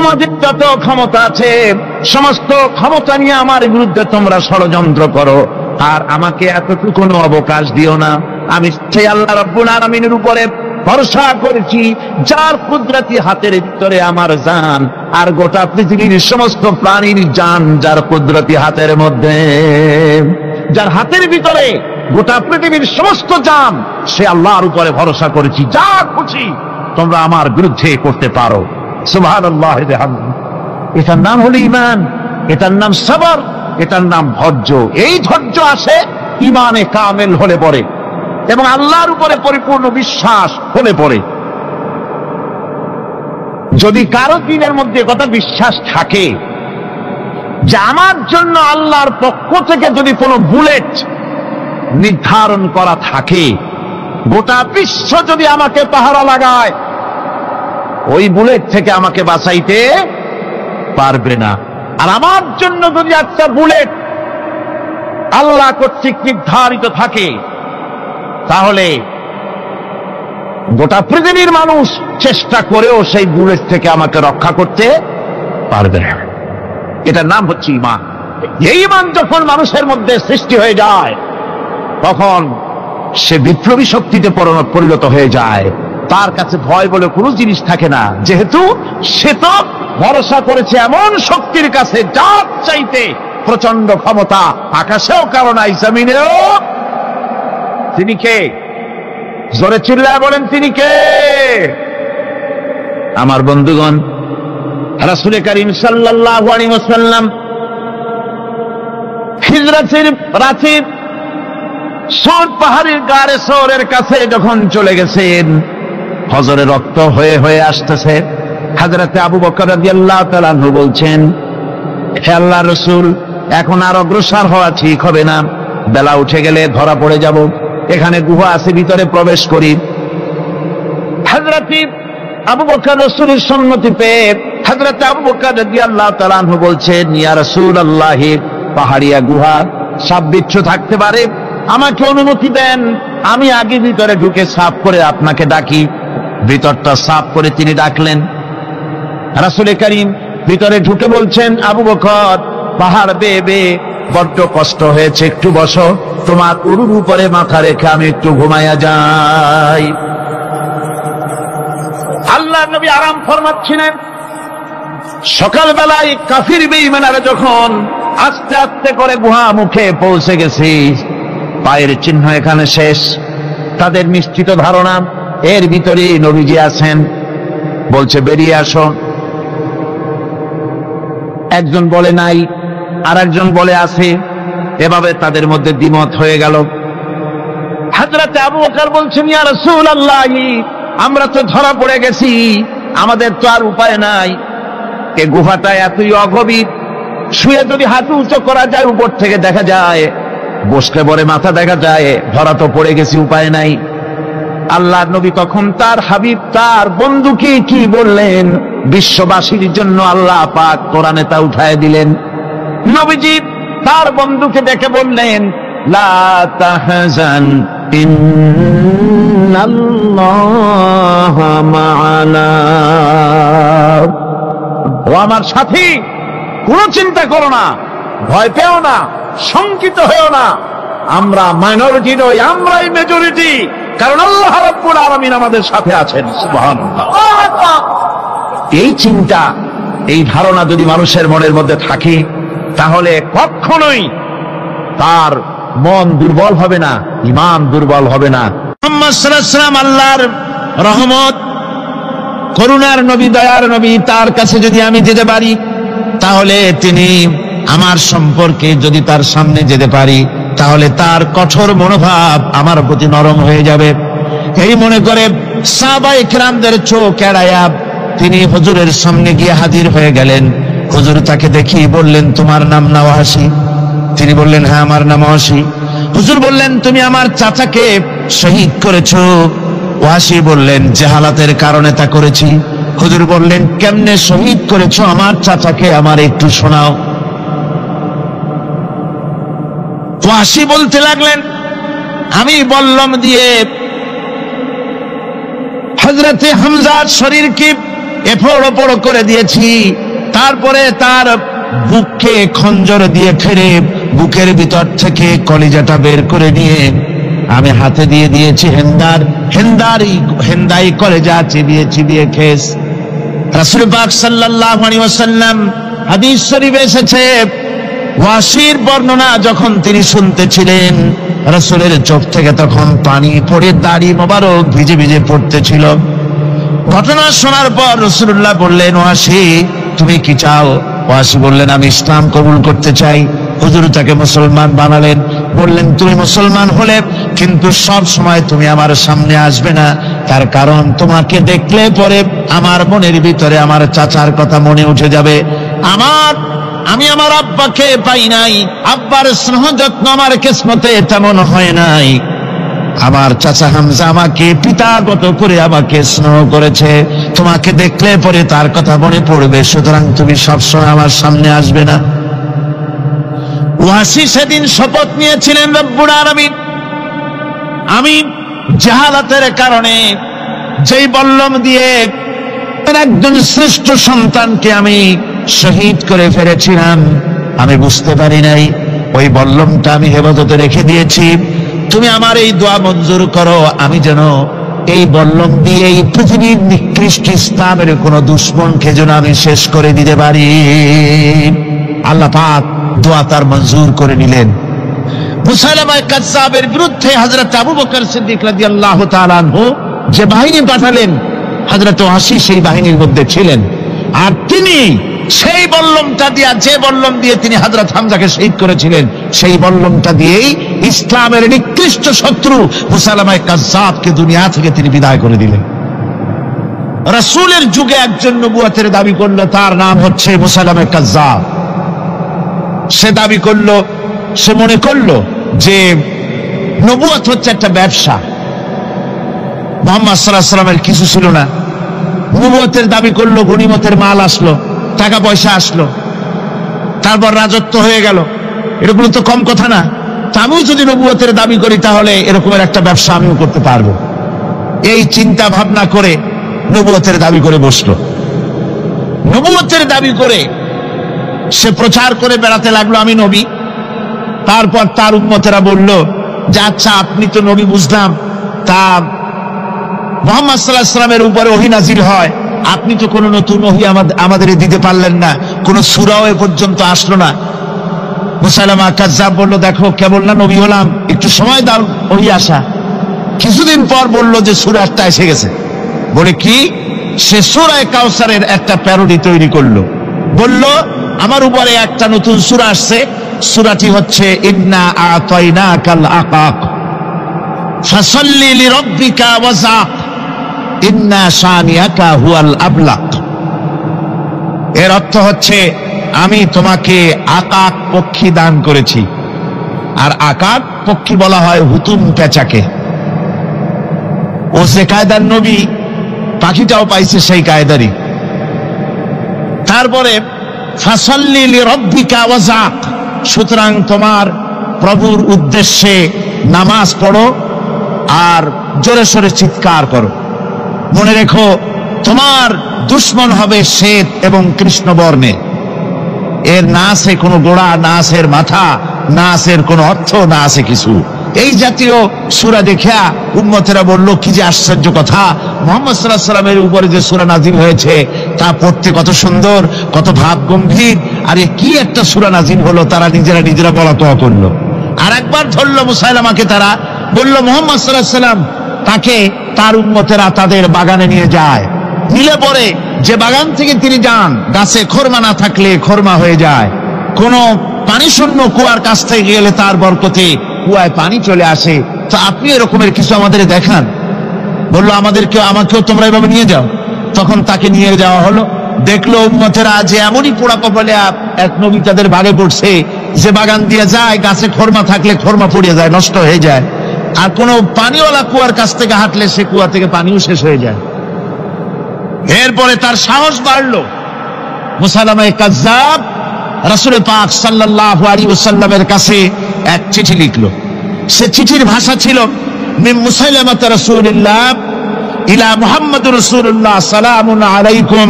তোমাদের যত ক্ষমতা আছে সমস্ত ক্ষমতা নিয়ে আমার বিরুদ্ধে তোমরা ষড়যন্ত্র করো, আর আমাকে এতটুকু অবকাশ দিও না। আমি সেই আল্লাহ রাব্বুল আলামিনের উপরে ভরসা করেছি, যার কুদরতি হাতের ভিতরে আমার জান, আর গোটা পৃথিবীর সমস্ত প্রাণীর জান যার কুদরতি হাতের মধ্যে, যার হাতের ভিতরে গোটা পৃথিবীর সমস্ত জান, সে আল্লাহর উপরে ভরসা করেছি, যা খুশি তোমরা আমার বিরুদ্ধে করতে পারো। সুবহানাল্লাহ। এটার নাম হলো ঈমান, এটার নাম সবর, এটার নাম ধৈর্য। এই ধৈর্য আসে ঈমানে কামেল হলে পরে এবং আল্লাহর উপরে পরিপূর্ণ বিশ্বাস হলে পরে। যদি কারো দিনের মধ্যে কথা বিশ্বাস থাকে যে আমার জন্য আল্লাহর পক্ষ থেকে যদি কোনো বুলেট নির্ধারণ করা থাকে, গোটা বিশ্ব যদি আমাকে পাহারা লাগায়, ওই বুলেট থেকে আমাকে বাঁচাইতে পারবে না। আর আমার জন্য যদি একটা বুলেট আল্লাহ কর্তৃক নির্ধারিত থাকে, তাহলে গোটা পৃথিবীর মানুষ চেষ্টা করেও সেই বুলেট থেকে আমাকে রক্ষা করতে পারবে না। এটার নাম হচ্ছে ঈমান। এই ঈমান যখন মানুষের মধ্যে সৃষ্টি হয়ে যায়, তখন সে বিপ্লবী শক্তিতে পরিণত হয়ে যায়। তার কাছে ভয় বলে কোনো জিনিস থাকে না, যেহেতু সে তো ভরসা করেছে এমন শক্তির কাছে যার চাইতে প্রচন্ড ক্ষমতা আকাশেও কারো নাই, জমিনেও। তিনি কে? জোরে চিল্লায় বলেন, তিনি কে? আমার বন্ধুগণ, রাসূল করিম সাল্লাল্লাহু আলাইহি ওয়াসাল্লাম হিজরতের রাতে সৌর পাহাড়ের গাড়ে সৌরের কাছে যখন চলে গেছেন, হজরে রক্ত হয়ে হয়ে আসতেছে। হযরতে আবু বকর রাদিয়াল্লাহু তাআলা আনহু বলছেন, হে আল্লাহর রাসূল, এখন আর অগ্রসর হওয়া ঠিক হবে না, বেলা উঠে গেলে ধরা পড়ে যাব। এখানে গুহা আছে, ভিতরে প্রবেশ করি। হযরতে আবু বকর রাসূলের সম্মতি পেয়ে হযরতে আবু বকর রাদিয়াল্লাহু তাআলা আনহু বলছেন, ইয়া রাসূলুল্লাহ, পাহাড়িয়া গুহা, সাপ বিচ্ছু থাকতে পারে, আমাকে অনুমতি দেন, আমি আগে ভিতরে ঢুকে সাফ করে আপনাকে ডাকি। ভিতরটা সাফ করে তিনি ডাকলেন। রাসূল করিম ভিতরে ঢুকে বলছেন, আবু বকর, পাহাড় বেয়ে বেয়ে বড্ড কষ্ট হয়েছে, একটু বসো, তোমার উরুর উপরে মাথা রেখে আমি একটু ঘুমাইয়া যাই। আল্লাহর নবী আরাম ফরমাচ্ছিলেন। সকালবেলায় কাফির বেঈমানেরা যখন আস্তে আস্তে করে গুহা মুখে পৌঁছে গেছে, পায়ের চিহ্ন এখানে শেষ, তাদের নিশ্চিত ধারণা এর ভিতরে নবীজি আছেন। বলছে, বেরিয়ে আসো। একজন বলে নাই, আর একজন বলে আছে। এভাবে তাদের মধ্যে দ্বিমত হয়ে গেল। হযরতে আবু বকর বলছেন, ইয়া রাসূলুল্লাহ, আমরা তো ধরা পড়ে গেছি, আমাদের তো আর উপায় নাই। এই গুহাটা এতই অগভীর, শুয়ে যদি হাঁটু উঁচু করা যায় উপর থেকে দেখা যায়, বসলে পরে মাথা দেখা যায়, ধরা তো পড়ে গেছি, উপায় নাই। আল্লাহর নবী তখন তার হাবিব, তার বন্ধুকে কি বললেন? বিশ্ববাসীর জন্য আল্লাহ পাক কোরআনে তা উঠায় দিলেন। নবীজি তার বন্ধুকে ডেকে বললেন, লা তাহজান ইন্নাল্লাহা মা'ানা। ও আমার সাথী, কোনো চিন্তা করো না, ভয় পেও না, শঙ্কিত হয়েও না। আমরা মাইনরিটি নই, আমরাই মেজরিটি, কারণ আল্লাহ রাব্বুল আলামিন আমাদের সাথে আছেন। সুবহানাল্লাহ। এই চিন্তা, এই ধারণা যদি মানুষের মনের মধ্যে থাকে, তাহলে কখনোই তার মন দুর্বল হবে না, ঈমান দুর্বল হবে না। মুহাম্মদ সাল্লাল্লাহু আলাইহি ওয়াসাল্লাম আল্লাহর রহমত, করুণার নবী, দয়ার নবী, তার কাছে যদি আমি যেতে পারি, তাহলে তিনি আমার সম্পর্কে যদি তার সামনে যেতে পারি, তাহলে তার কঠোর মনোভাব আমার প্রতি নরম হয়ে যাবে। এই মনে করে সাহাবায়ে কেরামদের চোখ এড়ায়া তিনি হুজুরের সামনে গিয়ে হাজির হয়ে গেলেন। হুজুর তাকে দেখি বললেন, তোমার নাম না ওয়াহাশী? তিনি বললেন, হ্যাঁ, আমার নাম ওয়াহাশী। হুজুর বললেন, তুমি আমার চাচাকে শহীদ করেছো? ওয়াহাশী বললেন, জাহালাতের কারণে তা করেছি। হুজুর বললেন, কেমনে শহীদ করেছো আমার চাচাকে, আমার একটু শোনাও। ওয়াহাশী বলতে লাগলেন, আমি বল্লম দিয়ে হযরতে হামজার শরীরকে এফোড় ওপড় করে দিয়েছি। তারপরে তার বুককে খঞ্জর দিয়ে ফেরে বুকের ভিতর থেকে কলিজাটা বের করে নিয়ে আমি হাতে দিয়ে দিয়েছি হেন্দাই কলেজা চিবিয়ে চিবিয়ে খেস। রাসূল পাক সাল্লাল্লাহু আলাইহি ওয়াসাল্লাম হাদিস শরীফে এসেছে, ওয়াসির বর্ণনা যখন তিনি শুনতেছিলেন, রাসূলের চোখ থেকে তখন পানি পড়ে দাড়ি মোবারক ভিজে ভিজে পড়তেছিল। ঘটনা শোনার পর রাসূলুল্লাহ বললেন, ওয়াসি তুমি কি চাও? ওয়াসি বললেন, আমি ইসলাম কবুল করতে চাই। হুজুর তাকে মুসলমান বানালেন। বললেন, তুমি মুসলমান হলে কিন্তু সব সময় তুমি আমার সামনে আসবে না, তার কারণ তোমাকে দেখলে পরে আমার মনের ভিতরে আমার চাচার কথা মনে উঠে যাবে। আমি আমার আব্বাকে পাই নাই, আব্বার স্নেহ যত্ন আমার কিসমতে তেমন হয় নাই। আমার চাচা হামজা আমাকে পিতাগত করে আমাকে স্নেহ করেছে, তোমাকে দেখলে পরে তার কথা মনে পড়বে, সুতরাং তুমি সবসময় আমার সামনে আসবে না। ওয়াসি সেদিন শপথ নিয়েছিলেন, রব্বুল আলামিন আমি জাহালাতের কারণে যেই বল্লম দিয়ে একজন শ্রেষ্ঠ সন্তানকে আমি শহীদ করে ফেলেছিলাম, আমি বুঝতে পারি নাই, ওই বল্লমটা আমি হেফাজতে রেখে দিয়েছি। তুমি আমার এই দোয়া মঞ্জুর করো, আমি যেন এই বল্লম দিয়ে এই পৃথিবীর নিকৃষ্ট ইসলামের কোন দুশ্মনকে যেন আমি শেষ করে দিতে পারি। আল্লাহ পাক দোয়া তার মঞ্জুর করে নিলেন। মুসাইলামা কাযযাবের বিরুদ্ধে হযরত আবু বকর সিদ্দিক রাদিয়াল্লাহু তাআলা আনহু যে বাহিনী পাঠালেন, হযরত ওয়াসি সেই বাহিনীর মধ্যে ছিলেন। আর তিনি সেই বল্লমটা দিয়ে, যে বল্লম দিয়ে তিনি হযরত হামজাকে শহীদ করেছিলেন, সেই বল্লমটা দিয়েই ইসলামের নিকৃষ্ট শত্রু মুসাইলামা কাযযাবকে দুনিয়া থেকে তিনি বিদায় করে দিলেন। রাসূলের যুগে একজন নবুয়তের দাবি করলো, তার নাম হচ্ছে মুসাইলামা কাযযাব। সে দাবি করলো, সে মনে করলো যে নবুয়ত হচ্ছে একটা ব্যবসা। মুহাম্মদ সাল্লাল্লাহু আলাইহি ওয়াসাল্লামের কিছু ছিল না, নবুয়তের দাবি করলো, গনিমতের মাল আসলো, টাকা পয়সা আসলো, তারপর রাজত্ব হয়ে গেল, এরকম তো কম কথা না। তা আমিও যদি নবুয়তের দাবি করি তাহলে এরকমের একটা ব্যবসা আমিও করতে পারবো। এই চিন্তা ভাবনা করে নবুয়তের দাবি করে বসলো। নবুয়তের দাবি করে সে প্রচার করে বেড়াতে লাগলো, আমি নবী। তারপর তার উম্মতেরা বলল যে আচ্ছা আপনি তো নবী বুঝলাম, তা মুহাম্মদ সাল্লাল্লাহু আলাইহি ওয়াসাল্লামের উপরে ওহী নাযিল হয়, আপনি তো কোনো নতুন ওহী আমাদের দিতে পারলেন না, কোনো সূরাও এ পর্যন্ত আসলো না। মুসাইলামা কাযযাব বলল, দেখো কেবল না নবী হলাম, একটু সময় দাও ওহী আসা। কিছুদিন পর বলল যে সূরা একটা এসে গেছে। বলে কি? সে সূরা কাউসারের একটা প্যারোডি তৈরি করলো। বলল আমার উপরে একটা নতুন সূরা আসছে, সূরাটি হচ্ছে ইন্না আতাইনাকাল আকাক ফাসাল্লি লিরাব্বিকা ওয়াযাক ইন্না শানিয়াকা হুয়াল আবলাক। এর অর্থ হচ্ছে আমি তোমাকে আকাক পক্ষী দান করেছি। আর আকাক পক্ষী বলা হয় হুতুম পেঁচাকে। ও যে কায়দার নবী, পাখিটাও পাইছে সেই কায়দারই। তারপরে ফাসাল্লি লিরাব্বিকা ওয়াযাক, সুতরাং তোমার প্রভুর উদ্দেশ্যে নামাজ পড়ো আর জোরে সোরে চিৎকার করো। মনে রেখো তোমার দুশ্মন হবে শ্বেত এবং কৃষ্ণ বর্ণে। এর না আছে কোনো গোড়া, না আছে এর মাথা, না আছে এর কোনো অর্থ, না আছে কিছু। এই জাতীয় সূরা দেখিয়া উম্মতেরা বলল, কি যে আশ্চর্য কথা, মুহাম্মদ সাল্লাল্লাহু আলাইহি ওয়াসাল্লামের উপরে যে সূরা নাজিল হয়েছে তা পড়তে কত সুন্দর, কত ভাব গম্ভীর, আরে কি একটা সূরা নাজিল হলো। তারা নিজেরা বলাতোয়া করলো। আর একবার ধরলো মুসাইলামাকে, তারা বলল মুহাম্মদ সাল্লাল্লাহু আলাইহি ওয়াসাল্লাম তাকে তার উম্মতেরা তাদের বাগানে নিয়ে যায়। নিলে পরে যে বাগান থেকে তিনি যান, গাছে খরমা না থাকলে খরমা হয়ে যায়। কোন পানি শূন্য কুয়ার কাছ থেকে গেলে তার বরকতে কুয়ায় পানি চলে আসে। তো আপনি এরকমের কিছু আমাদের দেখান। বললো আমাকেও তোমরা এভাবে নিয়ে যাও। তখন তাকে নিয়ে যাওয়া হলো। দেখলো উম্মতেরা যে এমনই পোড়া কপালে এক নবী তাদের ভাগে পড়ছে, যে বাগান দিয়ে যায়, গাছে খরমা থাকলে খরমা পড়ে যায়, নষ্ট হয়ে যায়। আর কোন পানিওয়ালা কুয়ার কাছ থেকে হাঁটলে সে কুয়া থেকে পানিও শেষ হয়ে যায়। এরপরে তার সাহস বাড়লো। মুসাইলামা কাযযাব রাসূল পাক সাল্লাল্লাহু আলাইহি ওয়াসাল্লামের কাছে এক চিঠি লিখলো। সে চিঠির ভাষা ছিল মিন মুসাইলামাত রাসূলিল্লাহ ইলা মুহাম্মাদুর রাসূলুল্লাহ সালামুন আলাইকুম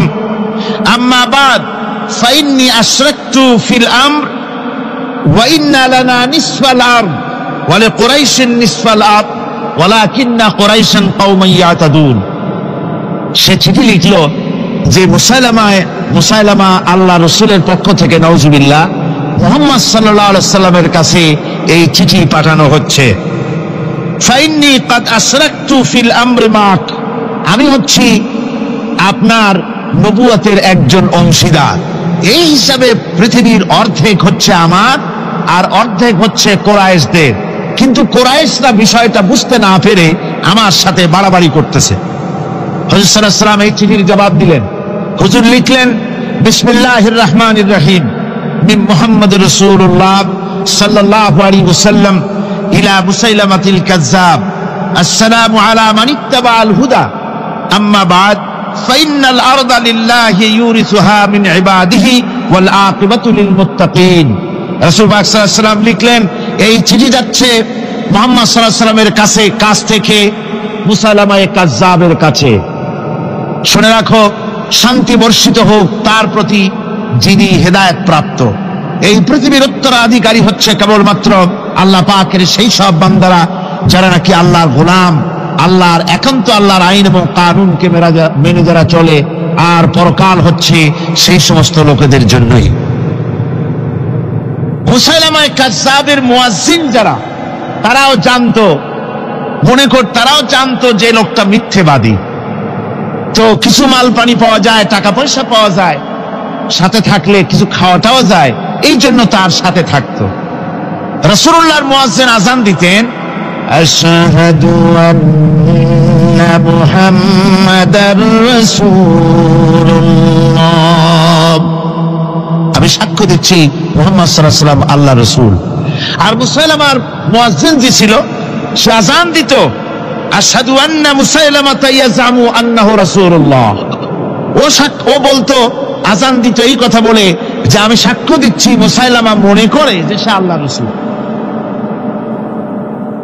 আম্মা বাদ ফাইন্নী আশরাকতু ফিল আমর ওয়া ইন্না লানা নিসফাল আরদ ওয়া লিকুরাইশিন নিসফাল আরদ ওয়ালাকিন্না কুরাইশান কওমান ইয়াতাদুন। সে চিঠি লিখলো যে মুসাইলামা আল্লাহ রসুলের পক্ষ থেকে নাউজুবিল্লাহ মুহাম্মদ সাল্লাল্লাহু আলাইহি সাল্লামের কাছে এই চিঠি পাঠানো হচ্ছে। ফাইন্নী কাদ আশরাকতু ফিল আমরি মাক, আমি হচ্ছি আপনার নবুয়তের একজন অংশীদার। এই হিসাবে পৃথিবীর অর্ধেক হচ্ছে আমার আর অর্ধেক হচ্ছে কোরাইশদের, কিন্তু কোরাইশরা বিষয়টা বুঝতে না পেরে আমার সাথে বাড়াবাড়ি করতেছে। হুজুর সাল্লাল্লাহু আলাইহি ওয়াসাল্লাম এই চিঠির জবাব দিলেন। হুজুর লিখলেন, বিসমিল্লাহির রহমানির রহিম মিন মুহাম্মাদুর রাসূলুল্লাহ সাল্লাল্লাহু আলাইহি ওয়াসাল্লাম ইলা মুসাইলামাতিল কাযযাব আসসালামু আলা মান ইত্তাবাআল হুদা আম্মা বাদ ফাইন্নাল আরদা লিল্লাহি ইউরিসুহা মিন ইবাদিহি ওয়াল আকিবাতু লিল মুত্তাকিন। রাসূল পাক সাল্লাল্লাহু আলাইহি ওয়াসাল্লাম লিখলেন, এই চিঠি যাচ্ছে মুহাম্মদ সাল্লাল্লাহু আলাইহি ওয়াসাল্লামের কাছ থেকে মুসাইলামায়ে কাযযাবের কাছে। শুনে রাখো, শান্তি বর্ষিত হোক তার প্রতি যিনি হেদায়েত প্রাপ্ত। এই পৃথিবীর উত্তরাধিকারী হচ্ছে কেবলমাত্র আল্লাহ পাকের সেই সব বান্দারা যারা নাকি আল্লাহর গোলাম, আল্লাহর একান্ত আল্লাহর আইন এবং কানুনকে মেনে যারা চলে, আর পরকাল হচ্ছে সেই সমস্ত লোকেদের জন্যই। মুসাইলামায়ে কাযযাবের মুয়াজ্জিন যারা, তারাও জানতো, তারাও জানতো যে লোকটা মিথ্যেবাদী। তো কিছু মাল পানি পাওয়া যায়, টাকা পয়সা পাওয়া যায়, সাথে থাকলে কিছু খাওয়াটাও যায়, এই জন্য তার সাথে থাকতো। রাসূলুল্লাহর মুয়াজ্জিন আযান দিতেন, আশহাদু আন্না মুহাম্মাদার রাসূলুল্লাহ, আমি সাক্ষ্য দিচ্ছি মুহাম্মদ সাল্লাল্লাহু আলাইহি ওয়াসাল্লাম আল্লাহ রাসূল। আর মুসাইলামার মুয়াজ্জিন যে ছিল, সে আযান দিত, আশহাদু আন্না মুসাইলামাতা ইয়াজামু আন্নাহু রাসূলুল্লাহ। ও বলতো, আযান দিত এই কথা বলে যে আমি সাক্ষ্য দিচ্ছি মুসাইলামা মনে করে যে সে আল্লাহ রাসূল।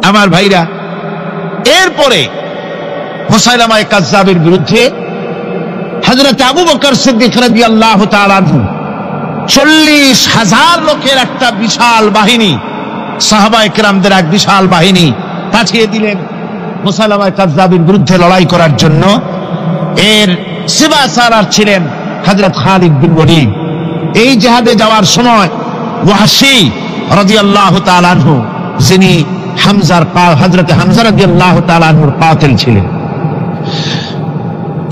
আমার ভাইরা, এরপরে মুসাইলামায়ে কাযযাবের বিরুদ্ধে হযরত আবু বকর সিদ্দিক রাদিয়াল্লাহু তাআলা আনহু 40,000 লোকের একটা বিশাল বাহিনী, সাহাবায়ে কেরামদের এক বিশাল বাহিনী পাঠিয়ে দিলেন মুসাইলামায়ে কাযযাবের বিরুদ্ধে লড়াই করার জন্য। এর সিবাসারার ছিলেন হযরত খালিদ বিন ওলীদ। এই জিহাদে যাওয়ার সময় ওয়াহশী রাদিয়াল্লাহু তাআলা আনহু, যিনি হযরত হামজা রাদিয়াল্লাহু তাআলা আনহুর কাতিল ছিলেন।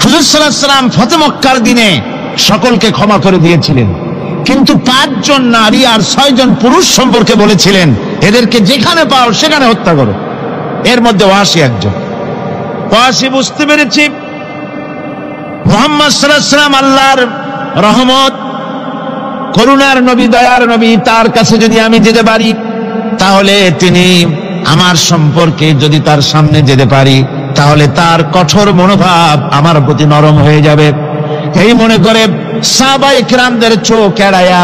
হুজুর সাল্লাল্লাহু আলাইহি ওয়াসাল্লাম ফতহ মক্কার দিনে সকলকে ক্ষমা করে দিয়েছিলেন, কিন্তু 5 জন নারী আর 6 জন পুরুষ সম্পর্কে বলেছিলেন, এদেরকে যেখানে পাও সেখানে হত্যা করো। এর মধ্যে ওয়াহশী একজন। ওয়াহশী বুঝতে পেরেছি মুহাম্মদ সাল্লাল্লাহু আলাইহি ওয়াসাল্লাম আল্লাহর রহমত, করুণার নবী, দয়ার নবী, তার কাছে যদি আমি যেতে পারি তাহলে তিনি আমার সম্পর্কে, যদি তার সামনে যেতে পারি তাহলে তার কঠোর মনোভাব আমার প্রতি নরম হয়ে যাবে। এই মনে করে সাহাবায়ে কেরামদের চোখ এড়ায়া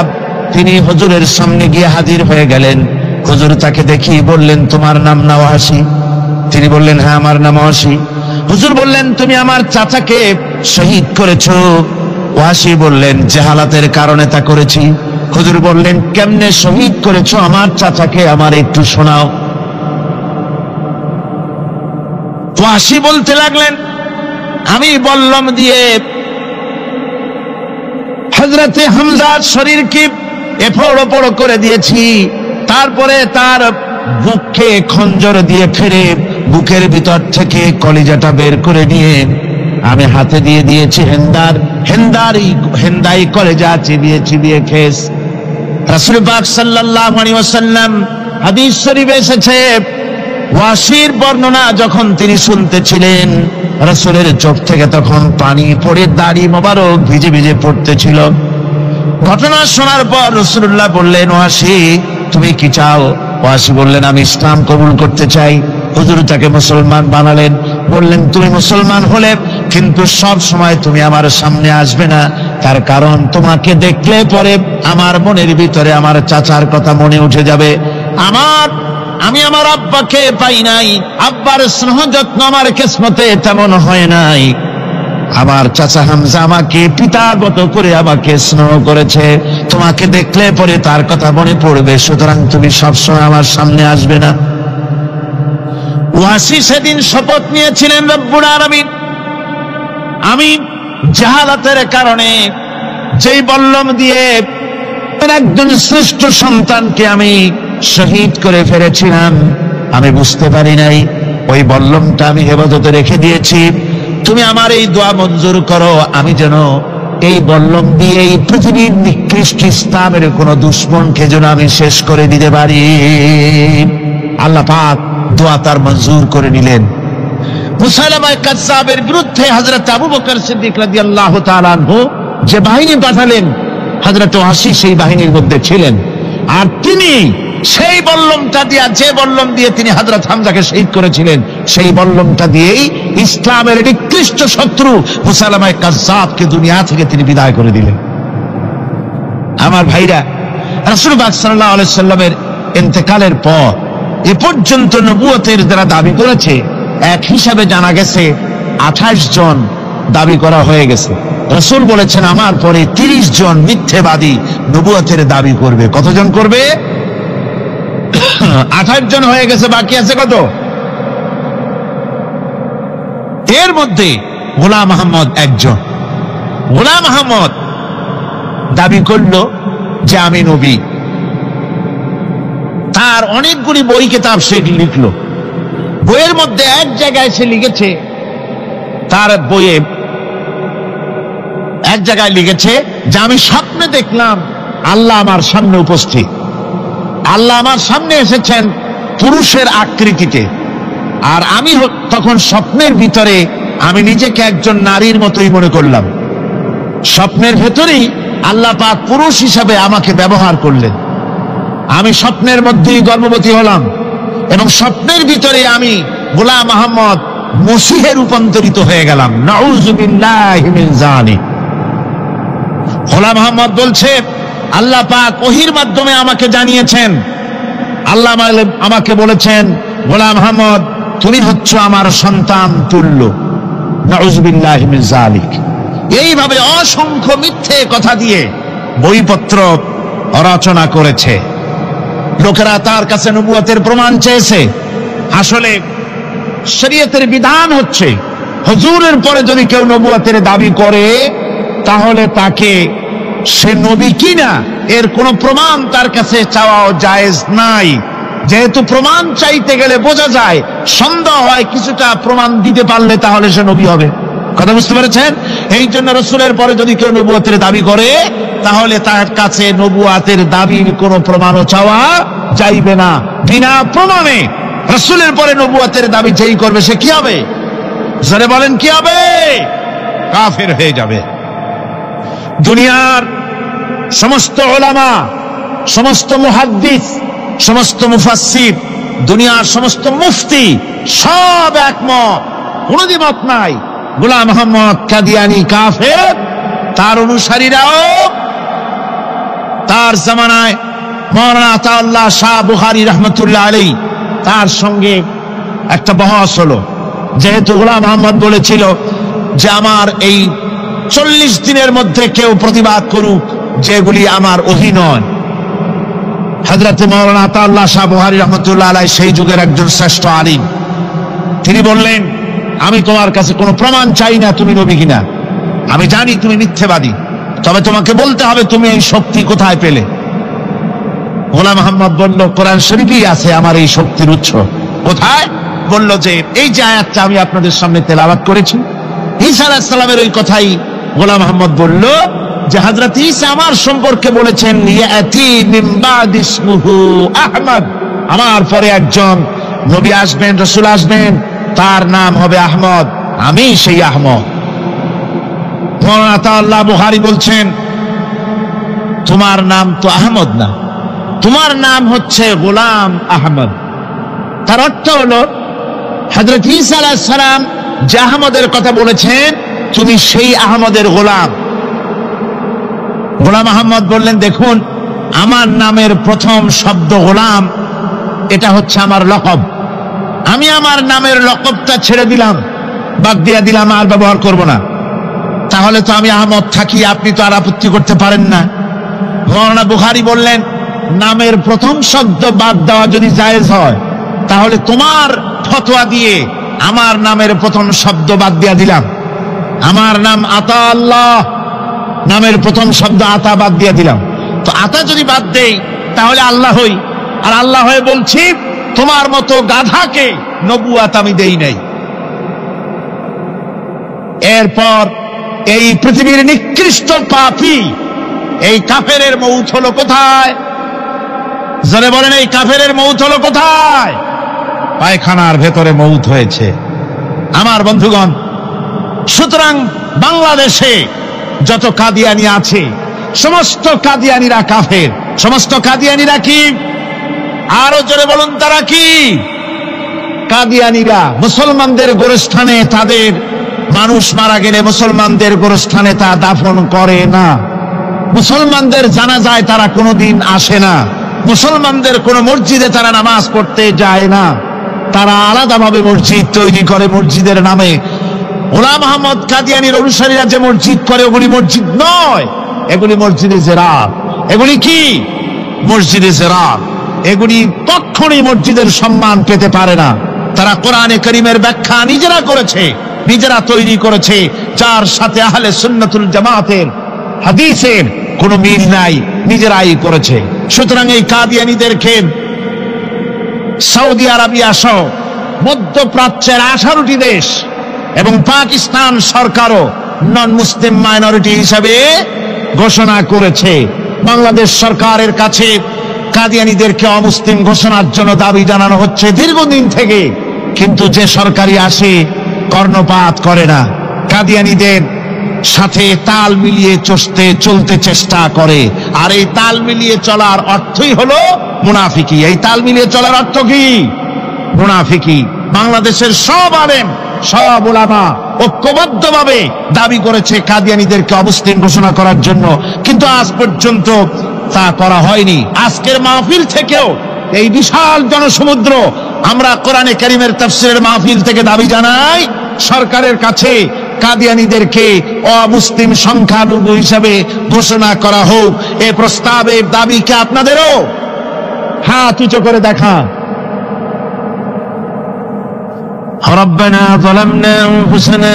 তিনি হুজুরের সামনে গিয়ে হাজির হয়ে গেলেন। হুজুর তাকে দেখি বললেন, তোমার নাম না ওয়াহশী? তিনি বললেন, হ্যাঁ আমার নাম ওয়াহশী। হুজুর বললেন, তুমি আমার চাচাকে শহীদ করেছো? ওয়াহশী বললেন, জাহালাতের কারণে তা করেছি। হুজুর বললেন, কেমনে শহীদ করেছো আমার চাচাকে, আমার একটু শোনাও। ওয়াহশী বলতে লাগলেন, আমি বল্লম দিয়ে হযরতে হামজার শরীরকে এফড় ওপড় করে দিয়েছি, তারপরে তার বুকে খঞ্জর দিয়ে ফেরে বুকের ভিতর থেকে কলিজাটা বের করে নিয়ে আমি হাতে দিয়ে দিয়েছি হেন্দাই কলেজা চিবিয়ে খেস। রাসূল পাক সাল্লাল্লাহু আলাইহি ওয়াসাল্লাম, হাদিস শরীফে এসেছে, ওয়াহশীর বর্ণনা যখন তিনি শুনতেছিলেন, রাসূলের চোখ থেকে তখন পানি পড়ে দাড়ি মোবারক ভিজে ভিজে পড়তেছিল। ঘটনা শোনার পর রাসূলুল্লাহ বললেন, ওয়াহশী তুমি কি চাও? ওয়াহশী বললেন, আমি ইসলাম কবুল করতে চাই। হুজুর তাকে মুসলমান বানালেন। বললেন, তুমি মুসলমান হলে কিন্তু সব সময় তুমি আমার সামনে আসবে না, তার কারণ তোমাকে দেখলে পরে আমার মনের ভিতরে আমার চাচার কথা মনে উঠে যাবে। আমার আমি আমার আব্বাকে পাই নাই, আব্বার স্নেহ যত্ন আমার কিসমতে তেমন হয় নাই। আমার চাচা হামজা আমাকে পিতার মতো করে আমাকে স্নেহ করেছে, তোমাকে দেখলে পরে তার কথা মনে পড়বে, সুতরাং তুমি সবসময় আমার সামনে আসবে না। ওয়াসি সেদিন শপথ নিয়েছিলেন রব্বুল আলামিন, আমি জাহালাতের কারণে যেই বল্লম দিয়ে একজন শ্রেষ্ঠ সন্তানকে আমি শহীদ করে ফেলেছিলাম, আমি বুঝতে পারি নাই, ওই বল্লমটা আমি হেফাজতে রেখে দিয়েছি। তুমি আমার এই দোয়া মঞ্জুর করো, আমি যেন এই বল্লম দিয়ে এই পৃথিবীর নিকৃষ্ট ইসলামের কোন দুশ্মনকে যেন আমি শেষ করে দিতে পারি। আল্লাহ পাক দোয়া তার মঞ্জুর করে নিলেন। মুসাইলামা কাযযাবের বিরুদ্ধে হযরত আবু বকর সিদ্দিক রাদিয়াল্লাহু তাআলা আনহু যে বাহিনী পাঠালেন, হযরত ওয়াসি সেই বাহিনীর মধ্যে ছিলেন। আর তিনি সেই বল্লমটা দিয়ে, যে বল্লম দিয়ে তিনি হযরত হামজাকে শহীদ করেছিলেন, সেই বল্লমটা দিয়েই ইসলামের নিকৃষ্ট শত্রু মুসাইলামা কাযযাবকে দুনিয়া থেকে তিনি বিদায় করে দিলেন। আমার ভাইরা, রাসূল পাক সাল্লাল্লাহু আলাইহি সাল্লামের ইন্তেকালের পর এ পর্যন্ত নবুয়তের যারা দাবি করেছে, এক হিসাবে জানা গেছে 28 জন দাবি করা হয়ে গেছে। রাসূল বলেছেন আমার পরে 30 জন মিথ্যেবাদী নবুয়তের দাবি করবে। কতজন করবে? 28 জন হয়ে গেছে, বাকি আছে কত? এর মধ্যে গোলাম আহমদ একজন। গোলাম আহমদ দাবি করলো যে আমি নবী। তার অনেকগুলি বই কিতাব সে লিখলো। বইয়ের মধ্যে এক জায়গায় সে লিখেছে, তার বইয়ে এক জায়গায় লিখেছে যে আমি স্বপ্নে দেখলাম আল্লাহ আমার সামনে উপস্থিত। আল্লাহ আমার সামনে এসেছেন পুরুষের আকৃতিতে, আর আমি তখন স্বপ্নের ভিতরে আমি নিজেকে একজন নারীর মতোই মনে করলাম। স্বপ্নের ভেতরেই আল্লাহ পাক পুরুষ হিসাবে আমাকে ব্যবহার করলেন। আমি স্বপ্নের মধ্যেই গর্ভবতী হলাম এবং স্বপ্নের ভিতরে আমি গোলাম আহমদ মসিহে রূপান্তরিত হয়ে গেলাম। নাউযু বিল্লাহি মিন যালিক। গোলাম আহমদ বলছে আল্লাহ পাক ওহীর মাধ্যমে আমাকে জানিয়েছেন, আল্লাহ আমাকে বলেছেন গোলাম আহমদ তুমি হচ্ছ আমার সন্তান তুল্য। নাউযু বিল্লাহি মিন যালিক। এইভাবে অসংখ্য মিথ্যে কথা দিয়ে বইপত্র রচনা করেছে। লোকেরা তার কাছে নবুয়তের প্রমাণ চেয়েছে। আসলে শরীয়তের বিধান হচ্ছে হুজুরের পরে যদি কেউ নবুয়তের দাবি করে, তাহলে তাকে সে নবী কিনা এর কোনো প্রমাণ তার কাছে চাওয়াও জায়েজ নাই। যেহেতু প্রমাণ চাইতে গেলে বোঝা যায়, সন্দেহ হয় কিছুটা প্রমাণ দিতে পারলে তাহলে সে নবী হবে। কথা বুঝতে পেরেছেন? এই জন্য রাসূলের পরে যদি কেউ নবুয়তের দাবি করে, তাহলে তার কাছে নবুয়তের দাবির কোনো প্রমাণও চাওয়া যাইবে না। বিনা প্রমাণে রাসূলের পরে নবুয়তের দাবি যেই করবে সে কি হবে? জোরে বলেন কি হবে? কাফের হয়ে যাবে। দুনিয়ার সমস্ত উলামা, সমস্ত মুহাদ্দিস, সমস্ত মুফাসসির, দুনিয়ার সমস্ত মুফতি সব একমত, কোনো দ্বিমত নাই, গোলাম আহমদ কাদিয়ানী কাফের। তার অনুসারীরাও তার জামানায় মাওলানা আতাউল্লাহ শাহ বুখারী রাহমাতুল্লাহ আলাইহি তার সঙ্গে একটা বহস হলো। যেহেতু গোলাম আহমদ বলেছিল যে আমার এই 40 দিনের মধ্যে কেউ প্রতিবাদ করুক যেগুলি আমার ওহী নয়। হযরত মাওলানা আতাউল্লাহ শাহ বুখারী রাহমাতুল্লাহ আলাইহি সেই যুগের একজন শ্রেষ্ঠ আলিম, তিনি বললেন আমি তোমার কাছে কোনো প্রমাণ চাই না তুমি নবী কিনা। আমি জানি তুমি মিথ্যেবাদী, তবে তোমাকে বলতে হবে তুমি এই শক্তি কোথায় পেলে। গোলাম আহমদ বলল কোরআন শরীফেই আছে আমার এই শক্তির উৎস। কোথায়? বলল যে এই যে আয়াতটা আমি আপনাদের সামনে তেলাওয়াত করেছি, ঈসা আলাইহিস সালামের ওই কথাই গোলাম আহমদ বলল যে হযরত ঈসা আমার সম্পর্কে বলেছেন ইয়াতি মিন বাদ ইসমুহু আহমদ, আমার পরে একজন নবী আসবেন, রাসূল আসবেন, তার নাম হবে আহমদ, আমি সেই আহমদ। মাওলানা আতাউল্লাহ বুখারী বলছেন তোমার নাম তো আহমদ না, তোমার নাম হচ্ছে গোলাম আহমদ। তার অর্থ হলো হযরত ঈসা আলাইহিস সালাম যে আহমদের কথা বলেছেন তুমি সেই আহমদের গোলাম। গোলাম আহমদ বললেন দেখুন আমার নামের প্রথম শব্দ গোলাম, এটা হচ্ছে আমার লকব। আমি আমার নামের লকবটা ছেড়ে দিলাম, বাদ দিয়ে দিলাম, আর ব্যবহার করব না। তাহলে তো আমি আহমদ থাকি, আপনি তো আর আপত্তি করতে পারেন না। মাওলানা বুখারী বললেন, নামের প্রথম শব্দ বাদ দেওয়া যদি জায়েজ হয়, তাহলে তোমার ফতোয়া দিয়ে আমার নামের প্রথম শব্দ বাদ দিয়ে দিলাম। আমার নাম আতা আল্লাহ, নামের প্রথম শব্দ আতা বাদ দিয়ে দিলাম। তো আতা যদি বাদ দেই তাহলে আল্লাহ হই, আর আল্লাহ হয়ে বলছি তোমার মতো গাধাকে নবুয়াত আমি দেই নাই। এরপর এই পৃথিবীর নিকৃষ্ট পাপী এই কাফেরের মৌত হলো কোথায়? জোরে বলেন, এই কাফেরের মৌত হলো কোথায়? পায়খানার ভেতরে মৌত হয়েছে। আমার বন্ধুগণ, সুতরাং বাংলাদেশে যত কাদিয়ানি আছে, সমস্ত কাদিয়ানিরা কাফের। সমস্ত কাদিয়ানিরা কি? আরো জোরে বলুন, তারা কি? কাদিয়ানিরা মুসলমানদের গোরস্থানে, তাদের মানুষ মারা গেলে মুসলমানদের গোরস্থানে তা দাফন করে না। মুসলমানদের জানাজায় তারা কোনোদিন আসে না। মুসলমানদের কোন মসজিদে তারা নামাজ পড়তে যায় না। তারা আলাদাভাবে মসজিদ তৈরি করে মসজিদের নামে। গোলাম আহমদ কাদিয়ানির অনুসারীরা যে মসজিদ করে, ওগুলি মসজিদ নয়, এগুলি মসজিদে জেরাত। এগুলি কি? মসজিদে জেরাত। এগুলি কখনই মসজিদের সম্মান পেতে পারে না। তারা কোরআনে কারীমের ব্যাখ্যা নিজেরা করেছে, নিজেরা তৈরি করেছে, যার সাথে আহলে সুন্নাতুল জামাতের হাদিসের কোনো মিল নাই, নিজেরাই করেছে। সুতরাং এই কাদিয়ানীদেরকে সৌদি আরবিয়া সহ মধ্যপ্রাচ্যের 18টি দেশ এবং পাকিস্তান সরকারও নন মুসলিম মাইনরিটি হিসাবে ঘোষণা করেছে। বাংলাদেশ সরকারের কাছে কাদিয়ানীদেরকে অমুসলিম ঘোষণার জন্য দাবি জানানো হচ্ছে দীর্ঘদিন থেকে, কিন্তু যে সরকারি আসে কর্ণপাত করে না। কাদিয়ানীদের সাথে তাল মিলিয়ে চলতে চেষ্টা করে, আর এই তাল মিলিয়ে চলার অর্থই হলো মুনাফিকি। এই তাল মিলিয়ে চলার অর্থ কি? মুনাফিকি। বাংলাদেশের সব আলেম, সব উলামা ঐক্যবদ্ধভাবে দাবি করেছে কাদিয়ানীদেরকে অমুসলিম ঘোষণা করার জন্য, কিন্তু আজ পর্যন্ত তা করা হয়নি। আজকের মাহফিল থেকেও, এই বিশাল জনসমুদ্র, আমরা কোরআনে কারীমের তাফসীরের মাহফিল থেকে দাবি জানাই সরকারের কাছে কাদিয়ানীদেরকে অমুসলিম সংখ্যালঘু হিসাবে ঘোষণা করা হোক। এই প্রস্তাবের দাবি কি আপনাদেরও? হাত উঁচু করে দেখা। ربنا ظلمنا أنفسنا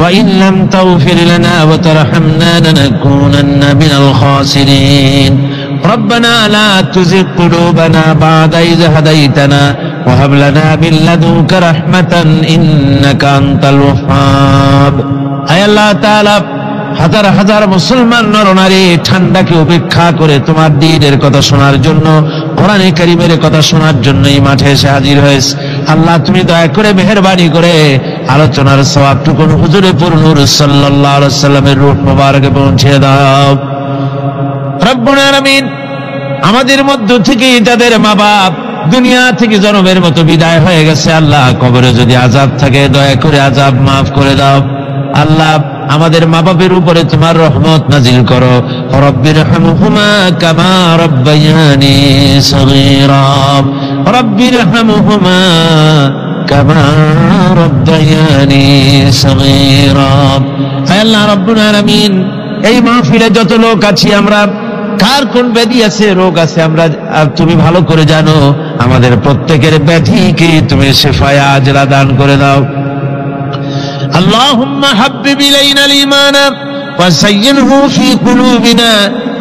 وإن لم تغفر لنا وترحمنا لنكونن من الخاسرين ربنا لا تزغ قلوبنا بعد إذ هديتنا وهب لنا من لدنك رحمة إنك أنت الوهاب أي الله تعالى হাজার হাজার মুসলমান নরনারী ঠান্ডাকে উপেক্ষা করে তোমার দ্বীনের কথা শোনার জন্য, কোরআনে কারীমের কথা শোনার জন্য এই মাঠে এসে হাজির হয়েছে। আল্লাহ, তুমি দয়া করে মেহেরবানি করে আলোচনার সওয়াবটুকু হুজুরে পুর নূর সাল্লাল্লাহু আলাইহি ওয়াসাল্লামের রূহ মোবারকে পৌঁছে দাও। রব্বুল আলামিন, আমাদের মধ্য থেকে যাদের মা বাপ দুনিয়া থেকে জনমের মতো বিদায় হয়ে গেছে, আল্লাহ কবরে যদি আযাব থাকে দয়া করে আযাব মাফ করে দাও। আল্লাহ, আমাদের মা বাপের উপরে তোমার রহমত নাজিল করো। রব্বিরহামহুমা কামা রাব্বায়ানি সগীরা রব্বিরহামহুমা কামা রাব্বায়ানি সগীরা। হে আল্লাহ রাব্বুল আলামিন, এই মাহফিলে যত লোক আছি আমরা, কার কোন ব্যাধি আছে, রোগ আছে, আমরা তুমি ভালো করে জানো। আমাদের প্রত্যেকের ব্যাধিকে তুমি শিফায়ে আজলা দান করে দাও। اللهم حبب إلينا الإيمان وزينه في قلوبنا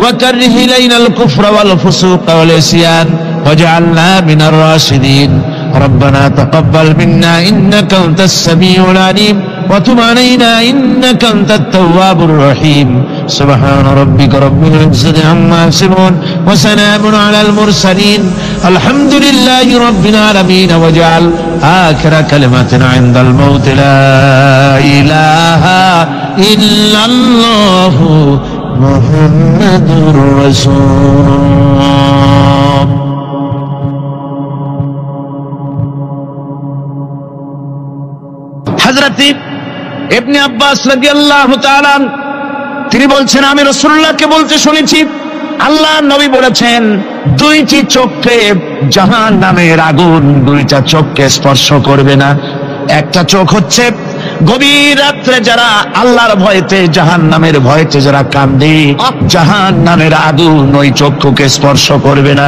وكره إلينا الكفر والفسوق والعصيان واجعلنا من الراشدين ربنا تقبل منا إنك أنت السميع العليم وتب علينا إنك أنت التواب الرحيم سبحان ربك رب العزة عما يصفون وسلام على المرسلين الحمد لله رب العالمين واجعل آخر كلمتنا عند الموت لا إله إلا الله محمد رسول الله. হযরত ইবনে আব্বাস রাদিয়াল্লাহু তাআলা তিনি বলছেন, আমি রাসূলুল্লাহকে বলতে শুনেছি, আল্লাহ নবী বলেছেন দুইটি চোখে জাহান্নামের আগুন দুইটা চোখকে স্পর্শ করবে না। একটা চোখ হচ্ছে গভীর রাত্রে যারা আল্লাহর ভয়েতে জাহান্নামের ভয়েতে যারা কান্দে, জাহান্নামের আগুন ওই চক্ষুকে স্পর্শ করবে না।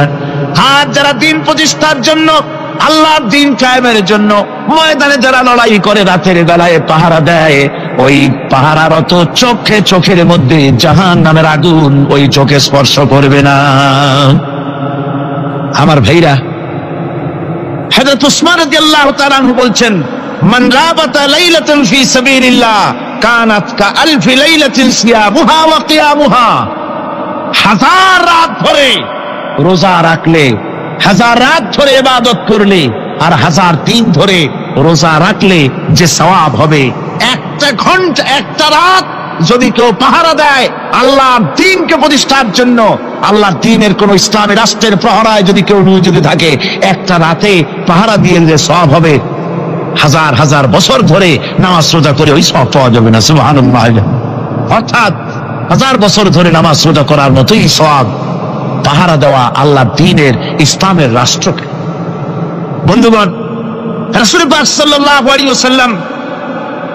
হাত যারা দিন প্রতিষ্ঠার জন্য, আল্লাহর দিন কায়েমের জন্য ময়দানে যারা লড়াই করে রাতের বেলায় পাহারা দেয়, ওই পাহারারত চোখের মধ্যে জাহান্নামের আগুন ওই চোখে স্পর্শ করবে না। আমার ভাইরা, হযরত উসমান রাদিয়াল্লাহু তাআলা আনহু বলছেন, মান রাবাতা লাইলাতান ফি সাবিলিল্লাহ কানাত কা আলফি লাইলাতিন সিয়ামুহা ওয়া কিয়ামুহা। হাজার রাত ধরে রোজা রাখলে, হাজার রাত ধরে ইবাদত করলে, আর হাজার দিন ধরে রোজা রাখলে যে সওয়াব হবে, একটা ঘন্টা একটা রাত যদি কেউ পাহারা দেয় আল্লাহর দ্বীনকে প্রতিষ্ঠার জন্য, আল্লাহর দ্বীনের কোন ইসলামী রাষ্ট্রের প্রহরায় যদি কেউ নিয়োজিত থাকে, একটা রাতে পাহারা দিয়ে যে সওয়াব হবে, হাজার হাজার বছর ধরে নামাজ রোজা করে ওই সওয়াব পাওয়া যাবে না। সুবহানাল্লাহ। অর্থাৎ হাজার বছর ধরে নামাজ রোজা করার মতোই সওয়াব পাহারা দেওয়া আল্লাহর দ্বীনের ইসলামের রাষ্ট্রকে। বন্ধুগণ, রাসূল পাক সাল্লাল্লাহু আলাইহি ওয়াসাল্লাম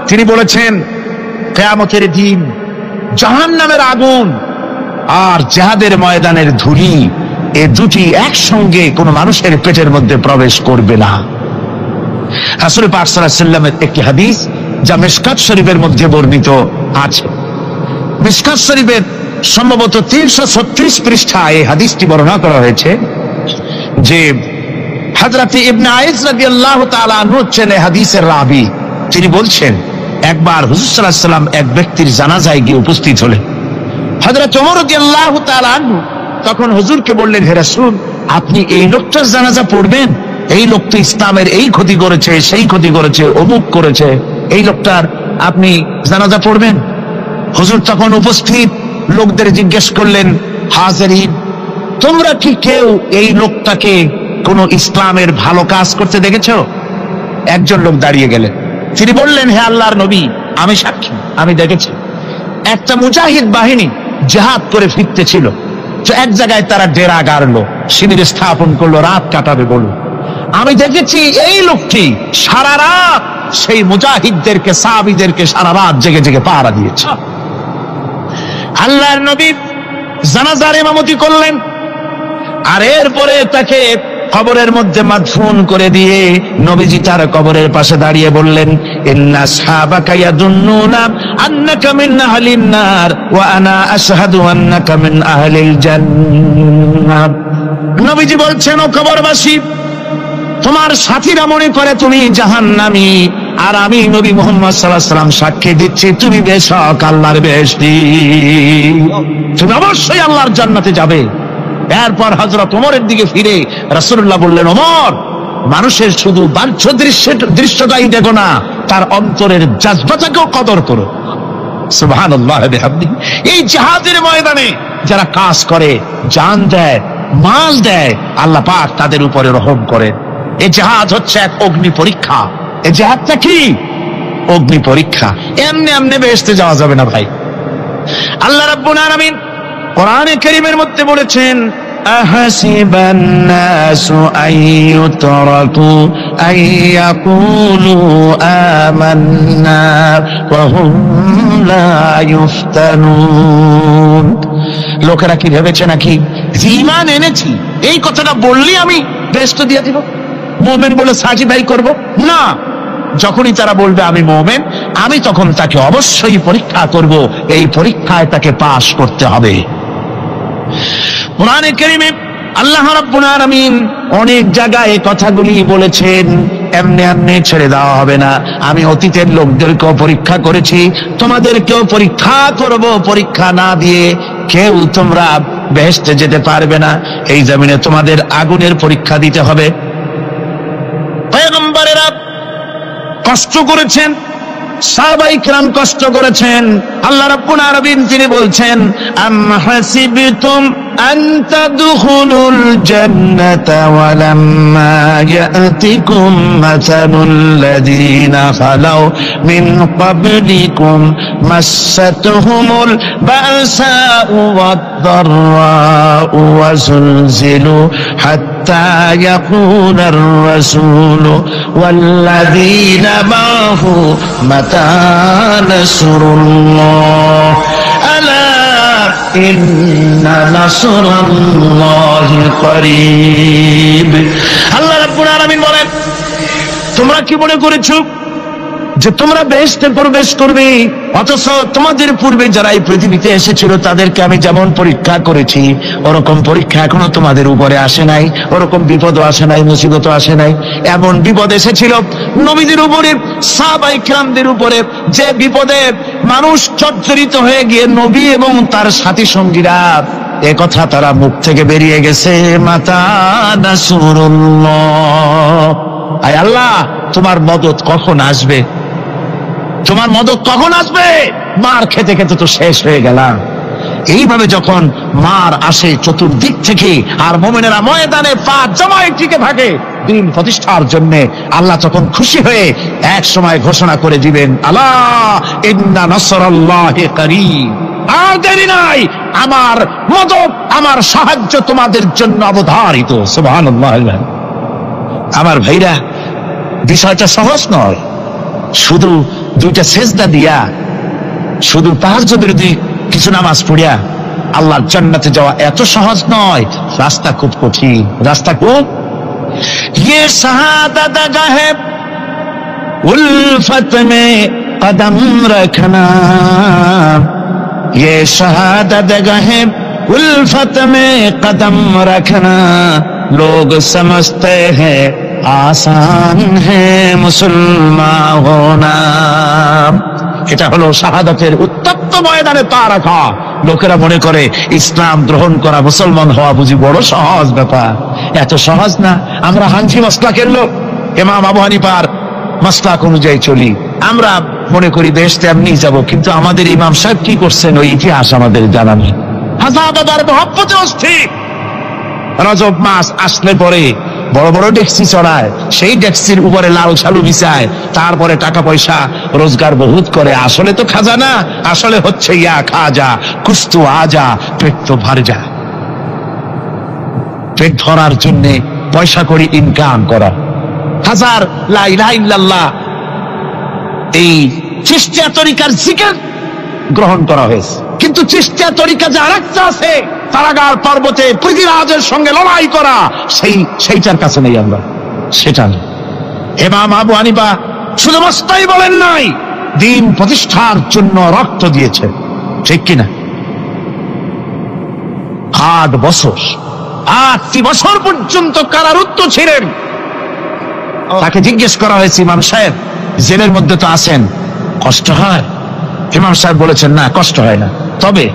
তিনি বলেছেন কিয়ামতের দিন জাহান্নামের আগুন আর জিহাদের ময়দানের ধুলি, এই দুটি একসঙ্গে কোনো মানুষের পেটের মধ্যে প্রবেশ করবে না। রাসূল পাক সাল্লাল্লাহু আলাইহি ওয়াসাল্লামের একটি হাদিস যা মিশকাত শরীফের মধ্যে বর্ণিত আছে। মিশকাত শরীফের সম্ভবত 336 পৃষ্ঠায় এই হাদিসটি বর্ণনা করা হয়েছে যে হযরত ইবনে আইস রাদিয়াল্লাহু তাআলা আনহু হচ্ছেন এই হাদিসের রাবী। তিনি বলছেন, একবার হুজুর সাল্লাল্লাহু আলাইহি ওয়াসাল্লাম এক ব্যক্তির জানাজায় গিয়ে উপস্থিত হলেন। হযরত ওমর রাদিয়াল্লাহু তাআলা আনহু তখন হুজুরকে বললেন, হে রাসূল, আপনি এই লোকটার জানাজা পড়বেন? এই লোক তো ইসলামের এই ক্ষতি করেছে, সেই ক্ষতি করেছে, অমুক করেছে, এই লোকটার আপনি জানাজা পড়বেন? হুজুর তখন উপস্থিত লোকদের জিজ্ঞেস করলেন, হাজিরিন, তোমরা কি কেউ এই লোকটাকে কোন ইসলামের ভালো কাজ করতে দেখেছো? একজন লোক দাঁড়িয়ে গেলেন, তিনি বললেন, হে আল্লাহর নবী, আমি সাক্ষী, আমি দেখেছি। একটা মুজাহিদ বাহিনী জিহাদ করে ফিরতেছিল, তো এক জায়গায় তারা ডেরা গাড়লো, শিবির স্থাপন করলো, রাত কাটাবে বলো। আমি দেখেছি এই লোকটি সারা রাত সেই মুজাহিদদেরকে, সাহাবীদেরকে সারা রাত জেগে জেগে পাহারা দিয়েছে। আল্লাহর নবী জানাজার ইমামতি করলেন, আর এরপরে তাকে কবরের মধ্যে মাদফুন করে দিয়ে নবীজি তার কবরের পাশে দাঁড়িয়ে বললেন, ইন্না আসহাবাকা ইয়াদুন্নুনা আন্নাকা মিন আহলিন নার ওয়া আনা আশহাদু আন্নাকা মিন আহলিল জান্নাহ। নবীজি বলছেন, ও কবরবাসী, তোমার সাথীরা মনে করে তুমি জাহান্নামী, আর আমি নবী মুহাম্মদ সাল্লাল্লাহু আলাইহি ওয়াসাল্লাম সাক্ষী দিচ্ছি তুমি বেশক আল্লাহর বেহেশতি, তুমি অবশ্যই আল্লাহর জান্নাতে যাবে। এরপর হযরত ওমরের দিকে ফিরে রাসূলুল্লাহ বললেন, ওমর, মানুষের শুধু বাহ্য দৃশ্যটাই দেখো না, তার অন্তরের জাজবাটাকেও কদর করো। সুবহানাল্লাহ বিহামদিহি। এই জিহাদের ময়দানে যারা কাজ করে, জান দেয়, মাল দেয়, আল্লাহ পাক তাদের উপরে রহম করেন। এই জিহাদ হচ্ছে এক অগ্নি পরীক্ষা। এই জিহাদটা কি? অগ্নি পরীক্ষা। এমনি এমনি বেহেশতে যাওয়া যাবে না ভাই। আল্লাহ রাব্বুল আলামিন কোরআনে কারীমের মধ্যে বলেছেন, আহাসিবান নাসু আইয়ুতরাকু আইয়াকুলু আমান্না ওয়া হুম লা ইফতানুন। লোকেরা কি ভেবেছে নাকি ঈমান এনেছি এই কথাটা বললি আমি বেহেশত দিয়ে দিব, মুমিন বলে সাজিদাই করব? না, যখনই তারা বলবে আমি মুমিন, আমি তখন তাকে অবশ্যই পরীক্ষা করব, এই পরীক্ষায় তাকে পাশ করতে হবে। কোরআনে কারীমে আল্লাহ রাব্বুল আলামিন অনেক জায়গায় এই কথাগুলি বলেছেন, এমনি এমনি ছেড়ে দেওয়া হবে না। আমি অতীতের লোকদেরকেও পরীক্ষা করেছি, তোমাদেরকেও পরীক্ষা করব। পরীক্ষা না দিয়ে কেউ তোমরা বেহেশতে যেতে পারবে না। এই জমিনে তোমাদের আগুনের পরীক্ষা দিতে হবে। পয়গম্বরেরা কষ্ট করেছেন, সাহাবায়ে কিরাম কষ্ট করেছেন। আল্লাহ রাব্বুল আলামিন তিনি বলছেন, আম হাসিবতুম أن تدخلوا الجنة ولما يأتكم مثل الذين خلوا من قبلكم مستهم البأساء والضراء وزلزلوا حتى يقول الرسول والذين معه متى نصر الله ألا إن نصر الله قريب আল্লাহ রাব্বুল আলামিন বলেন, তোমরা কি মনে করেছো যে তোমরা বেহেশতে প্রবেশ করবে, অথচ তোমাদের পূর্বে যারা এই পৃথিবীতে এসেছিল তাদেরকে আমি যেমন পরীক্ষা করেছি ওরকম পরীক্ষা এখনো তোমাদের উপরে আসে নাই, ওরকম বিপদও আসে নাই, মুসিবতও আসে নাই। এমন বিপদ এসেছিল নবীদের উপরে, সাহাবায়ে কিরামদের উপরে, যে বিপদে মানুষ জর্জরিত হয়ে গিয়ে নবী এবং তার সাথী সঙ্গীরা এ কথা তারা মুখ থেকে বেরিয়ে গেছে, মাতা নাসরুল্লাহ, আয় আল্লাহ তোমার মদদ কখন আসবে, তোমার মদদ কখন আসবে, মার খেতে খেতে তো শেষ হয়ে গেলাম। এইভাবে যখন মার আসে চতুর্দিক থেকে আর মুমিনেরা ময়দানে পা জমায়ে টিকে থাকে দিন প্রতিষ্ঠার জন্য, আল্লাহ তখন খুশি হয়ে এক সময় ঘোষণা করে দিবেন, আলা ইন্না নাসরাল্লাহি করিব, আর দেরি নাই, আমার মদদ আমার সাহায্য তোমাদের জন্য অবধারিত। সুবহানাল্লাহ। আমার ভাইরা, বিষয়টা সহজ নয়। শুধু দুইটা সেজদা দিয়া, শুধু তাহাজ্জুদ বিরোধী কিছু নামাজ পড়িয়া আল্লাহর জান্নাতে যাওয়া এত সহজ নয়, রাস্তা খুব কঠিন, রাস্তা খুব। ये शहादत गाहे उल्फत में कदम रखना, ये शहादत गाहे उल्फत में कदम रखना, लोग समझते हैं आसान है मुसलमान होना। এটা হলো শাহাদাতের উত্তপ্ত ময়দানে পা রাখা। লোকেরা মনে করে ইসলাম গ্রহণ করা, মুসলমান হওয়া বুঝি বড় সহজ ব্যাপার। এত সহজ না। আমরা হানফি মাসলাকের লোক, ইমাম আবু হানিফার মাসলাক অনুযায়ী চলি। আমরা মনে করি বেহেশতে এমনি যাব, কিন্তু আমাদের ইমাম সাহেব কি করছেন ওই ইতিহাস আমাদের জানা নেই। হাজার মহব্বতে অস্থির। রজব মাস আসলে পরে বড় বড় ডেক্সি চড়ায়, সেই ডেক্সির উপরে লাল শালু বিছায়, তারপরে টাকা পয়সা রোজগার বহুত করে। আসলে তো খাজানা, আসলে হচ্ছে ইয়া খাজা কুস্তু আজা, পেট তো ভর যা। পেট ধরার জন্য পয়সা করে ইনকাম করা। হাজার লা ইলাহা ইল্লাল্লাহ এই চিশতিয়া তরিকার জিকির গ্রহণ করা হয়েছে, কিন্তু চিশতিয়া তরিকা যে আরেকটা আছে, কারাগার পর্বতে পৃথিবীরাজের সঙ্গে লড়াই করা, সেইটার কাছে নেই আমরা, সেটা নেই। ইমাম আবু হানিফা শুধু মস্তাই বলেন নাই, দিন প্রতিষ্ঠার জন্য রক্ত দিয়েছে, ঠিক কিনা? 8 বছর পর্যন্ত কারারুদ্ধ ছিলেন। তাকে জিজ্ঞেস করা হয়েছে, ইমাম সাহেব জেলের মধ্যে তো আছেন, কষ্ট হয়? ইমাম সাহেব বলেছেন, না কষ্ট হয় না, তবে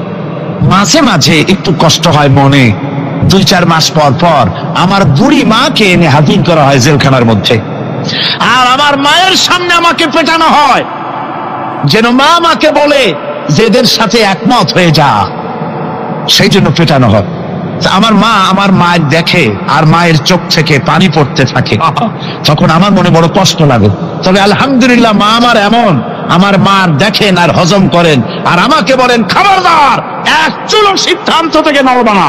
মাঝে মাঝে একটু কষ্ট হয় মনে। 2-4 মাস পর পর আমার বুড়ি মাকে এনে হাজির করা হয় জেলখানার মধ্যে, আর আমার মায়ের সামনে আমাকে পেটানো হয়, যেন মা আমাকে বলে যে এদের সাথে একমত হয়ে যা, সেই জন্য পেটানো হয়। আমার মা আমার মায়ের দেখে আর মায়ের চোখ থেকে পানি পড়তে থাকে, তখন আমার মনে বড় কষ্ট লাগে। তবে আলহামদুলিল্লাহ মা আমার এমন, আমার মার দেখেন আর হজম করেন, আর আমাকে বলেন খবরদার এক চুলো সিদ্ধান্ত থেকে নড়বা না।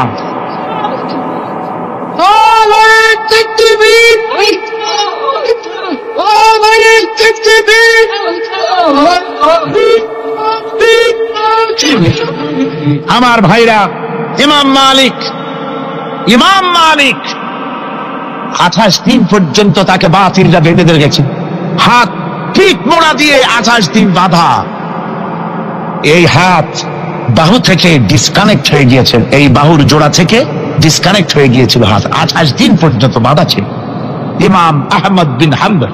আমার ভাইরা, ইমাম মালিক 28 দিন পর্যন্ত তাকে বাতিলরা বেঁধে রেখেছে, হাত পিঠ মোড়া দিয়ে 28 দিন বাঁধা। এই হাত বাহু থেকে ডিসকানেক্ট হয়ে গিয়েছে, এই বাহুর জোড়া থেকে ডিসকানেক্ট হয়ে গিয়েছিল হাত, 28 দিন পর্যন্ত বাঁধা ছিল। ইমাম আহমদ বিন হাম্বল,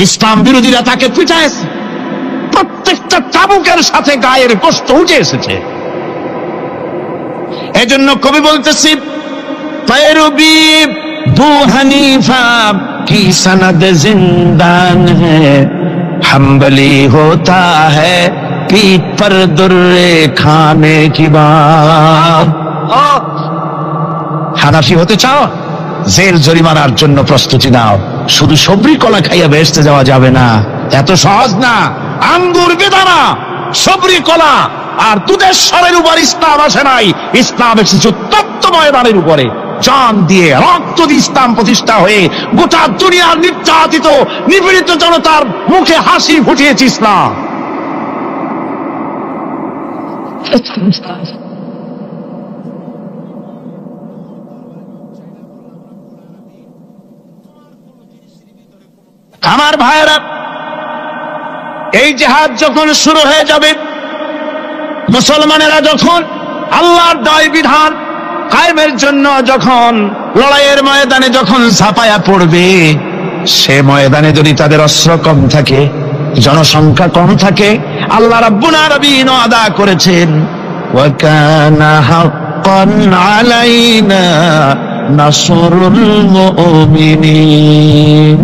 ইসলাম বিরোধীরা তাকে পিটাইছে, প্রত্যেকটা চাবুকের সাথে গায়ের গোশত উঠে এসেছে। এজন্য কবি বলতেছি, पैरवी बू हनीफा की सनद जिंदान है, हम्बली होता है पीठ पर दुर्रे खाने की बात। হানাফি হতে চাও, জেল জরিমানার জন্য প্রস্তুতি নাও। শুধু সবরি কলা খাইয়া বেহেশতে যাওয়া যাবে না, এত সহজ না। আঙ্গুর বেদানা, সবরি কলা আর দুধের স্বরের উপর ইসলাম আসে নাই। ইসলাম এসেছে তপ্ত ময়দানের উপরে, জান দিয়ে রক্ত দিয়ে ইসলাম প্রতিষ্ঠা হয়ে গোটা দুনিয়ার নির্যাতিত নিপীড়িত জনতার মুখে হাসি ফুটিয়েছে ইসলাম। আমার ভাইয়েরা, এই জিহাদ যখন শুরু হয়ে যাবে, মুসলমানেরা যখন আল্লাহর দায় বিধান কায়েমের জন্য যখন লড়াইয়ের ময়দানে যখন ঝাঁপায়া পড়বে, সে ময়দানে যদি তাদের অস্ত্র কম থাকে, জনসংখ্যা কম থাকে, আল্লাহ রাব্বুল আলামিন ওয়াদা করেছেন, ওয়া কানা হাক্কান আলাইনা নাসরুল মুমিনিন।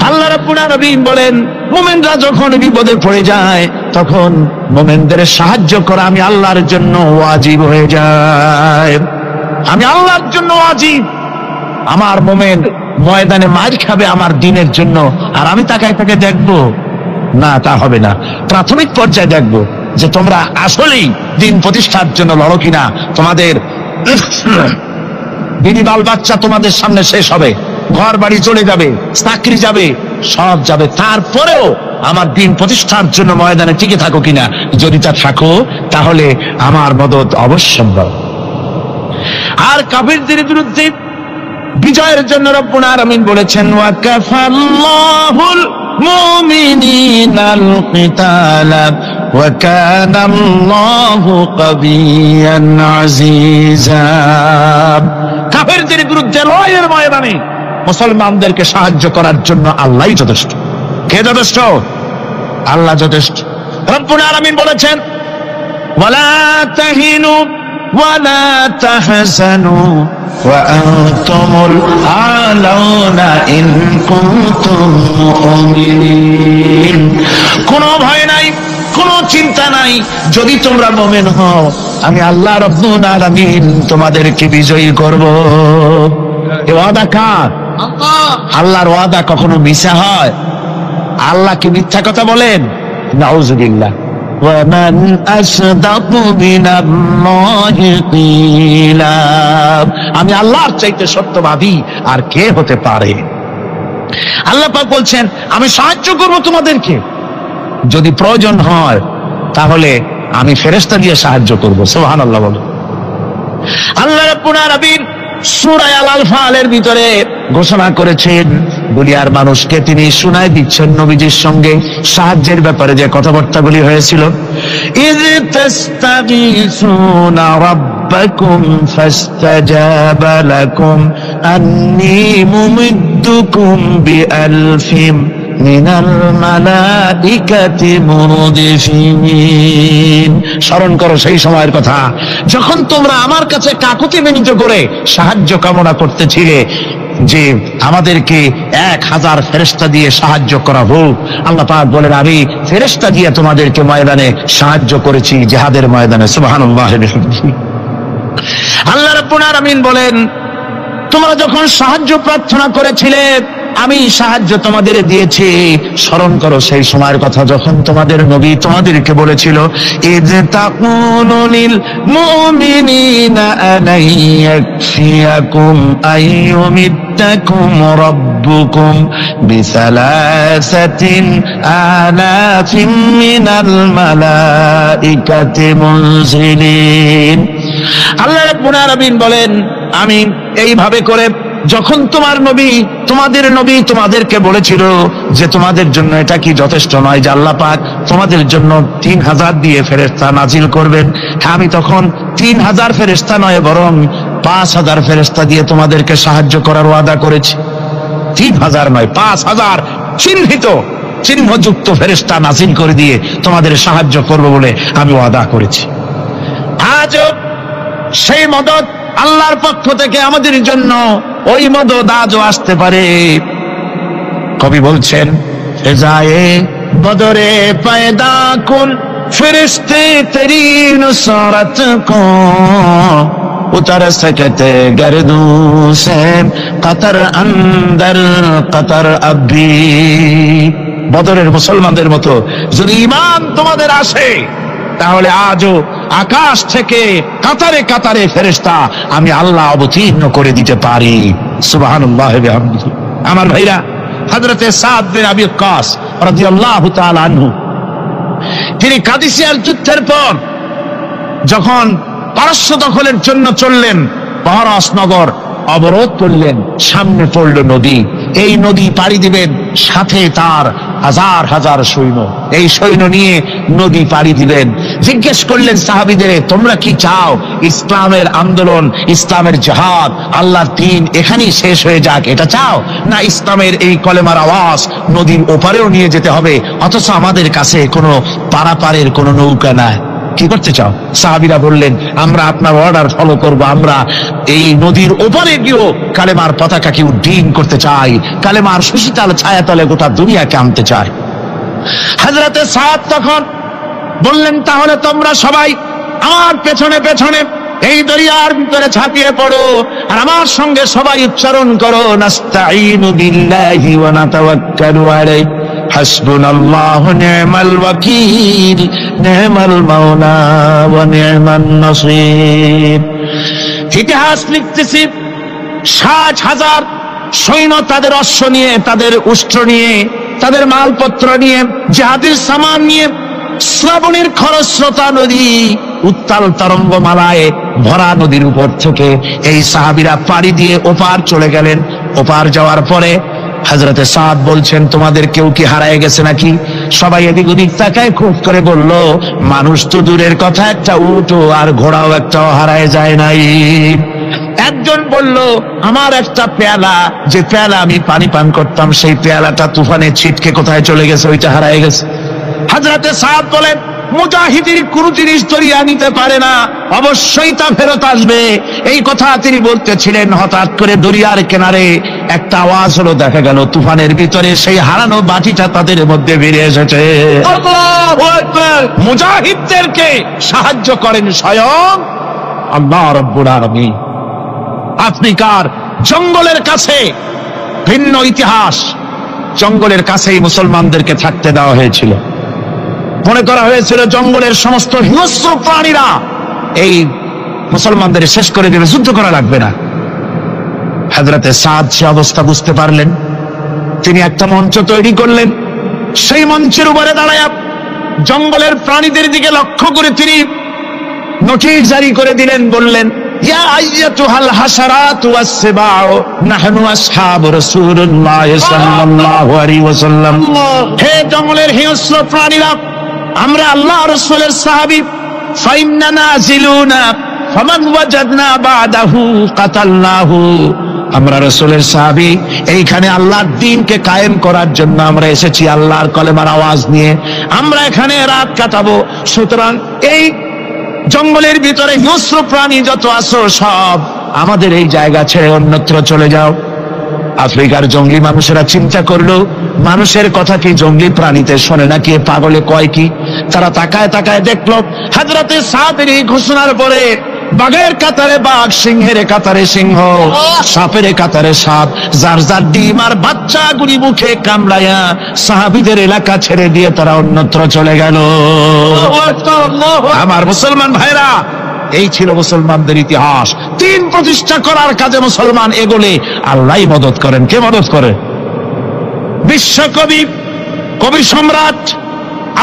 আল্লাহ রাব্বুল আলামিন বলেন, মুমিনরা যখন বিপদে পড়ে যায় তখন মুমিনদের সাহায্য করা আমি আল্লাহর জন্য ওয়াজিব হয়ে যায়। আমি আল্লাহর জন্য ওয়াজিব। আমার মুমিন ময়দানে মার খাবে আমার দিনের জন্য, আর আমি তাকায় তাকে দেখবো না, তা হবে না। প্রাথমিক পর্যায়ে দেখবো যে তোমরা আসলেই দিন প্রতিষ্ঠার জন্য লড়ো কিনা। তোমাদের বিবি বাল বাচ্চা তোমাদের সামনে শেষ হবে, ঘর বাড়ি চলে যাবে, চাকরি যাবে, সব যাবে, তারপরেও আমার দিন প্রতিষ্ঠার জন্য ময়দানে টিকে থাকো কিনা। যদি তা থাকো তাহলে আমার মদদ অবশ্যম্ভব। আর কাফিরদের বিরুদ্ধে বিজয়ের জন্য রব্বুল আলামিন বলেছেন, ওয়া কাফাল্লাহুল মুমিনিনাল কিতালা ওয়া কানাল্লাহু কাবিয়ান আজিজা। কাফিরদের বিরুদ্ধে লড়াইয়ের ময়দানে মুসলমানদেরকে সাহায্য করার জন্য আল্লাহই যথেষ্ট। কে যথেষ্ট? আল্লাহ যথেষ্ট। রব্বুল আলামিন বলেছেন, ওয়ালা তাহিনু ওয়ালা তাহজানু ওয়া আনতুমুল আলাউনা ইন কুনতুম মুমিনিন। কোনো ভয় নাই, কোনো চিন্তা নাই, যদি তোমরা মুমিন হও আমি আল্লাহ রাব্বুল আলামিন তোমাদেরকে বিজয়ী করব। এ ওয়াদা কার? আল্লাহর ওয়াদা কখনো মিথ্যা হয়? আল্লাহ কি মিথ্যা কথা বলেন? নাউযুবিল্লাহ। ওয়ামান আসদাকু মিনাল্লাহি কিলা। আমি আল্লাহর চাইতে সত্যবাদী আর কে হতে পারে? আল্লাহ পাক বলছেন, আমি সাহায্য করব তোমাদেরকে, যদি প্রয়োজন হয় তাহলে আমি ফেরেশতা দিয়ে সাহায্য করব। সুবহানাল্লাহ বলো। আল্লাহ রাব্বুল আলামিন সূরা আল-আনফালের ভিতরে ঘোষণা করেছেন, দুনিয়ার মানুষকে তিনি শুনায় দিচ্ছেন নবীজির সঙ্গে সাহায্যের ব্যাপারে যে কথাবার্তাগুলি হয়েছিল। ইয তাস্তাগীসুনা রাব্বাকুম ফাস্তাজাবা লাকুম আন্নী মুমিদ্দুকুম বিআলফিম মিনাল মালাইকাতি মুরদিফিন। স্মরণ করো সেই সময়ের কথা যখন তোমরা আমার কাছে কাকুতি মিনতি করে সাহায্য কামনা করতেছিলে যে আমাদেরকে 1000 ফেরেশতা দিয়ে সাহায্য করা হোক। আল্লাহ পাক বলেন, আমি ফেরেশতা দিয়ে তোমাদেরকে ময়দানে সাহায্য করেছি, জিহাদের ময়দানে। সুবহানাল্লাহ। আল্লাহ রাব্বুল আলামিন বলেন, তোমরা যখন সাহায্য প্রার্থনা করেছিলে আমি সাহায্য তোমাদের দিয়েছি। স্মরণ করো সেই সময়ের কথা যখন তোমাদের নবী তোমাদেরকে বলেছিল, ইয তাকুলু লিল মুমিনিনা আলাইয়াকফিয়াকুম আইয়ুমিদ্দাকুম রাব্বুকুম বিসালাসাতিন আলাফিন মিনাল মালাইকাতি মুনজিলিন। আল্লাহ রাব্বুল আলামিন বলেন, আমি এইভাবে করে যখন তোমার নবী তোমাদেরকে বলেছিল যে তোমাদের জন্য এটা কি যথেষ্ট নয় যে আল্লাহ পাক তোমাদের জন্য 3000 দিয়ে ফেরেশতা নাজিল করবেন, আমি তখন 3000 ফেরেশতা নয় বরং 5000 ফেরেশতা দিয়ে তোমাদেরকে সাহায্য করার ওয়াদা করেছি। 3000 নয়, 5000 চিহ্নযুক্ত ফেরেশতা নাজিল করে দিয়ে তোমাদের সাহায্য করব বলে আমি ওয়াদা করেছি। আজ সেই মদদ আল্লাহর পক্ষ থেকে আমাদের জন্য ওই মদদ আজও আসতে পারে। কবি বলছেন, ফেজায়ে বদরে পয়দা কুন ফিরিস্তে তেরি নুসরত কো उतर सकते गर्दू से कतर अंदर कतर अभी। বদরের মুসলমানদের মতো যদি ঈমান তোমাদের আসে, তাহলে আজও আকাশ থেকে কাতারে কাতারে ফেরেশতা আমি আল্লাহ অবতীর্ণ করে দিতে পারি। সুবহানাল্লাহ ওয়া বিহামদিহি। আমার ভাইরা, হযরতে সাদ বিন আবি ওয়াক্কাস রাদিয়াল্লাহু তাআলা আনহু, তিনি কাদিসিয়ার যুদ্ধের পর যখন পারস্য দখলের জন্য চললেন, পারস নগর অবরোধ করলেন, সামনে পড়ল নদী। এই নদী পাড়ি দিবেন, সাথে তার হাজার হাজার সৈন্য, এই সৈন্য নিয়ে নদী পাড়ি দিবেন। জিজ্ঞেস করলেন সাহাবীদের, তোমরা কি চাও ইসলামের আন্দোলন, ইসলামের জিহাদ, আল্লাহর দ্বীন এখানেই শেষ হয়ে যাক, এটা চাও, না ইসলামের এই কলেমার আওয়াজ নদীর ওপারেও নিয়ে যেতে হবে, অথচ আমাদের কাছে কোনো পারাপারের কোনো নৌকা নাই, কি করতে চাও? সাহাবীরা বললেন, আমরা আপনার অর্ডার ফলো করব, আমরা এই নদীর ওপারে গিয়েও কালেমার পতাকাকে উড্ডীন করতে চাই, কালেমার সুশীতল ছায়াতলে গোটা দুনিয়াকে আনতে চাই। হযরতে সাদ তখন বললেন, তাহলে তোমরা সবাই আমার পেছনে পেছনে এই দরিয়ার ভিতরে ঝাঁপিয়ে পড়ো, আর আমার সঙ্গে সবাই উচ্চারণ করো, নাস্তাঈনু বিল্লাহি ওয়া নাতাওয়াক্কালু আলাইহি হাসবুনাল্লাহু নি'মাল ওয়াকিল নি'মাল মাওলা ওয়া নি'মান নাসীর। ইতিহাস লিখতেছি, 60,000 সৈন্য তাদের অশ্ব নিয়ে, তাদের উষ্ট্র নিয়ে, তাদের মালপত্র নিয়ে, জিহাদের সামান নিয়ে শ্রাবণের খরস্রোতা নদী, উত্তাল তরঙ্গমালায় ভরা নদীর উপর থেকে এই সাহাবীরা পাড়ি দিয়ে ওপার চলে গেলেন। ওপার যাওয়ার পরে হযরতে সাদ বলছেন, তোমাদের কেউ কি হারায় গেছে নাকি? সবাই এদিক ওদিক তাকায়, খুব করে বলল, মানুষ তো দূরের কথা, একটা উট আর ঘোড়াও একটাও হারায় যায় নাই। একজন বলল, আমার একটা পেয়ালা, যে পেয়ালা আমি পানি পান করতাম, সেই পেয়ালাটা তুফানে ছিটকে কোথায় চলে গেছে, ওইটা হারায় গেছে। হযরতে সাদ বলেন, মুজাহিদের কোন জিনিস দরিয়া নিতে পারে না, অবশ্যই তা ফেরত আসবে। এই কথা তিনি বলতেছিলেন, হঠাৎ করে দরিয়ার কিনারে একটা আওয়াজ হলো, দেখা গেল তুফানের ভিতরে সেই হারানো বাটিটা তাদের মধ্যে বেরিয়ে এসেছে। আল্লাহু আকবার! মুজাহিদদেরকে সাহায্য করেন স্বয়ং আল্লাহ রাব্বুল আলামিন। আফ্রিকার জঙ্গলের কাছে ভিন্ন ইতিহাস, জঙ্গলের কাছেই মুসলমানদেরকে থাকতে দেওয়া হয়েছিল। মনে করা হয়েছিল জঙ্গলের সমস্ত হিংস্র প্রাণীরা এই মুসলমানদের শেষ করে দেবে, যুদ্ধ করা লাগবে না। হযরতে সাদ সে অবস্থা বুঝতে পারলেন, তিনি একটা মঞ্চ তৈরি করলেন। সেই মঞ্চের উপরে দাঁড়ায় জঙ্গলের প্রাণীদের দিকে লক্ষ্য করে তিনি নোটিশ জারি করে দিলেন, বললেন, ইয়া আইয়াতুহাল হাশারাতু ওয়াস-সিবাউ নাহনু আসহাবু রাসূলুল্লাহ সাল্লাল্লাহু আলাইহি ওয়াসাল্লাম। হে জঙ্গলের হিংস্র প্রাণীরা, আমরা আল্লাহ রাসূলের সাহাবী, ফাইন্না নাজিলুনা ফামান ওয়াজাদনা বাদাহু কাতালনাহু। আমরা রাসূলের সাহাবী, এইখানে আল্লাহর দ্বীনকে কায়েম করার জন্য আমরা এসেছি, আল্লাহর কলেমার আওয়াজ নিয়ে আমরা এখানে রাত কাটাবো। সুতরাং এই জঙ্গলের ভিতরে হিংস্র প্রাণী যত আছো, সব আমাদের এই জায়গা ছেড়ে অন্যত্র চলে যাও। আফ্রিকার জঙ্গলি মানুষেরা চিন্তা করলো, মানুষের কথা কি জঙ্গলি প্রাণীতে শোনে নাকি, পাগলে কয় কি? তারা তাকায় তাকায় দেখলো, হযরতে সাদের এই ঘোষণার পরে বাঘের কাতারে বাঘ, সিংহের কাতারে সিংহ, সাপের কাতারে সাপ, যার যার ডিম আর বাচ্চাগুলি মুখে কামড়ায়া সাহাবীদের এলাকা ছেড়ে দিয়ে তারা অন্যত্র চলে গেল। আমার মুসলমান ভাইরা, এই ছিল মুসলমানদের ইতিহাস। দিন প্রতিষ্ঠা করার কাজে মুসলমান এগোলে আল্লাহই মদত করেন। কে মদত করে? বিশ্বকবি, কবি সম্রাট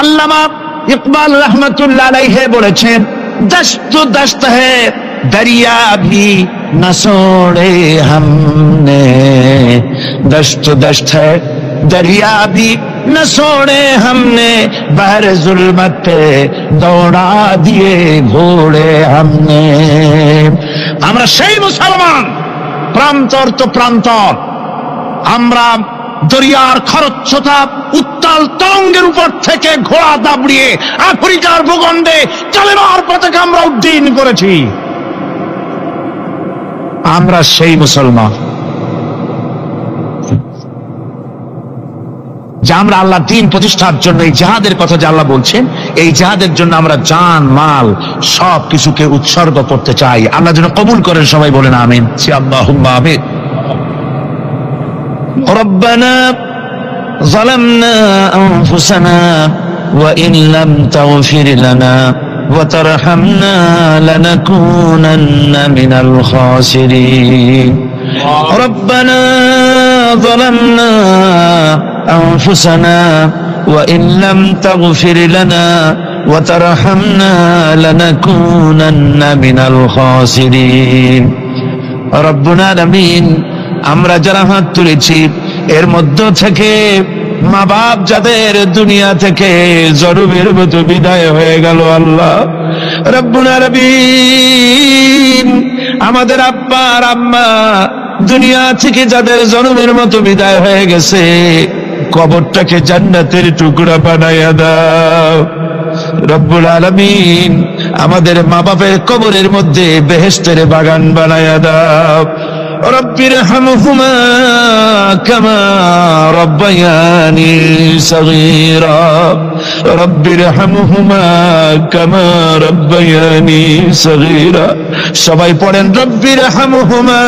আল্লামা ইকবাল রহমতুল্লাহ আলাইহি বলেছেন, दश्त दश्त है दरिया भी न छोड़े हमने, दश्त दश्त है दरिया भी न छोड़े हमने, बहर जुल्मत पे दौड़ा दिए घोड़े हमने। আমরা সেই মুসলমান, প্রান্তর তো প্রান্তর, আমরা দরিয়ার খরচ্ছতা উত্তাল তরঙ্গের উপর থেকে ঘোড়া দাবড়িয়ে আফ্রিকার ভূখণ্ডে কালেমার পতাকা আমরা উড্ডীন করেছি। আমরা সেই মুসলমান যে আমরা আল্লাহ দ্বীন প্রতিষ্ঠার জন্য এই জিহাদের কথা যে আল্লাহ বলছেন, এই জিহাদের জন্য আমরা জান মাল সব কিছুকে উৎসর্গ করতে চাই। আল্লাহ যেন কবুল করেন, সবাই বলেন আমিন। আল্লাহুম্মা আমিন। রব্বানা যালামনা আনফুসানা ওয়া ইন লাম তাগফির লানা ওয়া তারহামনা লানাকুনান্না মিনাল খাসিরিন। ربنا ظلمنا أنفسنا وإن لم تغفر لنا وترحمنا لنكونن من الخاسرين ربنا العالمين আমরা যারা হাত তুলেছি এর মধ্য থেকে মা বাপ যাদের দুনিয়া থেকে জরুবের মতো বিদায় হয়ে গেল, আল্লাহ রব্বুল আলামিন আমাদের আব্বা আর আম্মা দুনিয়া থেকে যাদের জনমের মতো বিদায় হয়ে গেছে, কবরটাকে জান্নাতের টুকরা বানাইয়া দাও রব্বুল আলামিন। আমাদের মা বাপের কবরের মধ্যে বেহেশতের বাগান বানাইয়া দাও। রব্বির হামহুমা কামা রব্বায়ানি সগীরা, রব্বির হামহুমা কামা রব্বায়ানি সগীরা। সবাই পড়েন রব্বির হামহুমা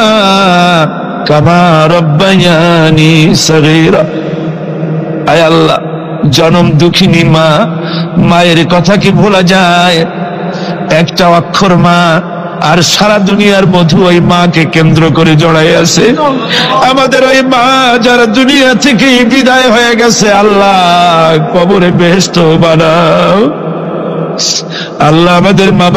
কামা রব্বায়ানি সগীরা। আয় আল্লাহ, জনম দুঃখিনী মা, মায়ের কথা কি ভোলা যায়? একটা অক্ষর মা, আর সারা দুনিয়ার মধু ওই মাকে কেন্দ্র করে জড়াই আছে। আমাদের ওই মা যারা দুনিয়া থেকে বিদায় হয়ে গেছে, আল্লাহ কবরে বেহেশত বানাও। আল্লাহ আমাদের মা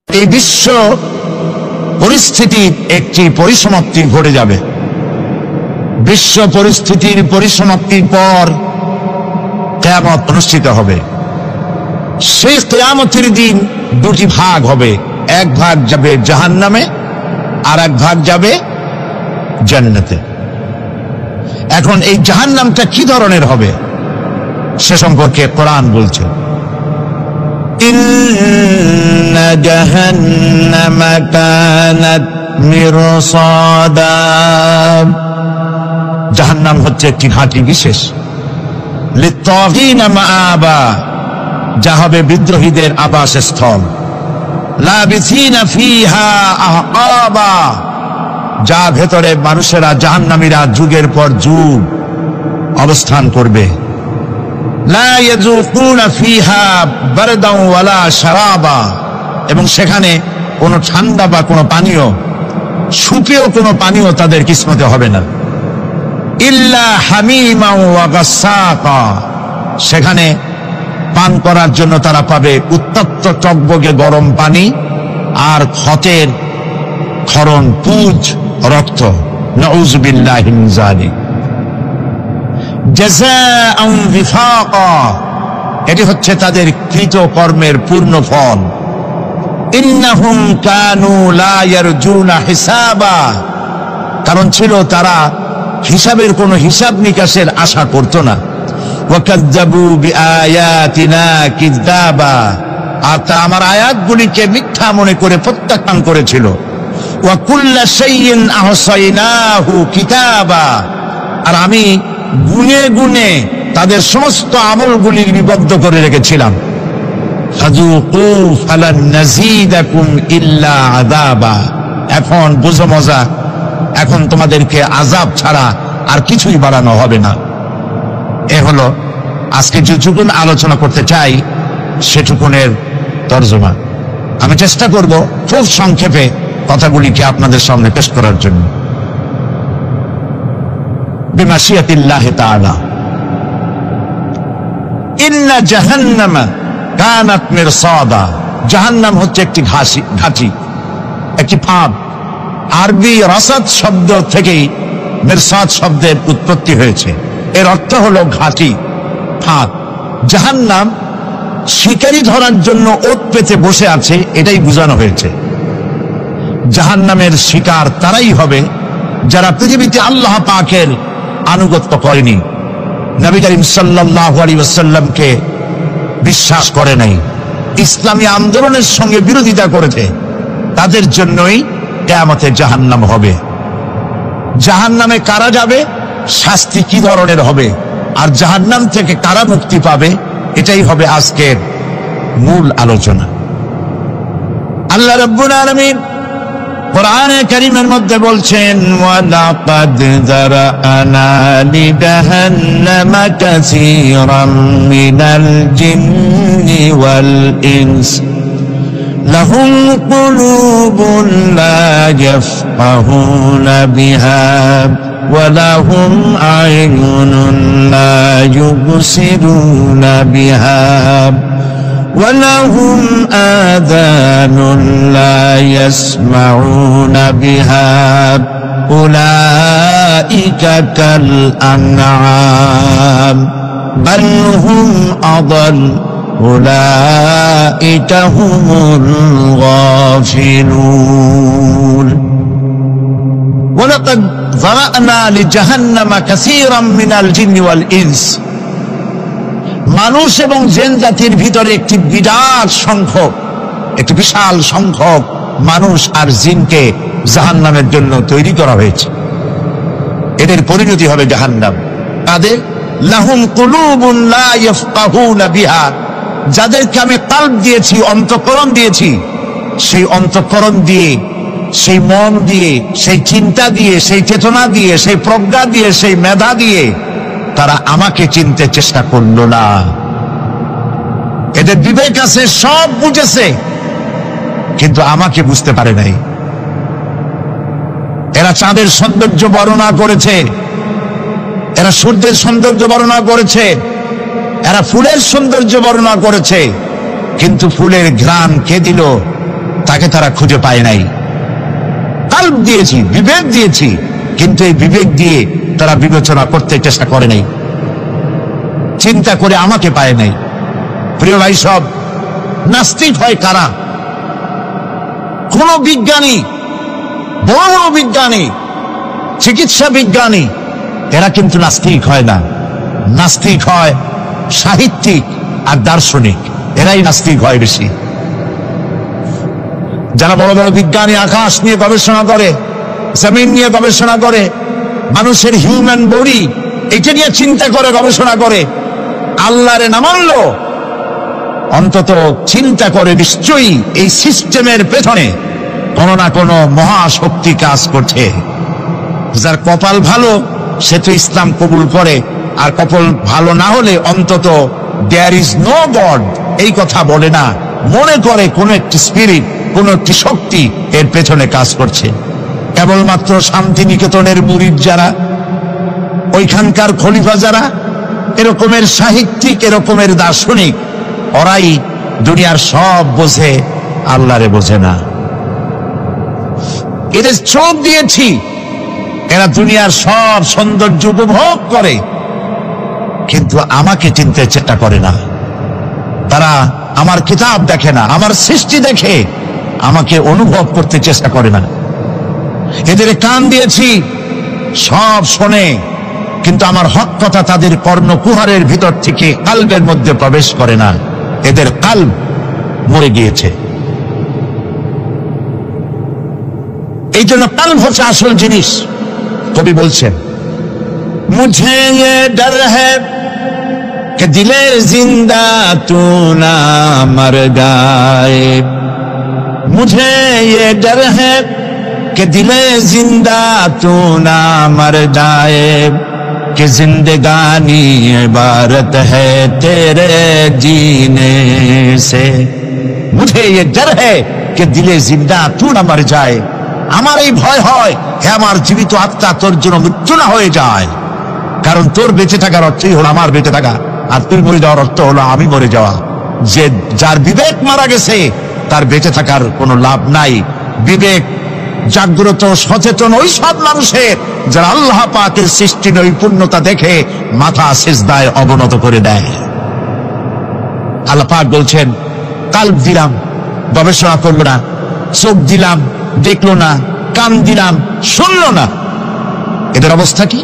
এই বিশ্ব পরিস্থিতির একটি পরিসমাপ্তি ঘটে যাবে। বিশ্ব পরিস্থিতির পরিসমাপ্তির পর কিয়ামত অনুষ্ঠিত হবে। সেই কিয়ামতের দিন দুটি ভাগ হবে, এক ভাগ যাবে জাহান্নামে আর এক ভাগ যাবে জান্নাতে। এখন এই জাহান্নামটা কি ধরনের হবে সে সম্পর্কে কোরআন বলছে, ইন্না জাহান্নামা কানাত মিরসাদা। জাহান্নাম হচ্ছে একটি ঘাঁটি বিশেষ, লিত্তাগীনা মাআবা, যা হবে বিদ্রোহীদের আবাসস্থল, লাবিসিনা ফিহা আহকাবা, যা ভেতরে মানুষেরা জাহান্নামীরা যুগের পর যুগ অবস্থান করবে। লা ইয়াযুকুনা ফিহা বারদান ওয়ালা শারাবা, এবং সেখানে কোনো ঠান্ডা বা কোনো পানীয়, সুপেয় কোনো পানীয় তাদের কিসমতে হবে না। ইল্লা হামিমান ওয়া গাসসাকা, সেখানে পান করার জন্য তারা পাবে উত্তপ্ত টকবগে গরম পানি আর ক্ষতের ক্ষরণ পুজ রক্ত। নাউযু বিল্লাহি মিন যালিক। জাযাআন বিফাকা, এটি হচ্ছে তাদের কৃত কর্মের পূর্ণ ফল। ইন্নাহুম কানু লা ইয়ারজুনা হিসাবা, কারণ ছিল তারা হিসাবের কোনো হিসাব নিকাশের আশা করত না। ওয়াকাযযাবু বিআয়াতিনা কিযাবা, আর তা আমার আয়াতগুলিকে মিথ্যা মনে করে প্রত্যাখ্যান করেছিল। ওয়া কুল্লা শাইইন আহসাইনাহু কিতাবা, আর আমি গুনে গুনে তাদের সমস্ত আমলগুলি লিপিবদ্ধ করে রেখেছিলাম। ফাযুকু ফালান নাযীদাকুম ইল্লা আযাবা, এখন বুঝো মজা, এখন তোমাদেরকে আযাব ছাড়া আর কিছুই বাড়ানো হবে না। এ হলো আজকে যেটুকুন আলোচনা করতে চাই সেটুকুনের তরজমা। আমি চেষ্টা করব খুব সংক্ষেপে কথাগুলিকে আপনাদের সামনে পেশ করার জন্য। বিমাশিয়াতিল্লাহি তাআলা। ইন্না জাহান্নামা কানাত মিরসাদা, জাহান্নাম হচ্ছে একটি ঘাঁটি, একটি ফাঁদ। আরবি রাসাদ শব্দ থেকেই মিরসাদ শব্দের উৎপত্তি হয়েছে। এর অর্থ হলো ঘাঁটি, ফাঁদ। জাহান্নাম শিকারি ধরার জন্য ওত পেতে বসে আছে, এটাই বোঝানো হয়েছে। জাহান্নামের শিকার তারাই হবে যারা পৃথিবীতে আল্লাহ পাকের আনুগত্য করেনি, নবী করিম সাল্লাল্লাহু আলাইহি ওয়াসাল্লামকে বিশ্বাস করে নাই, ইসলামী আন্দোলনের সঙ্গে বিরোধিতা করেছে, তাদের জন্যই কিয়ামতে জাহান্নাম হবে। জাহান্নামে কারা যাবে, শাস্তি কি ধরনের হবে, আর জাহান্নাম থেকে কারা মুক্তি পাবে, এটাই হবে আজকের মূল আলোচনা। আল্লাহ রাব্বুল আলামিন কোরআনে কারীমের মধ্যে বলছেন, ওয়ালাকাদ যারানা লিজাহান্নামা কাসীরাম মিনাল জিন্নি ওয়াল ইনস লাহুম কুলুবুন লা ইয়াফকাহুনা বিহা ওয়া লাহুম আ'য়ুনুন লা ইউবসিরুনা বিহা ولهم آذان لا يسمعون بها أولئك كالأنعام بل هم أضل أولئك هم الغافلون ولقد ذرأنا لجهنم كثيرا من الجن والإنس মানুষ এবং জিন জাতির ভিতরে একটি বিরাট সংখ্যক, একটি বিশাল সংখ্যক মানুষ আর জিনকে জাহান্নামের জন্য তৈরি করা হয়েছে। এদের পরিণতি হবে জাহান্নাম। তাদের লাহুম কুলুবুন লা ইয়াফকাহুনা বিহা, যাদেরকে আমি কলব দিয়েছি, অন্তঃকরণ দিয়েছি, সেই অন্তঃকরণ দিয়ে, সেই মন দিয়ে, সেই চিন্তা দিয়ে, সেই চেতনা দিয়ে, সেই প্রজ্ঞা দিয়ে, সেই মেধা দিয়ে তারা আমাকে চিনতে চেষ্টা করলো না। এদের বিবেক আছে, সব বুঝেছে, কিন্তু আমাকে বুঝতে পারে নাই। এরা চাঁদের সৌন্দর্য বর্ণনা করেছে, এরা সূর্যের সৌন্দর্য বর্ণনা করেছে, এরা ফুলের সৌন্দর্য বর্ণনা করেছে, কিন্তু ফুলের ঘ্রাণ কে দিল তাকে তারা খুঁজে পায় নাই। কলব দিয়েছি, বিবেক দিয়েছি, কিন্তু এই বিবেক দিয়ে তারা বিবেচনা করতে চেষ্টা করে নাই, চিন্তা করে আমাকে পায় নাই। প্রিয় ভাই, সব নাস্তিক হয় কারা? কোন বিজ্ঞানী, বড় বড় বিজ্ঞানী, চিকিৎসা বিজ্ঞানী, এরা কিন্তু নাস্তিক হয় না। নাস্তিক হয় সাহিত্যিক আর দার্শনিক, এরাই নাস্তিক হয় বেশি। যারা বড় বড় বিজ্ঞানী আকাশ নিয়ে গবেষণা করে, জমিন নিয়ে গবেষণা করে, মানুষের হিউম্যান বডি এটা নিয়ে চিন্তা করে, গবেষণা করে, আল্লাহরে না মানলো অন্তত চিন্তা করে নিশ্চয়ই এই সিস্টেমের পেছনে কোনো না কোনো মহাশক্তি কাজ করছে। যার কপাল ভালো সে তো ইসলাম কবুল করে, আর কপাল ভালো না হলে অন্তত দেয়ার ইজ নো গড এই কথা বলে না, মনে করে কোন একটি স্পিরিট, কোন একটি শক্তি এর পেছনে কাজ করছে। কেবলমাত্র শান্তিনিকেতনের মুরিদ যারা, ওইখানকার খলিফা যারা, এরকমের সাহিত্যিক, এরকমের দার্শনিক, ওরাই দুনিয়ার সব বোঝে, আল্লাহরে বোঝে না। এদের চোখ দিয়েছি, এরা দুনিয়ার সব সৌন্দর্য উপভোগ করে, কিন্তু আমাকে চিনতে চেষ্টা করে না। তারা আমার কিতাব দেখে না, আমার সৃষ্টি দেখে আমাকে অনুভব করতে চেষ্টা করে না। এদের কান দিয়েছি, সব শোনে, কিন্তু আমার হক কথা তাদের কর্ণকুহারের ভিতর থেকে কালবের মধ্যে প্রবেশ করে না। এদের কালব মরে গিয়েছে। এই জন্য কালব হচ্ছে আসল জিনিস। কবি বলছেন, মুঝে ये डर है कि दिले जिंदा तू ना मर जाए, मुझे ये डर है कि दिले जिंदा तू ना मर जाए, कि जिंदगानी इबारत है तेरे जीने से, मुझे ये डर है कि दिले जिंदा तू ना मर जाए। আমার এই ভয় হয়, হে আমার জীবিত আত্মা, তোর জন্য মৃত্যু না হয়ে যায়। কারণ তোর বেঁচে থাকার অর্থই হলো আমার বেঁচে থাকা, আর তুই মরে যাওয়ার অর্থ হলো আমি মরে যাওয়া। যে যার বিবেক মারা গেছে তার বেঁচে থাকার কোনো লাভ নাই। বিবেক জাগ্রত সচেতন ওই সব মানুষের যারা আল্লাহ পাকের সৃষ্টি নৈপুণ্যতা দেখে মাথা সিজদায় অবনত করে দেয়। আল্লাহ পাক বলছেন, কালব দিলাম, গবেষণা করলো না, চোখ দিলাম, দেখলো না, কান দিলাম, শুনলো না, এদের অবস্থা কি?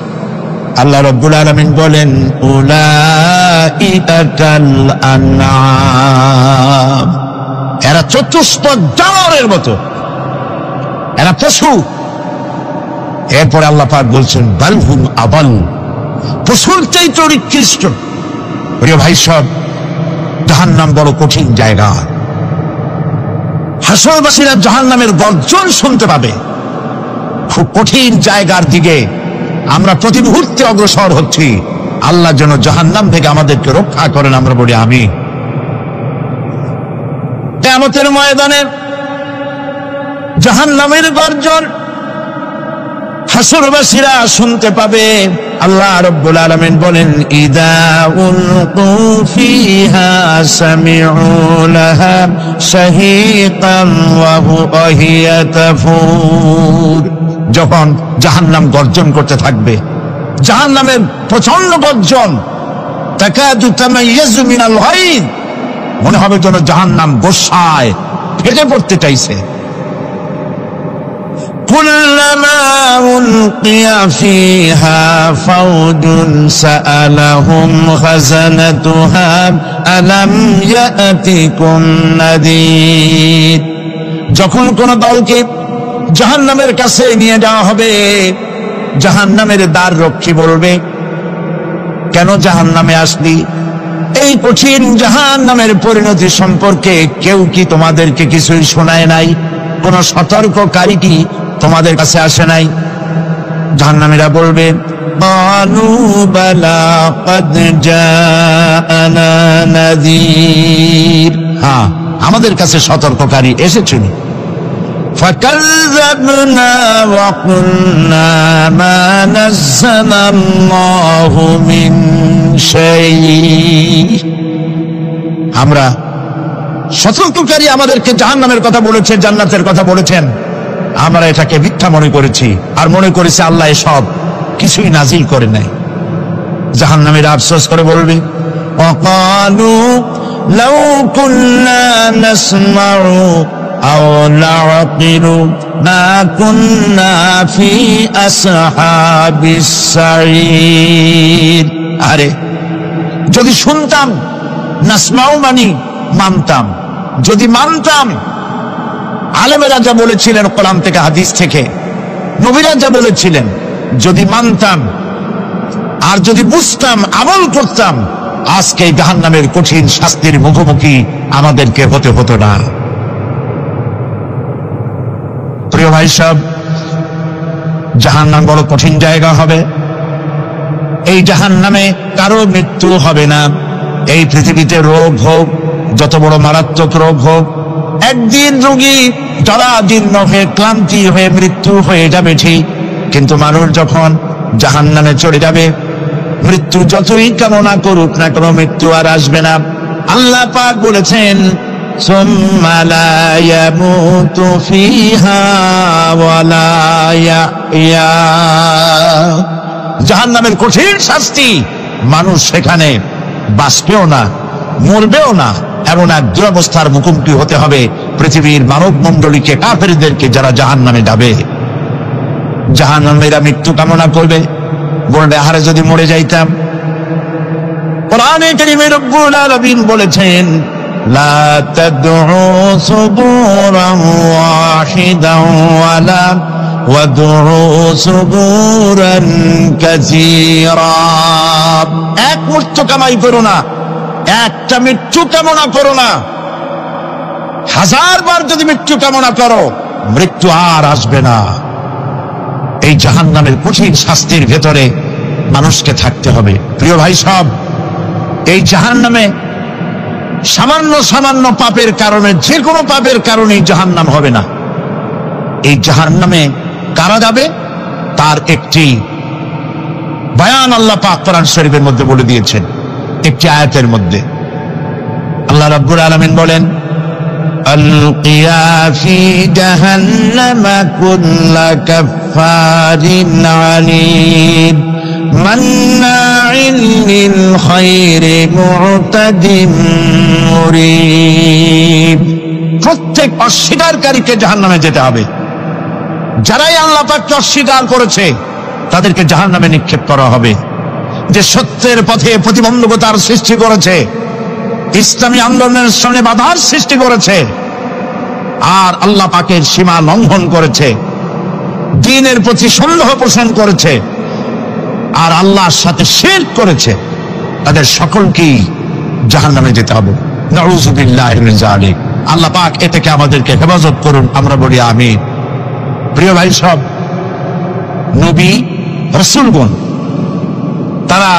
আল্লাহ রাব্বুল আলামিন বলেন, উলাইকা কাল আনআম, এরা চতুষ্পদ জানোয়ারের মতো, এরা পশু। এরপরে আল্লাহ পাক বলছেন, বাল হুম আবাল, পশুর চাইতে নিকৃষ্ট। প্রিয় ভাই সব, জাহান্নাম বড় কঠিন জায়গা। হাসরবাসীরা জাহান্নামের গর্জন শুনতে পাবে। খুব কঠিন জায়গার দিকে আমরা প্রতি মুহূর্তে অগ্রসর হচ্ছি। আল্লাহ যেন জাহান্নাম থেকে আমাদেরকে রক্ষা করেন, আমরা বলি আমিন। কিয়ামতের ময়দানে জাহান্নামের গর্জন হাসরবাসীরা শুনতে পাবে। আল্লাহ রাব্বুল আলামিন বলেন, ইদা উলকু ফিহা সামিউ লাহা শাহীকান ওয়া হিয়া তাফুর। যখন জাহান্নাম গর্জন করতে থাকবে, জাহান্নামের প্রচন্ড গর্জন, তাকাদু তামাইয়াজু মিনাল গায়দ, মনে হবে যেন জাহান্নাম গোসায় ফেটে পড়তে চাইছে। কুল্লামা উলকিয়া ফিহা ফাওজুন সাআলাহুম খাযানাতুহা আলাম ইয়াতিকুম নাযীর। যখন কোন দলকে জাহান্নামের কাছে নিয়ে যাওয়া হবে, জাহান্নামের দ্বার রক্ষী বলবে, কেন জাহান্নামে আসলি? এই কঠিন জাহান্নামের পরিণতি সম্পর্কে কেউ কি তোমাদেরকে কিছুই শোনায় নাই? কোন সতর্ককারী কি তোমাদের কাছে আসে নাই? জাহান্নামীরা বলবে, ক্বালু বালা ক্বাদ জাআনা নাযীর, হ্যাঁ আমাদের কাছে সতর্ককারী এসেছিল। ফাকাযযাবনা ওয়া কুলনা মা নাযালাল্লাহু মিন শাই, আমরা সতর্ককারী আমাদেরকে জাহান্নামের কথা বলেছে, জান্নাতের কথা বলেছেন, আমরা এটাকে মিথ্যা মনে করেছি আর মনে করেছি আল্লাহ এসব কিছুই নাজিল করে নাই। জাহান্নামীরা আফসোস করে বলবে, ওয়াকালু লাউ কুন্না নাসমাউ আও নাআকিলু মা কুন্না ফি আসহাবিস সাঈর। আরে যদি শুনতাম, নাসমাউ মানি মানতাম, যদি মানতাম, আলেমেরা যা বলেছিলেন কোরআন থেকে হাদিস থেকে, নবীরা যা বলেছিলেন, যদি মানতাম আর যদি বুঝতাম, আমল করতাম, আজকে জাহান্নামের কঠিন শাস্তির মুখোমুখি আমাদেরকে হতে হতো না। প্রিয় ভাই সব, জাহান্নাম বড় কঠিন জায়গা হবে। এই জাহান্নামে কারো মৃত্যু হবে না। এই পৃথিবীতে রোগ হোক, যত বড় মারাত্মক রোগ হোক, একদিন রোগী জরাজীর্ণ হয়ে ক্লান্তি হয়ে মৃত্যু হয়ে যাবে ঠিক, কিন্তু মানুষ যখন জাহান্নামে চলে যাবে, মৃত্যু যতই কামনা করুক না কেন, মৃত্যু আর আসবে না। আল্লাহ পাক বলেছেন, সুম্মা লা ইয়ামুতু ফিহা ওয়া লা ইয়াহইয়া। জাহান্নামের কঠিন শাস্তি, মানুষ সেখানে বাঁচবেও না, মরবেও না, এমন এক দুরবস্থার মুখোমুখি হতে হবে পৃথিবীর মানব মণ্ডলীকে, কাফেরদেরকে, যারা জাহান্নামে যাবে। জাহান্নামীরা মৃত্যু কামনা করবে, বলবে, আহারে যদি মরে যাইতাম। কোরআনে কারীমে রব্বুল আলামিন বলেছেন, লা তাদউ সুবুরান ওয়াহিদান ওয়ালা ওয়াদউ সুবুরান কাসীরা। এক মৃত্যু কামাই করো না, একটা মৃত্যু কামনা করো না। 1000 বার যদি মৃত্যু কামনা করো, মৃত্যু আর আসবে না। এই জাহান্নামের কঠিন শাস্তির ভেতরে মানুষকে থাকতে হবে। প্রিয় ভাই সব, এই জাহান্নামে সামান্য সামান্য পাপের কারণে, যে কোনো পাপের কারণেই জাহান্নাম হবে না। এই জাহান্নামে কারা যাবে তার একটি বয়ান আল্লাহ পাক কোরআন শরীফের মধ্যে বলে দিয়েছেন, একটি আয়াতের মধ্যে। আল্লাহ রাব্বুল আলামিন বলেন, আলকিয়া ফি জাহান্নামা কুল্লা কাফফারিন আলিম মান্নাইন লিল খায়রি মু'তাদিম মুরিব। প্রত্যেক অস্বীকারীকে জাহান্নামে যেতে হবে। যারাই আল্লাহ পাককে অস্বীকার করেছে, তাদেরকে জাহান্নামে নিক্ষেপ করা হবে। যে সত্যের পথে প্রতিবন্ধকতার সৃষ্টি করেছে, ইসলামী আন্দোলনের সামনে বাধার সৃষ্টি করেছে, আর আল্লাহ পাকের সীমা লঙ্ঘন করেছে, দ্বীনের প্রতি সন্দেহ পোষণ করেছে, আর আল্লাহর সাথে শিরক করেছে, তাদের সকলকেই জাহান্নামে যেতে হবে। নাউযুবিল্লাহি মিন যালিক। আল্লাহ পাক এ থেকে আমাদেরকে হেফাজত করুন, আমরা বলি আমিন। প্রিয় ভাই সব, নবী রাসূলগণ তারা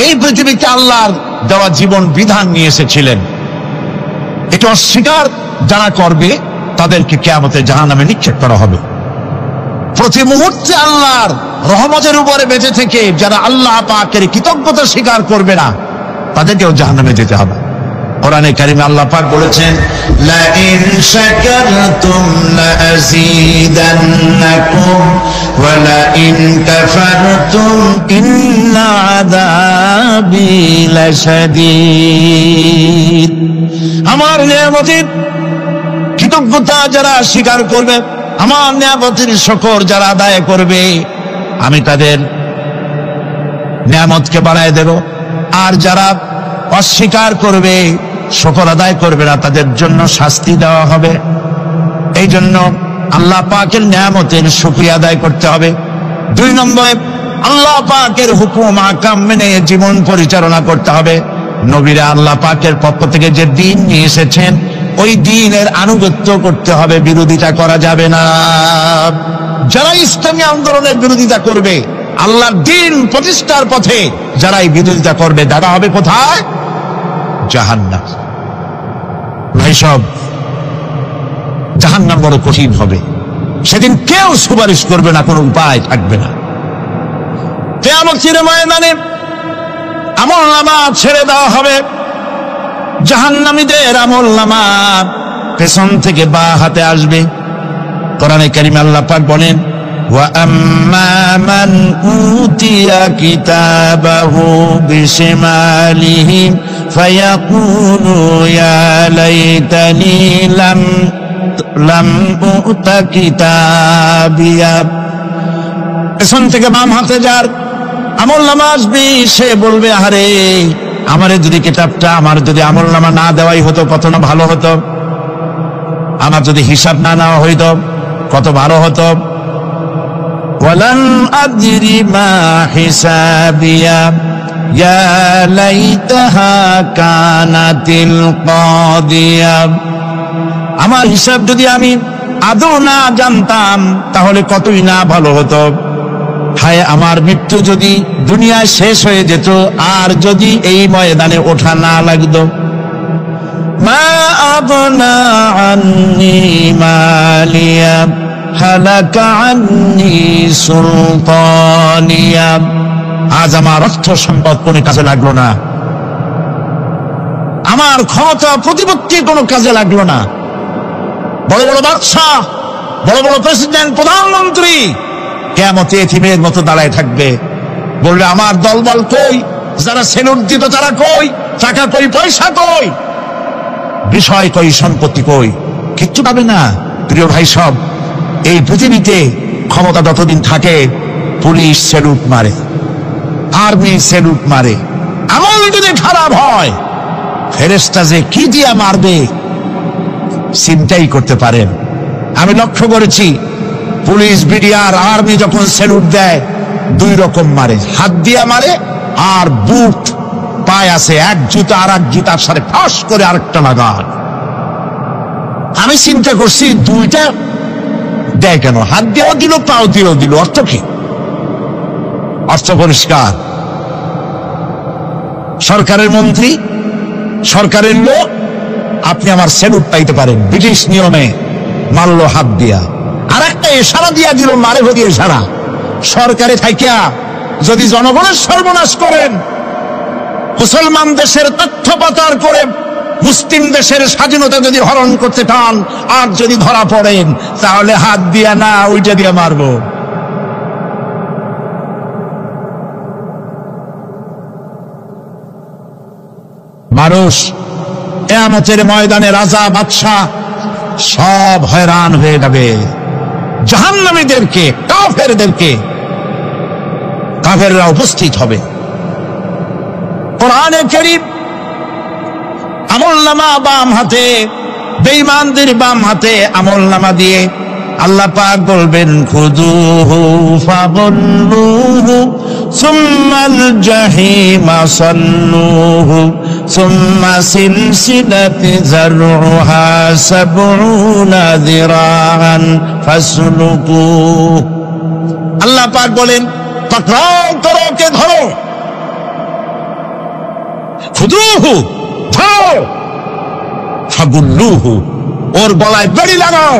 এই পৃথিবীতে আল্লাহর দেওয়া জীবন বিধান নিয়ে এসেছিলেন। এটা অস্বীকার যারা করবে তাদেরকে কিয়ামতে জাহান্নামে নিক্ষেপ করা হবে। প্রতি মুহূর্তে আল্লাহর রহমতের উপরে বেঁচে থেকে যারা আল্লাহ পাকের কৃতজ্ঞতা স্বীকার করবে না তাদেরকেও জাহান্নামে যেতে হবে। কোরআনে কারিমে আল্লাহ পাক বলেছেন, লা ইন শাকারতুম লাযীদান্নাকুম ওয়া লা ইন কাফারতুম ইন্না আযাবি লাশাদীদ। আমার নিয়ামতের কৃতজ্ঞতা যারা স্বীকার করবে, আমার নিয়ামতের শুকর যারা আদায় করবে, আমি তাদের নিয়ামতকে বাড়ায় দেব। আর যারা অস্বীকার করবে, শুকর আদায় করবে না, তাদের জন্য শাস্তি দেওয়া হবে। এই জন্য আল্লাহ পাকের নিয়ামতের শুকরিয়া আদায় করতে হবে। 2 নম্বরে আল্লাহ পাকের হুকুম আহকাম মেনে জীবন পরিচালনা করতে হবে। নবীরা আল্লাহ পাকের পক্ষ থেকে যে দ্বীন নিয়ে এসেছেন ওই দ্বীনের আনুগত্য করতে হবে, বিরোধিতা করা যাবে না। যারা ইসলামী আন্দোলনের বিরোধিতা করবে, আল্লাহর দ্বীন প্রতিষ্ঠার পথে যারা এই বিরোধিতা করবে, তারা হবে কোথায়? জাহান্নাম। ভাই সব, জাহান্নাম বড় কঠিন হবে। সেদিন কেউ সুপারিশ করবে না, কোনো উপায় থাকবে না। কিয়ামতের ময়দানে আমলনামা ছেড়ে দেওয়া হবে। জাহান্নামীদের আমলনামা পেছন থেকে বাঁ হাতে আসবে। কোরআনে কারিমে আল্লাহ পাক বলেন, ওয়া আম্মা মান উতিয়া কিতাবাহু বিশিমালিহি ফায়াকুলু ইয়া লাইতানি লাম উতা কিতাবিয়া। পেছন থেকে বাম হাতে যার আমলনামা আসবে, সে বলবে, আরে আমারে যদি কিতাবটা, আমার যদি আমলনামা না দেওয়াই হতো কত না ভালো হতো, আমার যদি হিসাব না নেওয়া হইতো কত ভালো হতো। ওয়ালান আদরি মা হিসাবিয়া ইয়া লাইতাহা কানাতিল কাদিয়া। আমার হিসাব যদি আমি আদৌ না জানতাম তাহলে কতই না ভালো হতো। হায়, আমার মৃত্যু যদি দুনিয়ায় শেষ হয়ে যেত, আর যদি এই ময়দানে ওঠা না লাগতো। মা আগনা আন্নি মালিয়া হালাকা আন্নি সুলতানিয়া। আজ আমার অর্থ সম্পদ কোনো কাজে লাগলো না, আমার ক্ষমতা প্রতিপত্তি কোনো কাজে লাগলো না। বড় বড় বাদশাহ, বড় বড় প্রেসিডেন্ট, প্রধানমন্ত্রী কিয়ামতে এতিমের মতো দাঁড়ায় থাকবে, বলবে, আমার দলবল কই, যারা সেলুট দিত তারা কই, টাকা কই, পয়সা কই, বিষয় কই, সম্পত্তি কই, কিচ্ছু পাবে না। প্রিয় ভাই সব, এই পৃথিবীতে ক্ষমতা যতদিন থাকে পুলিশ সেলুট মারে, আর্মি সেলুট মারে। আমল যদি খারাপ হয় ফেরেশতা যে কি দিয়া মারবে চিন্তাই করতে পারেন। আমি লক্ষ্য করেছি, পুলিশ, বিডিআর, আর্মি যখন সেলুট দেয় 2 রকম মারে, হাত দিয়া মারে আর বুট পায় আছে, এক জুতা আর এক জুতার সাথে ফাঁস করে আরেকটা লাগান। আমি চিন্তা করছি 2টা দেয় কেন? হাত দিয়েও দিল, পাও দিয়েও দিল, অর্থ কি? অর্থ পরিষ্কার। সরকারের মন্ত্রী, সরকারের লোক, আপনি আমার সেলুট পাইতে পারেন, ব্রিটিশ নিয়মে মারলো হাত দিয়া, আর একটা ইশারা দিয়া দিল, মারে ভরিয়ে ইশারা। সরকারে থাইকা যদি জনগণের সর্বনাশ করেন, মুসলমান দেশের তথ্য পাচার করে মুসলিম দেশের স্বাধীনতা যদি হরণ করতে চান, আর যদি ধরা পড়েন, তাহলে হাত দিয়া না, ওইটা দিয়া মারবো। মানুষ কিয়ামতের ময়দানে রাজা, বাদশা সব হয়রান হয়ে যাবে। জাহান্নামীদেরকে, কাফেরদেরকে কাফেররা উপস্থিত হবে। কোরআনে কারীম আমলনামা বাম হাতে, বেঈমানদের বাম হাতে আমলনামা দিয়ে আল্লাহ পাক বলবেন খুযুহু ফাগুল্লুহু সুম্মাল জাহিমা সাল্লুহু সুম্মা সিলসিলাতি যারউহা সাবউনা যিরাআন ফাসলুকুহু। আল্লাহ পাক বলেন পাকড়াও করো, কে ধরো, খুযুহু ধরো, ফাগুল্লুহু ওর গলায় বেড়ি লাগাও,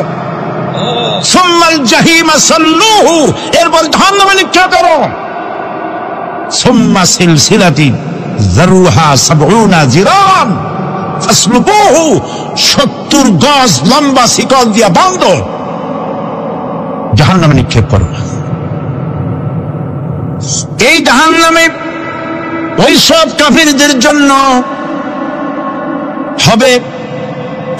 সুম্মাল জাহিমা সাল্লুহু এরপর জাহান্নামে নিক্ষেপ করো, সুম্মা সিলসিলাতি যারউহা সাবউনা যিরান ফাসলুকুহু 70 গজ লম্বা শিকল দিয়া বাঁধো, জাহান্নামে নিক্ষেপ করো। এই জাহান্নামে ওই সব কাফিরদের জন্য হবে।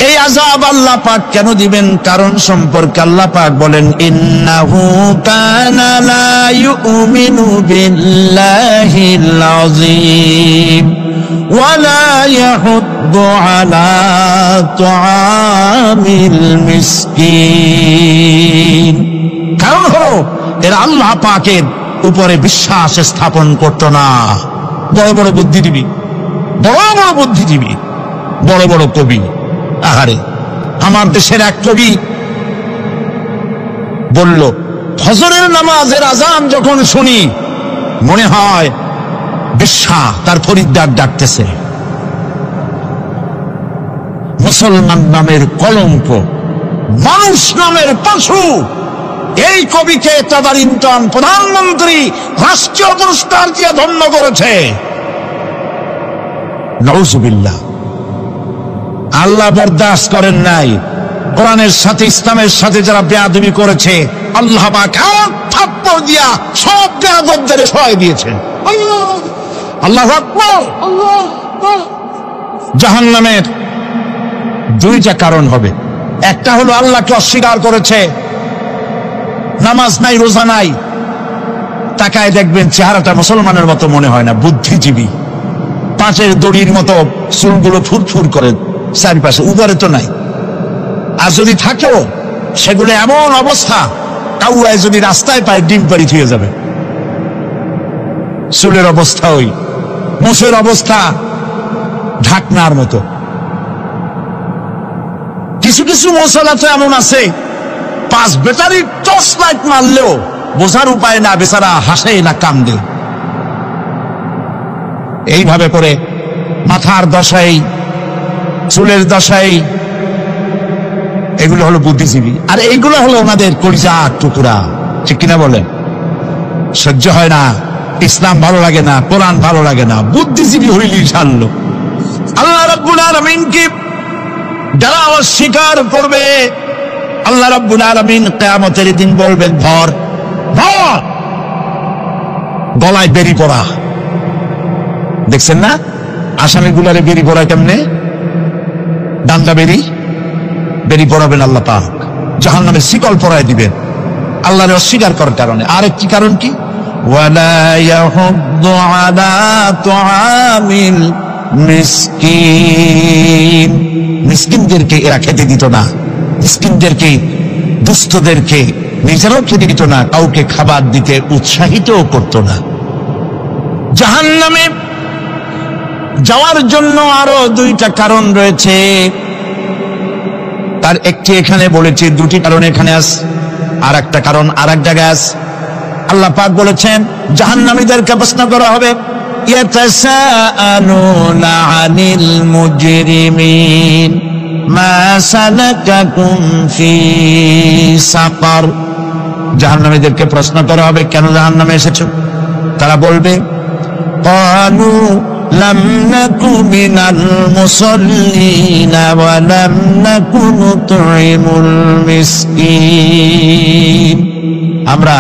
এই আযাব আল্লাহ পাক কেন দিবেন, কারণ সম্পর্কে আল্লাহ পাক বলেন ইন্নাহু কানা লা ইউমিনু বিল্লাহিল আযীম ওয়া লা ইয়াহুদ্দু আলা তুআমিল মিসকিন। কারণ হলো এরা আল্লাহ পাকের উপরে বিশ্বাস স্থাপন করতো না। বড় বড় বুদ্ধিজীবী, বড় বড় বুদ্ধিজীবী, বড় বড় কবি। আহারে, আমার দেশের এক কবি বলল, ফজরের নামাজের আজান যখন শুনি মনে হয় বেশ্যা তার খরিদ্দার ডাকতেছে। মুসলমান নামের কলঙ্ক, মানুষ নামের পশু। এই কবিকে তদানীন্তন প্রধানমন্ত্রী রাষ্ট্রীয় পুরস্কার দিয়ে ধন্য করেছে। নাউজুবিল্লাহ। আল্লাহ বরদাস্ত করেন নাই। কোরআনের সাথে ইসলামের সাথে যারা বেয়াদবি করেছে আল্লাহ পাক থাপ্পড় দিয়া সব বেয়াদবদের সহায় দিয়েছেন। আল্লাহু আকবার। জাহান্নামের দুইটা কারণ হবে। একটা হলো আল্লাহকে অস্বীকার করেছে, নামাজ নাই, রোজা নাই, তাকায় দেখবেন চেহারাটা মুসলমানের মতো মনে হয় না, বুদ্ধিজীবী, পাঁচের দড়ির মতো চুলগুলো ফুরফুর করে চারিপাশে, উপরে তো নাই। আর যদি থাকেও সেগুলো এমন অবস্থা, কাউয়ায় যদি রাস্তায় পায় ডিম পাড়ি থুয়ে যাবে। চুলের অবস্থা ওই, মোষের অবস্থা ঢাকনার মতো। কিছু কিছু মশালাতে এমন আছে 5 ব্যাটারি টর্চ লাইট মারলেও বোঝার উপায় না, বেচারা হাসে না কান্দে। এইভাবে করে মাথার দশাই, চুলের দশাই, এগুলো হলো বুদ্ধিজীবী। আর এইগুলো হলো ওনাদের কলিজা টুকরা, ঠিক কিনা বলেন? সহ্য হয় না, ইসলাম ভালো লাগে না, কোরআন ভালো লাগে না, বুদ্ধিজীবী হইলি ছাড়লো। আল্লাহ রাব্বুল আলামিনকে যারা অস্বীকার করবে, আল্লাহ রাব্বুল আলামিন কিয়ামতের দিন বলবেন ধর ধর, গলায় বেরি পড়া। দেখছেন না আসামিগুলারে বেরি পড়া কেমনে? ডান্ডা বেরি পড়াবেন আল্লাহ পাক, জাহান্নামে শিকল পরায় দিবেন আল্লাহরে অস্বীকার করার কারণে। আরেকটি কারণ কি? ওয়ালা ইয়াহুদ্দু আলা তুআমিল মিসকিন। মিসকিনদেরকে এরা খেতে দিত না, মিসকিনদেরকে, দুস্থদেরকে নিজেরাও খেতে দিত না, কাউকে খাবার দিতে উৎসাহিতও করত না। জাহান্নামে যাওয়ার জন্য আরো 2টা কারণ রয়েছে। তার একটি এখানে বলেছি, 2টি কারণ এখানে আছে, আর একটা কারণ আর এক জায়গায় আছে। আল্লাহ পাক বলেছেন জাহান্নামীদেরকে প্রশ্ন করা হবে, ইয়াতাসাআলুনা আনিল মুজরিমিন মা সালাকাকুম ফি সাকার। জাহান্নামীদেরকে প্রশ্ন করা হবে, কেন জাহান্নামে এসেছো? তারা বলবে ক্বালু লাম নাকু মিনাল মুসাল্লিনা ওয়া লাম নাকু নুতঈমুল মিসকিন। আমরা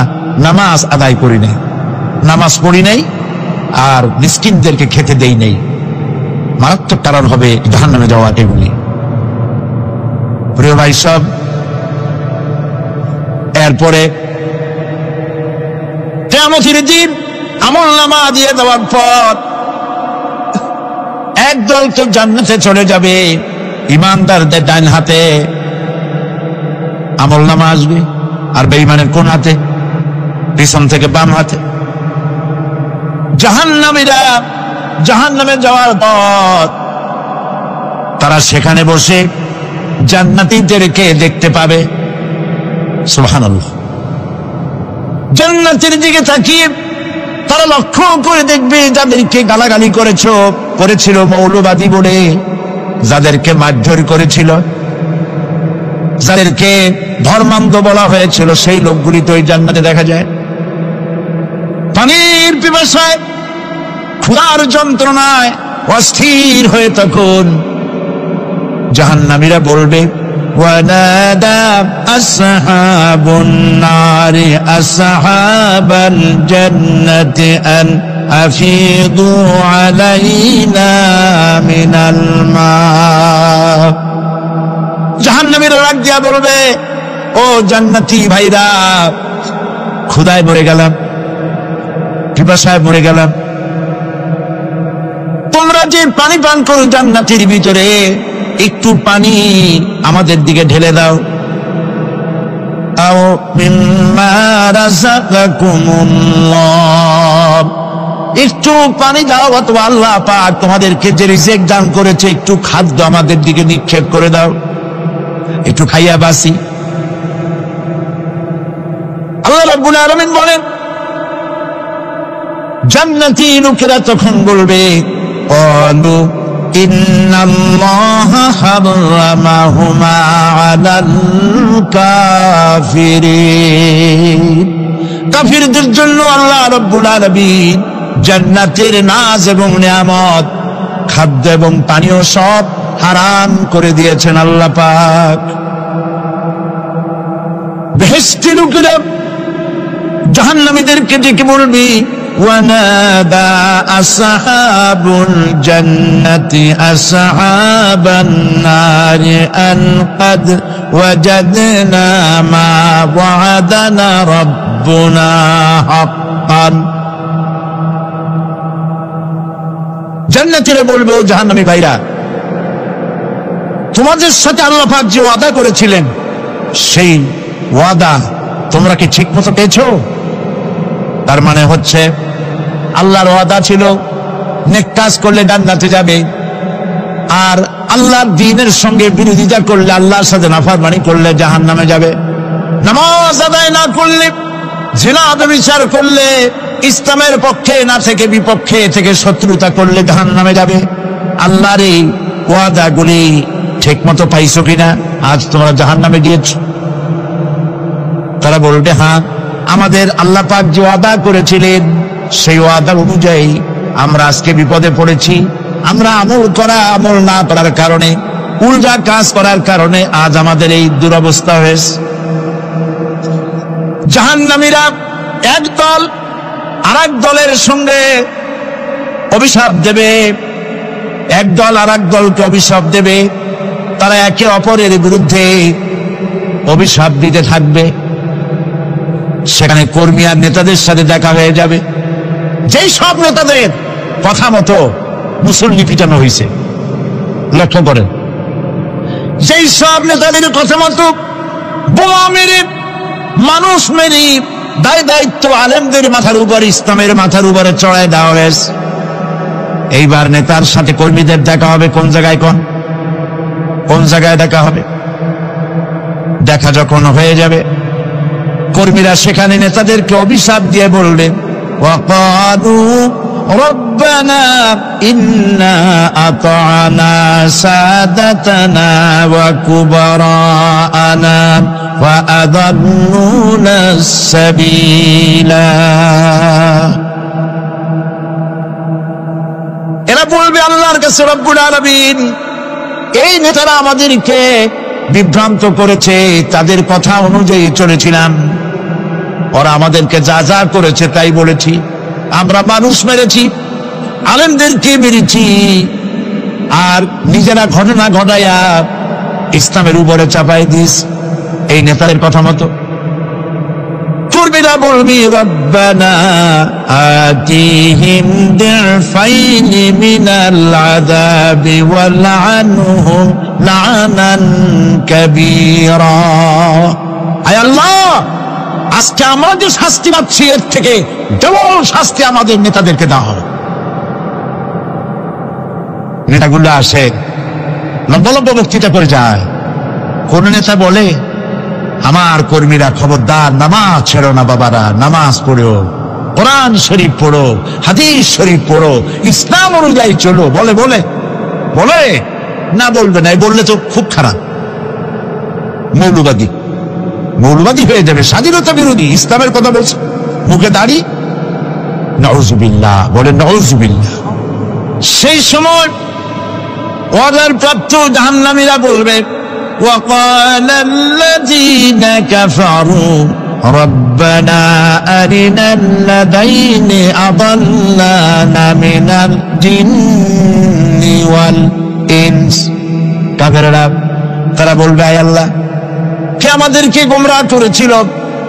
নামাজ আদায় করি নাই, নামাজ পড়ি নাই, আর মিসকিনদেরকে খেতে দেই নাই। মারাত্মক কারণ হবে জাহান্নামে যাওয়া এগুলি। প্রিয় ভাই সব, এরপরে কিয়ামতের দিন আমলনামা দিয়ে দেওয়ার পর একদল তো জান্নাতে চলে যাবে, ইমানদারদের ডান হাতে আমলনামা আসবে, আর বেঈমানের কোন হাতে? পিছন থেকে বাম হাতে। জাহান্নামীরা জাহান্নামে যাওয়ার পর তারা সেখানে বসে জান্নাতীদেরকে দেখতে পাবে। সুবহানাল্লাহ। জান্নাতের দিকে তাকিয়ে তারা লক্ষ্য করে দেখবে যাদেরকে গালাগালি করেছিল মৌলবাদী বলে, যাদেরকে মারধর করেছিল, যাদেরকে ধর্মান্ধ বলা হয়েছিল, সেই লোকগুলি তো এই জান্নাতে দেখা যায়। পানির পিপাসায় ক্ষুধার যন্ত্রণায় অস্থির হয়ে তখন জাহান্নামীরা বলবে, ওয়ানাদা আসহাবুন নারি আসহাবাল জান্নাতি আন আফিদু আলাইনা মিনাল মা। জাহান্নামীরা রাগ দিয়া বলবে, ও জান্নাতি ভাইরা, ক্ষুধায় মরে গেলাম, পিপাসায় মরে গেলাম, তোমরা যে পানি পান করো জান্নাতের ভিতরে, একটু পানি আমাদের দিকে ঢেলে দাও। আও মিম্মা রাযাকাকুমুল্লাহ, একটু পানি দাও, অথবা আল্লাহ পাক তোমাদেরকে যে রিজিক দান করেছে একটু খাদ্য আমাদের দিকে নিক্ষেপ করে দাও, একটু খাইয়া বাসি। আল্লাহ রাব্বুল আলামিন বলেন, জান্নাতি লোকেরা তখন বলবে, ক্বালু ইন্নাল্লাহা হারামাহুমা আলাল কাফিরিন। কাফিরদের জন্য আল্লাহ রাব্বুল আলামিন জান্নাতের নাজ এবং নিয়ামত, খাদ্য এবং পানীয় সব হারাম করে দিয়েছেন আল্লাহ পাক। বেহেশতি লোকেরা জাহান্নামীদেরকে ডেকে বলবি, ওয়ানাদা আসহাবুল জান্নাতি আসহাবান নারি আন ক্বাদ ওয়াজাদনা মা ওয়া'আদানা রাব্বুনা হাক্কান। জান্নাতীরা বলবে, ও জাহান্নামী ভাইরা, তোমাদের সাথে আল্লাহ পাক যে ওয়াদা করেছিলেন, সেই ওয়াদা তোমরা কি ঠিক মতো পেয়েছো? তার মানে হচ্ছে আল্লাহর ওয়াদা ছিল নেক কাজ করলে জান্নাতে যাবে, আর আল্লাহর দ্বীনের সঙ্গে বিরোধিতা করলে, আল্লাহর সাথে নাফরমানি করলে জাহান্নামে যাবে। নামাজ আদায় না করলে, জিনা ব্যভিচার করলে, ইসলামের পক্ষে না থেকে বিপক্ষে থেকে শত্রুতা করলে জাহান্নামে যাবে। আল্লাহর এই ওয়াদাগুলি ঠিক মতো পাইছো কিনা? আজ তোমরা জাহান্নামে গিয়েছো। তারা বলবে, হ্যাঁ, আমাদের আল্লাহ পাক যে ওয়াদা করেছিলেন সেই ওয়াদা অনুযায়ী আমরা আজকে বিপদে পড়েছি। আমরা আমল না করার কারণে, উল্টা কাজ করার কারণে আজ আমাদের এই দুরবস্থা হয়েছে। জাহান্নামীরা একদল আরেক দলের সঙ্গে অভিশাপ দেবে, একদল আরেক দলকে অভিশাপ দেবে। তারা একে অপরের বিরুদ্ধে অভিশাপ দিতে থাকবে। সেখানে কর্মী আর নেতাদের সাথে দেখা হয়ে যাবে। যেই সব নেতাদের কথা মতো মুসল্লি পিটানো হয়েছে, লক্ষ্য করেন, যেই সব নেতাদের কথা মতো বোমা মেরে, মানুষ মেরে, দায় দায়িত্ব আলেমদের মাথার উপর, ইসলামের মাথার উপরে চড়ায় দেওয়া হয়েছে। এইবার নেতার সাথে কর্মীদের দেখা হবে কোন জায়গায়, কোন জায়গায় দেখা হবে? দেখা যখন হয়ে যাবে, কর্মীরা সেখানে নেতাদেরকে অভিশাপ দিয়ে বলবে, ওয়াকালু রব্বানা ইন্না আতা'না সাদাতানা ওয়া কুবারা'ানা ওয়া আদাল্লুনা সাবিলা। এরা বলবে আল্লাহর কাছে, রব্বুল আলামিন, এই নেতারা আমাদেরকে বিভ্রান্ত করেছে, তাদের কথা অনুযায়ী চলেছিলাম, ওরা আমাদেরকে যা যা করেছে তাই বলেছি। আমরা মানুষ মেরেছি, আলেমদেরকে মেরেছি, আর নিজেরা ঘটনা ঘটাইয়া ইসলামের উপরে চাপাই দিস এই নেতাদের কথা মতো। কর্মীরা বলবি রব্বানা আতিহিম দিফাইনি মিনাল আযাবি ওয়ালআনহুম লানান কাবীরা। আয় আল্লাহ, আজকে আমরা যে শাস্তি পাচ্ছি এর থেকে ডবল শাস্তি আমাদের নেতাদেরকে দেওয়া হবে। নেতাগুলো আসে লম্বা লম্বা বক্তৃতা করে যায়। কোন নেতা বলে আমার কর্মীরা খবরদার নামাজ ছেড়ো না বাবারা, নামাজ পড়ো, কোরআন শরীফ পড়ো, হাদিস শরীফ পড়ো, ইসলাম অনুযায়ী চলো। বলে বলে বলে না, বলবে না, বললে তো খুব খারাপ, মৌলবাদী মৌলবাদী হয়ে যাবে, স্বাধীনতা বিরোধী, ইসলামের কথা বলছে, মুখে দাড়ি, নাউজুবিল্লাহ, বলে নাউজুবিল্লাহ। সেই সময় ওয়াদার প্রাপ্ত জাহান্নামীরা বলবে وقال الذين كفروا ربنا أرنا الذين أضلانا من الجن والإنس। কাফেররা তারা বলবে, আয় আল্লাহ, কে আমাদেরকে গোমরাহ করেছিল,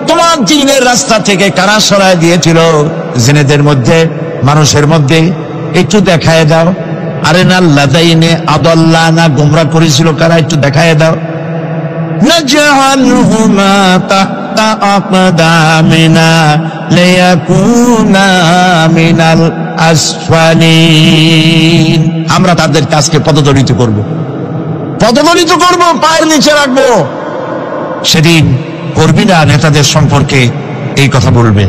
তোমার দ্বীনের রাস্তা থেকে কারা সরায় দিয়েছিল, জিনেদের মধ্যে মানুষের মধ্যে একটু দেখায় দাও। আরেনাল লাদাইনে আদাল্লানা, গোমরাহ করেছিল কারা, একটু দেখায় দাও। নাজআলহুমা তাহতা আকদামিনা লিয়াকুনা মিনাল আসফালিন। আমরা তাদের কাজকে পদদলিত করব, পদদলিত করব, পায়ের নিচে রাখবো। সেদিন কর্মীরা নেতাদের সম্পর্কে এই কথা বলবে।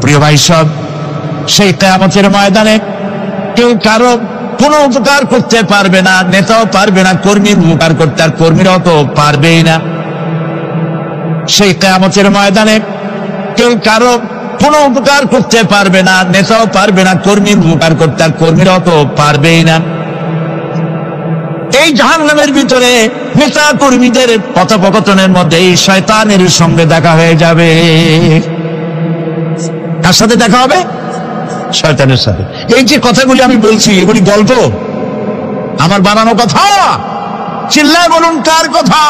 প্রিয় ভাই সব, সেই কিয়ামতের ময়দানে কেউ কারো কোনো উপকার করতে পারবে না, নেতাও পারবে না কর্মীর উপকার করতে, আর কর্মীরাও তো পারবেই না। সেই কিয়ামতের ময়দানে কেউ কারো কোনো উপকার করতে পারবে না, নেতাও পারবে না কর্মীর উপকার করতে, আর কর্মীরাও তো পারবেই না। এই জাহান্নামের ভিতরে নেতা কর্মীদের কথোপকথনের মধ্যে এই শয়তানের সঙ্গে দেখা হয়ে যাবে। কার সাথে দেখা হবে? শয়তানের সাথে। এই যে কথাগুলি আমি বলছি, এগুলি গল্প, আমার বানানো কথা? চিল্লায় বলুন, কার কথা?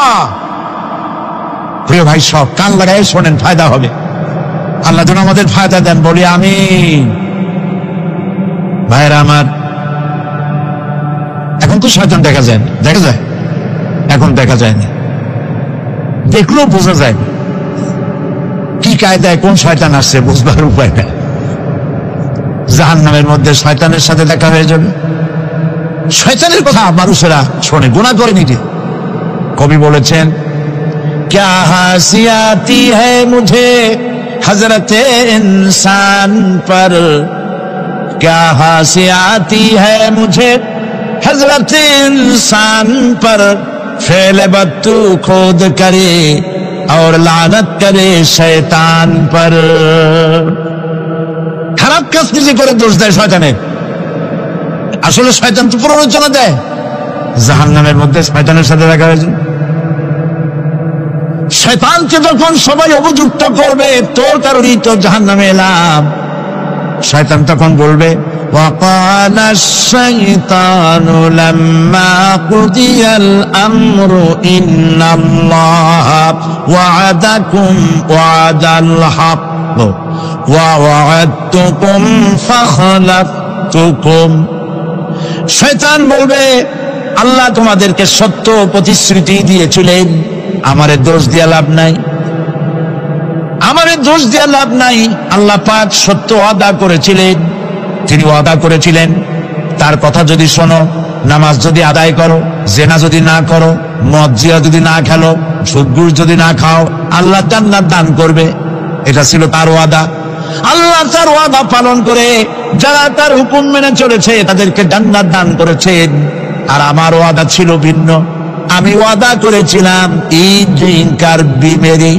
প্রিয় ভাই সব, কান লাগায় শোনেন, ফায়দা হবে। আল্লাহ যেন আমাদের ফায়দা দেন, বলি আমিন। ভাইরা আমার, এখন তো শয়তান দেখা যায় না, দেখা যায়? এখন দেখা যায় না, দেখলেও বোঝা যায় না কি কায়দায় কোন শয়তান আসছে, বুঝবার উপায় নেই। জাহান্নামের মধ্যে শয়তানের সাথে দেখা হয়ে যাবে। শয়তানের কথা মানুষেরা শোনে, গুনাহ করে নিজে। কবি বলেছেন, क्या हंसी आती है मुझे हजरत इंसान पर, क्या हंसी आती है मुझे हजरत इंसान पर, फेल बत्तू खोद करे और लानत करे शैतान पर। খারাপ কাজ নিজে করে দোষ দেয় শয়তানের। আসলে শয়তান তো প্ররোচনা দেয়। জাহান্নামের মধ্যে শয়তানের সাথে দেখা হয়েছে। শয়তানকে যখন সবাই অভিযুক্ত করবে, তোর কারণেই তো জাহান্নামে এলাম, শয়তান তখন বলবে, وقال الشيطان لما قضي الأمر إن الله وعدكم وعد الحق ووعدتكم فخلفتكم। শয়তান বলবে, আল্লাহ তোমাদেরকে সত্য প্রতিশ্রুতি দিয়েছিলেন, আমারে দোষ দিয়া লাভ নাই, আমারে দোষ দিয়া লাভ নাই। আল্লাহ পাক সত্য ওয়াদা করেছিলেন, তিনি ওয়াদা করেছিলেন তার কথা যদি শোনো, নামাজ যদি আদায় করো, জেনা যদি না করো, মদ জিয়া যদি না খেলো, সুদ ঘুষ যদি না খাও, আল্লাহ জান্নাত দান করবে। এটা ছিল তার ওয়াদা। আল্লাহ তার ওয়াদা পালন করে যারা তার হুকুম মেনে চলেছে তাদেরকে জান্নাত দান করেছেন। আর আমার ওয়াদা ছিল ভিন্ন। আমি ওয়াদা করেছিলাম, ঈদ ড্রিঙ্ক আর বিমেরি,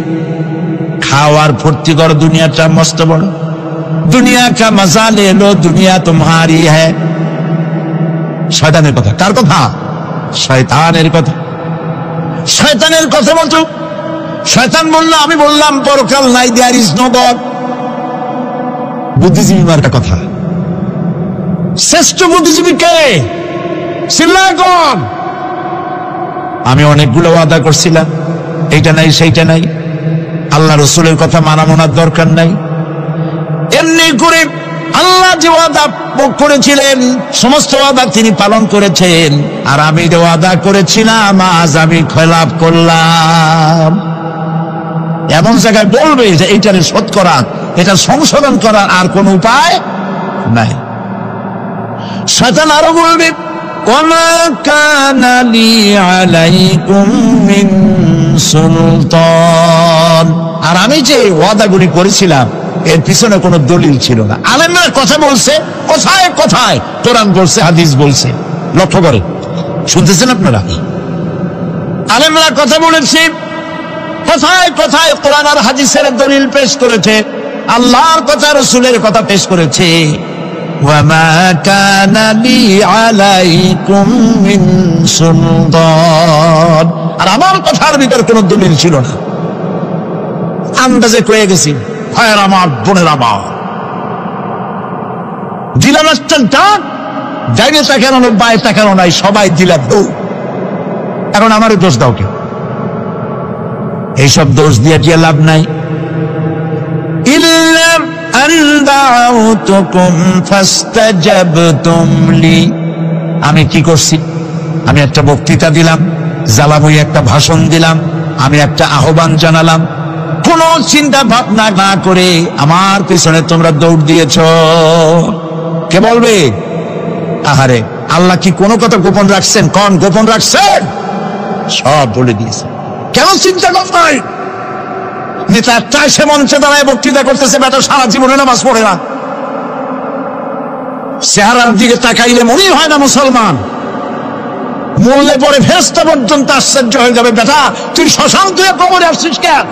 খাওয়ার ফুর্তি করো, দুনিয়াটা মস্ত বড়, দুনিয়া কা মজা লে লো, দুনিয়া তোমারি হ্যায়। শয়তানের কথা। কার কথা? শয়তানের কথা। শয়তানের কথা মতো শয়তান বললো, আমি বললাম পরকাল নাই, দেয়ার ইজ নো গড। বুদ্ধিজীবী মার্কা কথা। শ্রেষ্ঠ বুদ্ধিজীবী কে? আমি অনেকগুলো ওয়াদা করছিলাম, এইটা নাই সেইটা নাই। আল্লাহ রসুলের কথা মানা মানার দরকার নাই। এমনি করে আল্লাহ যে ওয়াদা করেছিলেন সমস্ত ওয়াদা তিনি পালন করেছেন, আর আমি যে ওয়াদা করেছিলাম আজ আমি খেলাপ করলাম। এমন জায়গায় বলবে যে এইটারে শোধ করা, এটা সংশোধন করার আর কোন উপায় নাই। শয়তান আরো বলবে ওমা কানা লি আলাইকুম মিন সুলতান, আর আমি যে ওয়াদাগুলি করেছিলাম এর পিছনে কোনো দলিল ছিল না। আলেমরা কথা বলছে, কোথায় কোথায় কোরআন বলছে, হাদিস বলছে। লক্ষ্য করে শুনতেছেন আপনারা? আলেমরা কথা বলেছে, কোথায় কোথায় কোরআন আর হাদিসের দলিল পেশ করেছে, আল্লাহর কথা রাসূলের কথা পেশ করেছে। ওয়ামা কানা লি আলাইকুম মিন সুলতান, আর আমার কথার ভিতর কোনো দলিল ছিল না। আন্দাজে কয়ে গেছি, ভাইয়ের আমার, বোনের আমার, দিলাম একটা ডাক, ডাইনে তাকানো লোক, বায়ে তাকানো নাই, সবাই দিলাম দৌড়। এখন আমারও দোষ দাও কেউ? এইসব দোষ দিয়ে কি লাভ নাই? ইল্লা আন দাউতুকুম ফাস্তাজাবতুম লি, আমি কি করছি? আমি একটা বক্তৃতা দিলাম, জ্বালাময়ী একটা ভাষণ দিলাম, আমি একটা আহ্বান জানালাম, কোন চিন্তা ভাবনা না করে আমার পিছনে তোমরা দৌড় দিয়েছ। কে বলবে? আহারে, আল্লাহ কি কোনো কথা গোপন রাখছেন? কোন গোপন রাখছেন? সব বলে দিয়েছে। কেন চিন্তা করতেন? নেতা চাই সে মঞ্চে দাঁড়ায় বক্তৃতা করতেছে, বেটা সারা জীবনে নামাজ পড়ে না, চেহারার দিকে তাকাইলে মনেই হয় না মুসলমান, মরলে পরে ফেরেশতা পর্যন্ত আশ্চর্য হয়ে যাবে, বেটা তুই শ্মশান তুই কবরে আসছিস কেন?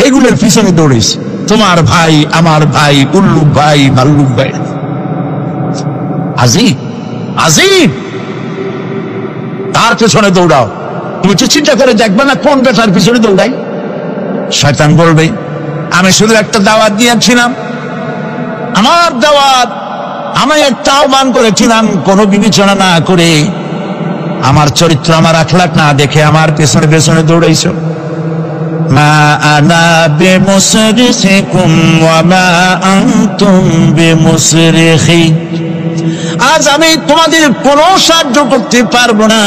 এগুলোর পিছনে দৌড়িস। তোমার ভাই, আমার ভাই, উল্লুক ভাই, ভাল্লুক ভাই, আজিব আজিব, তার পেছনে দৌড়াও। তুমি তো চিন্তা করে দেখবে না কোন বেটার পিছনে দৌড়াই? শয়তান বলবে আমি শুধু একটা দাওয়াত দিয়েছিলাম, আমার দাওয়াত, আমি একটা আহ্বান করেছিলাম, কোনো বিবেচনা না করে, আমার চরিত্র, আমার আখলাক না দেখে আমার পেছনে পেছনে দৌড়াইছো। মা আনা বিমুসরিখিকুম ওয়া মা আনতুম বিমুসরিখি, আজ আমি তোমাদের কোনো সাহায্য করতে পারবো না,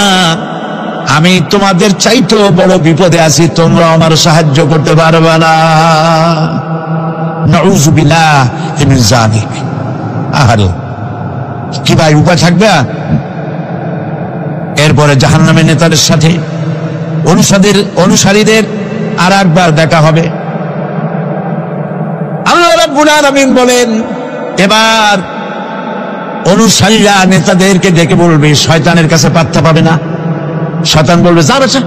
আমি তোমাদের চাইতেও বড় বিপদে আছি, তোমরা আমার সাহায্য করতে পারবে না। নাউযু বিল্লাহি মিন যালিক। আহারে, কি ভাই উপায় থাকবে? এরপরে জাহান্নামের নেতাদের সাথে অনুসারীদের আর একবার দেখা হবে। আল্লাহ রাব্বুল আলামিন বলেন, এবার অনুসারীরা নেতাদেরকে ডেকে বলবে, শয়তানের কাছে পাত্তা পাবে না। শয়তান বলবে, যা বেটা,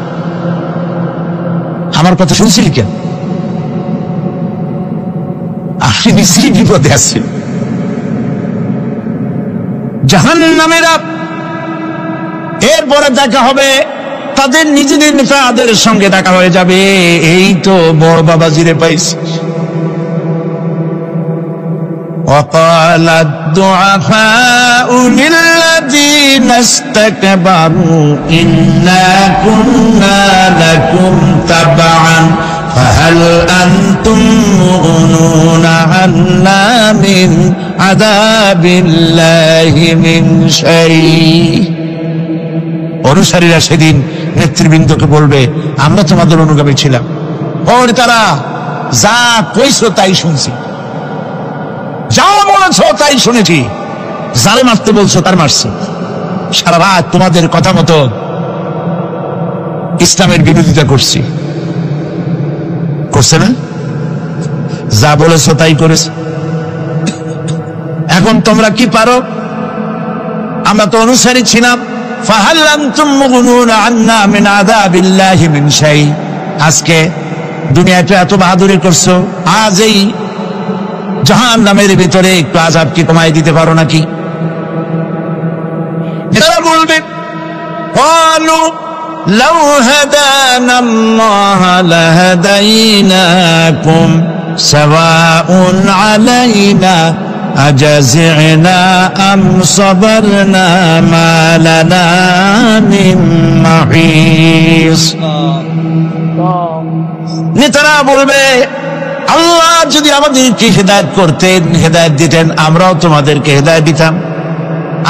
আমার কথা শুনছিলি কেন? আমি নিশ্চয়ই বিপদে আছি। জাহান্নামীরা এরপরে দেখা হবে, তাদের নিজেদের নেতাদের সঙ্গে দেখা হয়ে যাবে, এই তো বড় বাবাজিরে পাইছি। وقال الضعفاء للذين استكبروا إنا كنا لكم تبعا فهل أنتم مغنون عنا من عذاب الله من شيء। অনুসারীরা সেদিন নেতৃবৃন্দকে বলবে, আমরা তোমাদের অনুগামী ছিলাম, ওর তারা যা কইছো তাই শুনছি, যা বলেছ তাই শুনেছি, যারে মারতে বলছো তার মারছি, সারা রাত তোমাদের কথা মতো ইসলামের বিরোধিতা করছি, করছে না? যা বলেছো তাই করেছে। এখন তোমরা কি পারো? আমরা তো অনুসারী ছিলাম। ফাহাল আনতুম মুগনুনা আন্না মিন আযাবিল্লাহি মিন শাই, আজকে দুনিয়াতে এত বাহাদুরি করছো, আজ এই জাহান্নামের ভিতরে একটু আযাব কি কমাই দিতে পারো নাকি? এরা বলবে, ক্বালু লাউ হাদানাল্লাহ লাহাদাইনাকুম সাওয়াউন আলাইনা আজাজি'না আম সাবারনা মা লানা মিন মাহিস। নেতারা বলবে, আল্লাহ যদি আমাদেরকে হেদায়েত করতেন, হেদায়েত দিতেন, আমরাও তোমাদেরকে হেদায়েত দিতাম।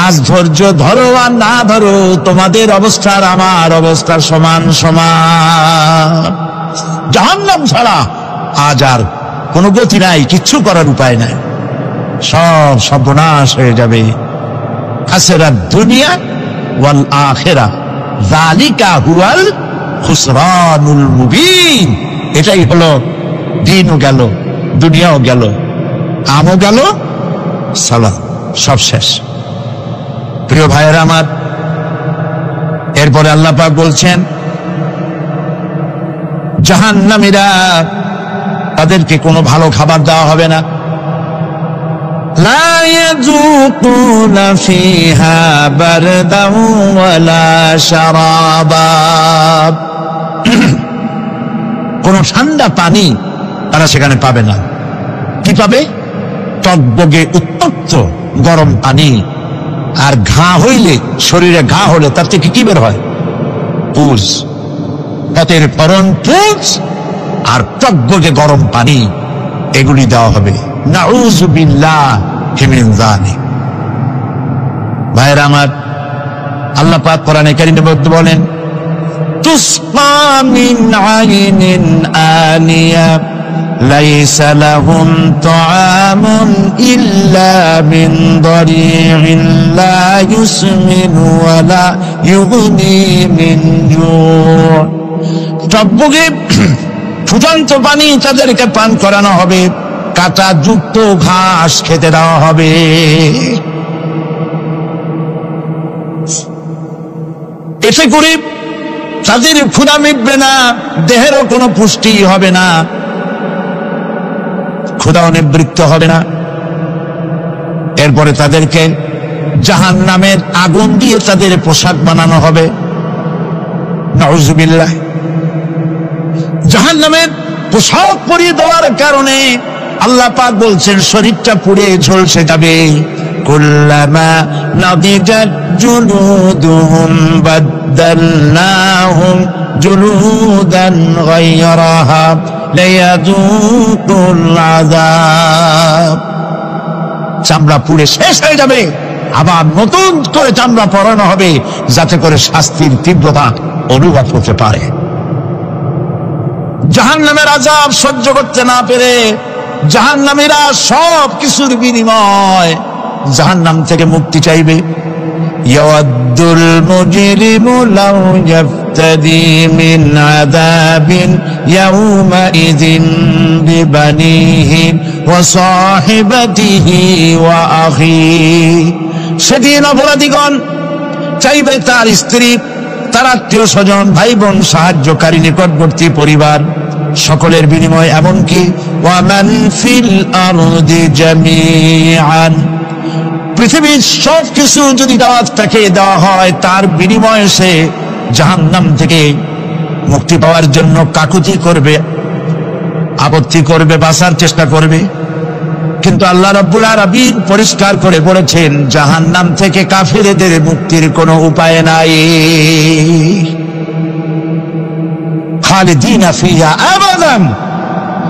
আজ ধৈর্য ধরো আর না ধরো, তোমাদের অবস্থা আর আমার অবস্থার সমান সমান। জাহান্নাম ছাড়া আজ আর কোনো গতি নাই, কিচ্ছু করার উপায় নাই, সব সর্বনাশ হয়ে যাবে। খাসিরাত দুনিয়া ওয়াল আখিরা যালিকা হুয়াল খুসরানুল মুবিন। এটাই হলো, দিনও গেল, দুনিয়াও গেল, আমও গেল, সালাম, সব শেষ। প্রিয় ভাইয়েরা আমার, এরপরে আল্লাহ পাক বলছেন জাহান্নামীরা, তাদেরকে কোনো ভালো খাবার দেওয়া হবে না। লা ইয়াযুকুনা ফিহা বারদান ওয়ালা শারাবা। কোন ঠান্ডা পানি তারা সেখানে পাবে না। কি পাবে? টকবগে উত্তপ্ত গরম পানি। আর ঘা হইলে, শরীরে ঘা হলে তার থেকে কি বের হয়? পুজ, পথের ফরন পুজ আর টকবগে গরম পানি, এগুলি দেওয়া হবে। নাউযু বিল্লাহি মিন যালিক। ভাইরা আমার, আল্লাহ পাক কোরআনে কারীমের মধ্যে বলেন তুসকা মিন আইনিন আনিয়া লাইসা লাহুম তুআমুন ইল্লা মিন দারি'in লা ইউসমিনু ওয়া লা ইউগনি মিন জু'। টকবগে ফুটন্ত পানি তাদেরকে পান করানো হবে, কাঁটা যুক্ত ঘাস খেতে দেওয়া হবে। এতে করে তাদের ক্ষুধা মিটবে না, দেহেরও কোনো পুষ্টি হবে না, ক্ষুধাও নিবৃত্ত হবে না। এরপরে তাদেরকে জাহান্নামের আগুন দিয়ে তাদের পোশাক বানানো হবে। নাউযুবিল্লাহ। জাহান্নামের পোশাক পরিয়ে দেওয়ার কারণে আল্লাহ পাক বলছেন শরীরটা পুড়ে ঝলসে যাবে। কুল্লামা নাদিজাত জুলুদুহুম বাদদালনাহুম জুলুদান গায়রাহা লিয়াযুকুল আযাব। চামড়া পুড়ে শেষ হয়ে যাবে, আবার নতুন করে চামড়া পরানো হবে, যাতে করে শাস্তির তীব্রতা অনুভব করতে পারে। জাহান্নামের আযাব সহ্য করতে না পেরে জাহান্নামীরা সব কিছুর বিনিময় জাহান্নাম থেকে মুক্তি চাইবে। ইয়াওয়াদ্দুল মুজরিমু লাউ ইয়াফতাদি মিন আযাবিন ইয়াওমাইযিন বিবানিহি ওয়া সাহিবাতিহি ওয়া আখিহি। সেদিন অপরাধীগণ চাইবে তার স্ত্রী, তার আত্মীয় স্বজন, ভাই বোন, সাহায্যকারী, নিকটবর্তী পরিবার, সকলের বিনিময়, এমনকি ওয়ামান ফিল আরদি জামিআন, পৃথিবীর সব কিছু যদি তাকে দেওয়া হয়, তার বিনিময়ে সে জাহান্নাম থেকে মুক্তি পাওয়ার জন্য কাকুতি করবে, আপত্তি করবে, বাঁচার চেষ্টা করবে। কিন্তু আল্লাহ রাব্বুল আলামিন পরিষ্কার করে বলেছেন জাহান্নাম থেকে কাফিরদের মুক্তির কোনো উপায় নাই। খালিদিনা ফিহা আবাদান,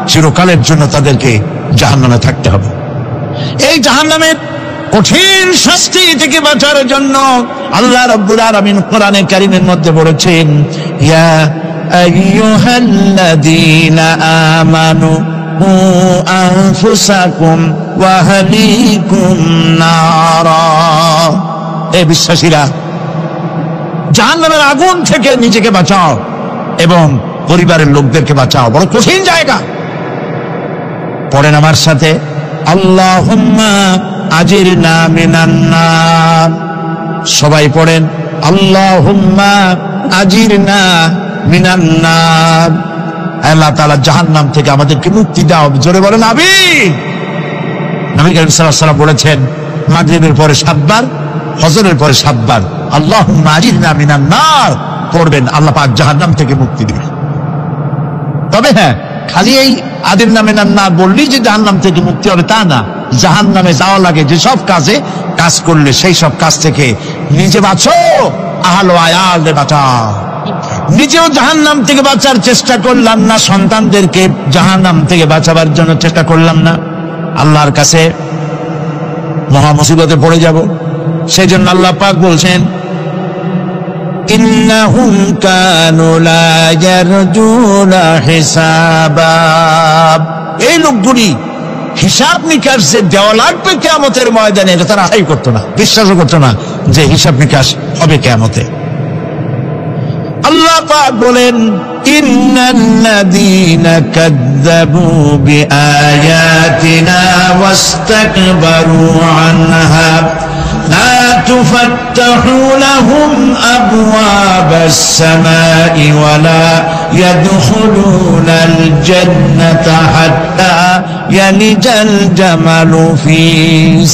চিরকালের জন্য তাদেরকে জাহান্নামে থাকতে হবে। এই জাহান্নামের কঠিন শাস্তি থেকে বাঁচার জন্য আল্লাহ রাব্বুল আলামিন কোরআনে কারীমের মধ্যে বলেছেন ইয়া আইয়ুহাল্লাযীনা আমানু আনফুসাকুম ওয়া আহলিকুম নারা। হে বিশ্বাসীরা, জাহান্নামের আগুন থেকে নিজেকে বাঁচাও এবং পরিবারের লোকদেরকে বাঁচাও। বড় কঠিন জায়গা। পড়েন আমার সাথে, আল্লাহুম্মা আজিরনা মিনান নার। সবাই পড়েন, আল্লাহুম্মা আজিরনা মিনান নার। আল্লাহ তাআলা জাহান্নাম থেকে আমাদেরকে মুক্তি দাও। জোরে বলেন আমিন। নবী করিম সাল্লাল্লাহু আলাইহি ওয়াসাল্লাম বলেছেন মাগরিবের পরে 7 বার, ফজরের পরে 7 বার আল্লাহুম্মা আজিরনা মিনান নার পড়বেন, আল্লাহ পাক জাহান্নাম থেকে মুক্তি দিবেন। তবে হ্যাঁ, খালি এই আজিরনা মিনান নার বললেই যে জাহান্নাম থেকে মুক্তি হবে তা না। জাহান্নামে যাওয়া লাগে যেসব কাজে, কাজ করলে সেই সব কাজ থেকে নিজে বাঁচো, আহল আয়াল বাঁচাও। নিজেও জাহান্নাম থেকে বাঁচার চেষ্টা করলাম না, সন্তানদেরকে জাহান্নাম থেকে বাঁচাবার জন্য চেষ্টা করলাম না, আল্লাহর কাছে মহা মুসিবতে পড়ে যাব। সেই জন্য আল্লাহ পাক বলছেন, ইন্নাহুম কানু লা ইয়ারজুনা হিসাবা, এই লোকগুলি হিসাব নিকাশ যে দেওয়া লাগবে কিয়ামতের ময়দানে, এটা তারা আশাই করতো না, বিশ্বাসও করতো না যে হিসাব নিকাশ হবে কিয়ামতে। আল্লাহ পাক বলেন, ইন্নাল্লাযীনা কাযযাবু বিআয়াতিনা ওয়াস্তাকবারু আনহা লা তুফাত্তাহু লাহুম আবওয়াবাস সামাই ওয়া লা ইয়াদখুলুনাল জান্নাতা হাত্তা ইয়ালিজাল জামালু ফি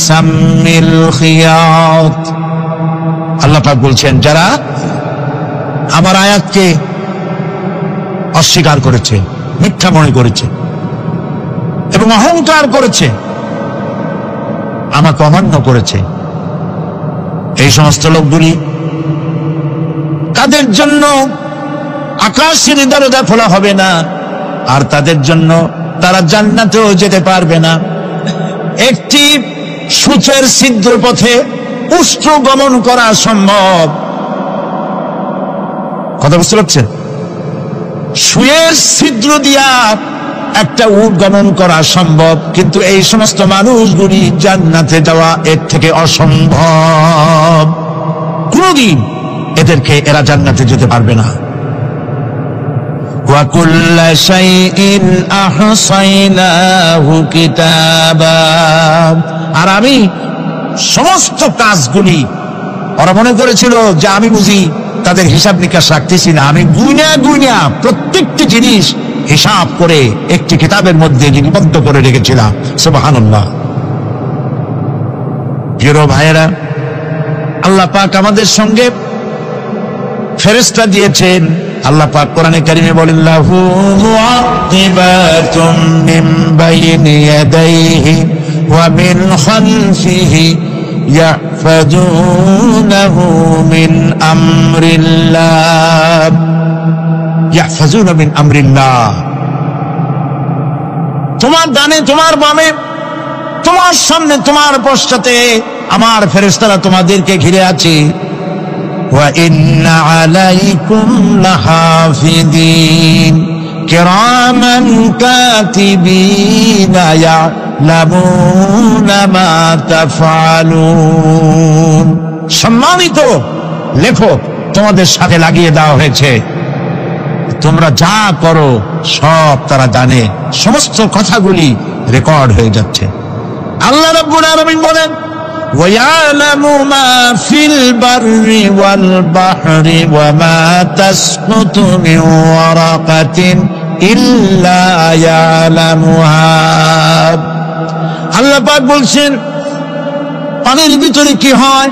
সাম্মিল খিয়াত। আল্লাহ পাক বলছেন, যারা আমার আয়াতকে অস্বীকার করেছে, মিথ্যা মনে করেছে এবং অহংকার করেছে, আমাকে অমান্য করেছে, এই সমস্ত লোকগুলি, তাদের জন্য আকাশের দরজা খোলা হবে না, আর তাদের জন্য তারা জান্নাতেও যেতে পারবে না। একটি সূচের ছিদ্র পথে উষ্ট্র গমন করা সম্ভব, কথা বুঝতে পারছেন? সুয়ের ছিদ্র দিয়া একটা উট গমন করা সম্ভব, কিন্তু এই সমস্ত মানুষগুলি জান্নাতে যাওয়া এর থেকে অসম্ভব। কোনদিন এরা জান্নাতে যেতে পারবে না। ওয়া কুল্লা শাইইন আহসাইনাহু কিতাবা, আর আমি সমস্ত কাজগুলি, ওরা মনে করেছিল যে আমি বুঝি তাদের হিসাব নিকাশ রাখতেছি না, আমি গুইনা প্রত্যেকটি জিনিস হিসাব করে একটি কিতাবের মধ্যে লিপিবদ্ধ করে রেখেছিলাম। সুবহানাল্লাহ। প্রিয় ভাইয়েরা, আল্লাহ পাক আমাদের সঙ্গে ফেরেশতা দিয়েছেন। আল্লাহ পাক কোরআনে কারিমে বলেন, লাহু মুআক্কিবাতুম মিন বাইনি ইয়াদাইহি ওয়া মিন খালফিহি ইয়াহফাজুনাহু মিন আমরিল্লাহ, ইয়াহফাজুনা মিন আমরিল্লাহ। তোমার ডানে, তোমার বামে, তোমার সামনে, তোমার পশ্চাতে আমার ফেরেশতারা তোমাদেরকে ঘিরে আছে। ওয়া ইন্না আলাইকুম লাহাফিদিন কিরামান কাতিবিনা ইয়ালামুনা মা তাফআলুন। সম্মানিত লেখক তোমাদের সাথে লাগিয়ে দেওয়া হয়েছে, তোমরা যা করো সব তারা জানে, সমস্ত কথাগুলি রেকর্ড হয়ে যাচ্ছে। আল্লাহ রাব্বুল আলামিন বলেন, ওয়ায়ালামু মা ফিল বাররি ওয়াল বাহরি ওয়া মা তাসকুতু মিন ওয়ারাকাতিন ইল্লা ইয়ালামুহা। আল্লাহ পাক বলছেন, পানির ভিতরে কি হয়,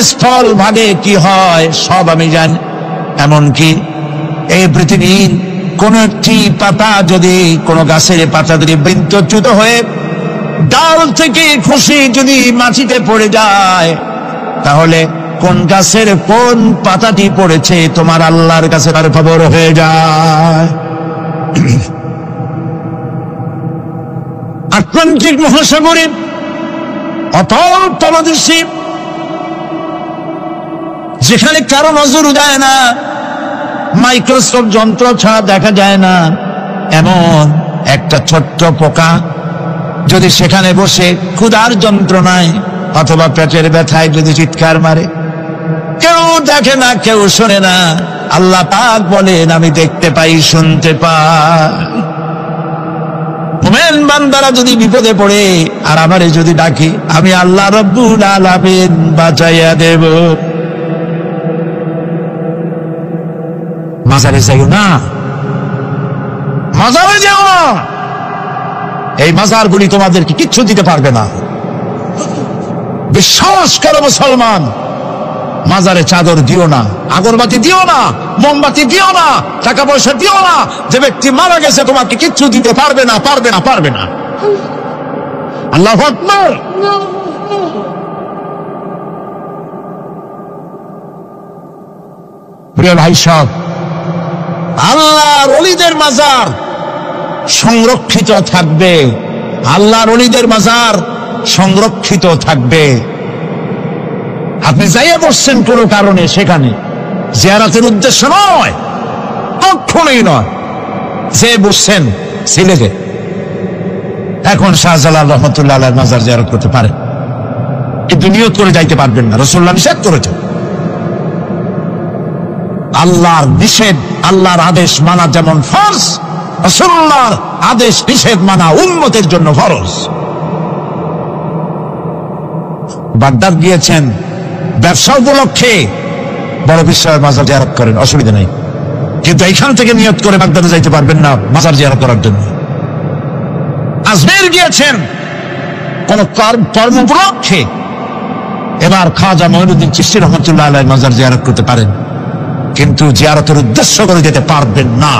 স্থল ভাগে কি হয়, সব আমি জানি। এমনকি এই পৃথিবীর কোন একটি পাতা যদি, কোন গাছের পাতা যদি বৃন্তচ্যুত হয়ে ডাল থেকে খুশি যদি মাটিতে পড়ে যায়, তাহলে কোন গাছের কোন পাতাটি পড়েছে তোমার আল্লাহর কাছে তার খবর হয়ে যায়। আটলান্টিক মহাসাগরে অতল তলদেশে, যেখানে কারো নজর যায় না, মাইক্রোস্কোপ যন্ত্র ছাড়া দেখা যায় না, এমন একটা ছোট্ট পোকা যদি সেখানে বসে ক্ষুধার যন্ত্রণায় অথবা পেটের ব্যথায় যদি চিৎকার মারে, কেউ দেখে না, কেউ শোনে না। আল্লাহ পাক বলেন, আমি দেখতে পাই, শুনতে পাই। মুমিন বান্দারা যদি বিপদে পড়ে আর আমারে যদি ডাকে, আমি আল্লাহ রব্বুল আলামিন বাঁচাইয়া দেব। মাজারে যাইও না, মাজারে যাও না, এই মাজারগুলি তোমাদেরকে কিচ্ছু দিতে পারবে না। বিশ্বাস করো মুসলমান, মাজারে চাদর দিও না, আগরবাতি দিও না, মোমবাতি দিও না, টাকা পয়সা দিও না। যে ব্যক্তি মারা গেছে তোমাকে কিচ্ছু দিতে পারবে না, পারবে না, পারবে না। আল্লাহু আকবার। প্রিয় ভাই সব, আল্লাহর ওলিদের মাজার সংরক্ষিত থাকবে, আল্লাহর ওলিদের মাজার সংরক্ষিত থাকবে। আপনি যাইয়া বসছেন কোনো কারণে, সেখানে জিয়ারতের উদ্দেশ্য নয়, কখনোই নয়, যে বসছেন সিলেটে, এখন শাহজালাল রহমতুল্লাহ আলাইহির মাজার জিয়ারত করতে পারেন, কিন্তু নিয়ত করে যাইতে পারবেন না, রাসূলুল্লাহ নিষেধ করেছেন। আল্লাহর নিষেধ, আল্লাহর আদেশ মানা যেমন ফরজ, রাসূলুল্লাহর আদেশ নিষেধ মানা উম্মতের জন্য ফরজ। বাগদাদ গিয়েছেন ব্যবসা উপলক্ষে, বড় বিশ্বের মাজার জিয়ারত করেন, অসুবিধা নেই, কিন্তু এইখান থেকে নিয়ত করে বাগদাদে যাইতে পারবেন না মাজার জিয়ারত করার জন্য। আজমের গিয়েছেন কোন কর্ম উপলক্ষে, এবার খাজা মঈনুদ্দিন চিশতি রহমতুল্লাহ আলাইহির মাজার জিয়ারত করতে পারেন, কিন্তু জিয়ারতের উদ্দেশ্য করে যেতে পারবেন না।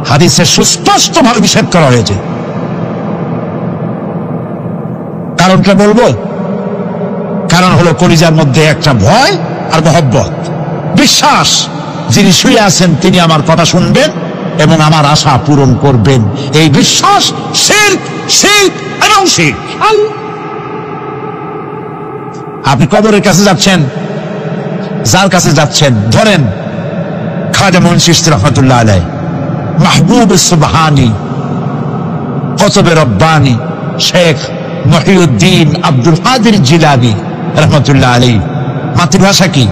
হাদিসে সুস্পষ্ট ভাবে নিষেধ করা হয়েছে। কারণটা বলবো, কারণ হলো কলিজার মধ্যে একটা ভয় আর মহব্বত, বিশ্বাস, যিনি শুয়ে আছেন তিনি আমার কথা শুনবেন এবং আমার আশা পূরণ করবেন, এই বিশ্বাস শিরক, শিরক এবং শিরক। আপনি কবরের কাছে যাচ্ছেন, যার কাছে যাচ্ছেন, ধরেন খাজা মঈন চিশতি রহমতুল্লাহ আলাইহি, মাহবুব সুবহানী, কুতুবে রব্বানী শেখ মহিউদ্দিন আব্দুল কাদের জিলানী রহমতুল্লাহ আলাইহি, মাতৃভাষা কি?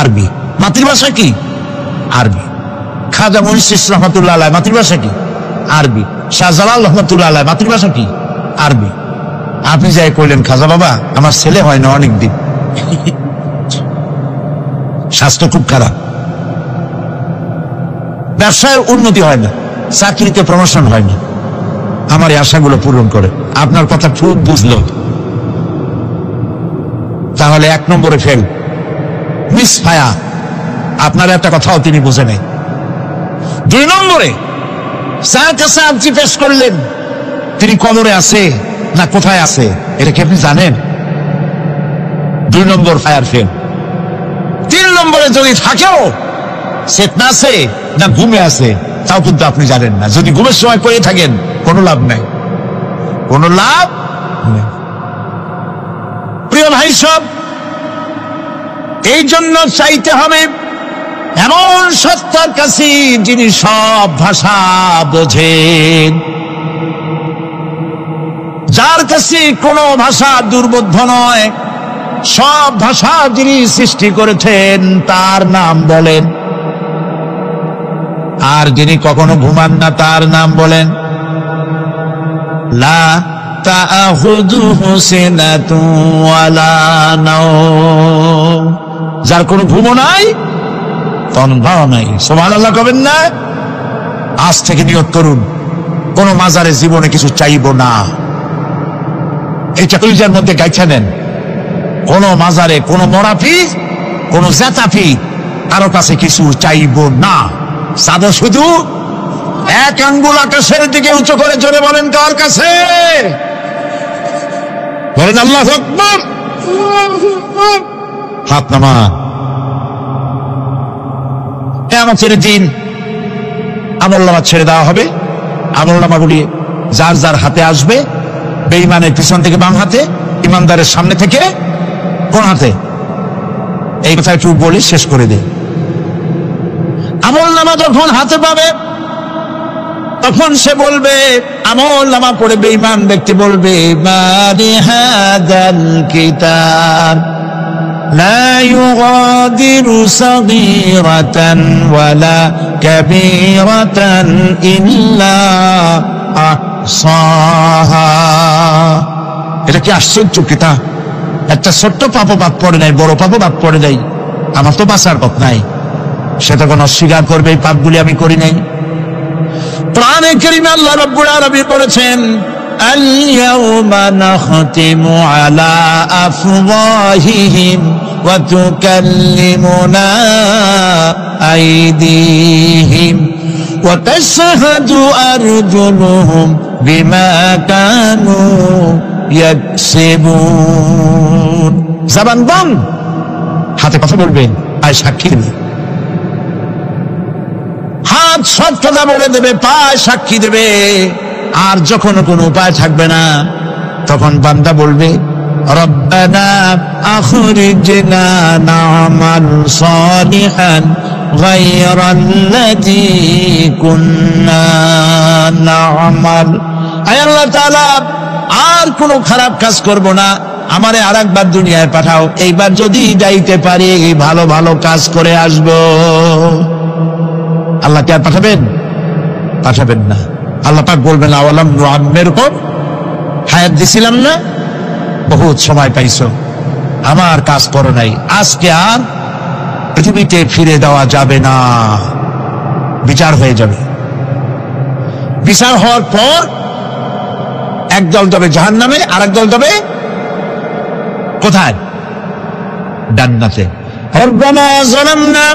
আরবি। মাতৃভাষা কি? আরবি। খাজা মঈন চিশতি রহমতুল্লাহ আলাইহি মাতৃভাষা কি? আরবি। শাহজালাল রহমতুল্লাহ আলাইহি মাতৃভাষা কি? আরবি। আপনি যাই কইলেন, খাজা বাবা আমার ছেলে হয় না অনেকদিন, স্বাস্থ্য খুব খারাপ, ব্যবসায় উন্নতি হয় না, চাকরিতে প্রমোশন হয় না, আমার এই আশাগুলো পূরণ করে। আপনার কথা খুব বুঝলো, তাহলে 1 নম্বরে ফেল, মিস ফায়ার, আপনার একটা কথাও তিনি বুঝে নেই। 2 নম্বরে যার কাছে আপনি জিজ্ঞেস করলেন তিনি কবরে আছে না কোথায় আছে, এটা কি আপনি জানেন? 2 নম্বর ফায়ার ফেল। 3 নম্বরে যদি থাকেও চেতনা আছে না ঘুমে আছে তাও কিন্তু আপনি জানেন না। যদি ঘুমের সময় করে থাকেন কোনো লাভ নাই, কোনো লাভ নেই। প্রিয় ভাই সব, এই জন্য চাইতে হবে এমন সত্তার কাছে যিনি সব ভাষা বোঝেন, যার কাছে কোনো ভাষা দুর্বোধ্য নয়, সব ভাষা যিনি সৃষ্টি করেছেন তার নাম বলেন, আর যিনি কখনো ঘুমান না তার নাম বলেন। লা তাআখুযুহু সিনাতুন ওয়ালা নাওম, যার কোনো ঘুমও নাই তন্দ্রাও নাই। সুবহানাল্লাহ কবেন না? আজ থেকে নিয়ত করুন কোন মাজারে জীবনে কিছু চাইব না, এটা কলিজার মধ্যে গাইছা নেন। কোন মাজারে কোন মরাফি কোন জাতাফি কারো কাছে কিছু চাইব না। সাদা শুধু 1 আঙ্গুল আকাশের দিকে উঁচু করে জোরে বলেন, কার কাছে? বলেন আল্লাহু আকবার। হাত নামান। কিয়ামতের দিন আমলনামা ছেড়ে দেওয়া হবে। আমলনামাগুলি যার যার হাতে আসবে, বেঈমানের পিছন থেকে বাম হাতে, ইমানদারের সামনে থেকে কোন হাতে? এই কথা একটু বলে শেষ করে দে। আমলনামা যখন হাতে পাবে তখন সে বলবে, আমলনামা পড়ে বেঈমান ব্যক্তি বলবে, মারি হাযাল কিতাব লা ইউগাদিরু সাগীরাতান ওয়ালা কাবীরাতান ইল্লা আহসাহা। এটা কি আশ্চর্য কিতাব! একটা ছোট্ট পাপও বাদ পড়ে নাই, বড় পাপও বাদ পড়ে নাই। আমার তো বাঁচার পথ নাই, সে তখন অস্বীকার করবে এই পাপগুলি আমি করি নাই। কোরআনে কারীমে আল্লাহ রাব্বুল আলামিন বলেছেন, আল ইয়াওমা নাখতিমু আলা আফওয়াহিহিম ওয়া তুকাল্লিমুনা আইদিহিম وتشهد أرجلهم بما كانوا يكسبون। জবান বন্ধ, হাতে কথা বলবেন, পায়ে সাক্ষী দেবে। হাত সব কথা বলে দেবে, পায়ে সাক্ষী দেবে। আর যখন কোনো উপায় থাকবে না, তখন বান্দা বলবে রব্বানা আখরিজনা না'মাল সালিহান গায়রাল্লাযী কুন্না না'মাল। আয় আল্লাহ তাআলা, আর কোনো খারাপ কাজ করব না, আমারে আরেকবার দুনিয়ায় পাঠাও, এইবার যদি যাইতে পারি ভালো ভালো কাজ করে আসব। আল্লাহ কে আর পাঠাবেন? পাঠাবেন না। আল্লাহ পাক বলবেন আওয়ালাম নুআম্মিরকুম, হায়াত দিছিলাম না, বহুত সময় পাইছো, আমার কাজ করো নাই, আজকে আর পৃথিবীতে ফিরে দেওয়া যাবে না, বিচার হয়ে যাবে। বিচার হওয়ার পর একদল যাবে জাহান্নামে, আর একদল যাবে কোথায়? জান্নাতে। রব্বানা যালামনা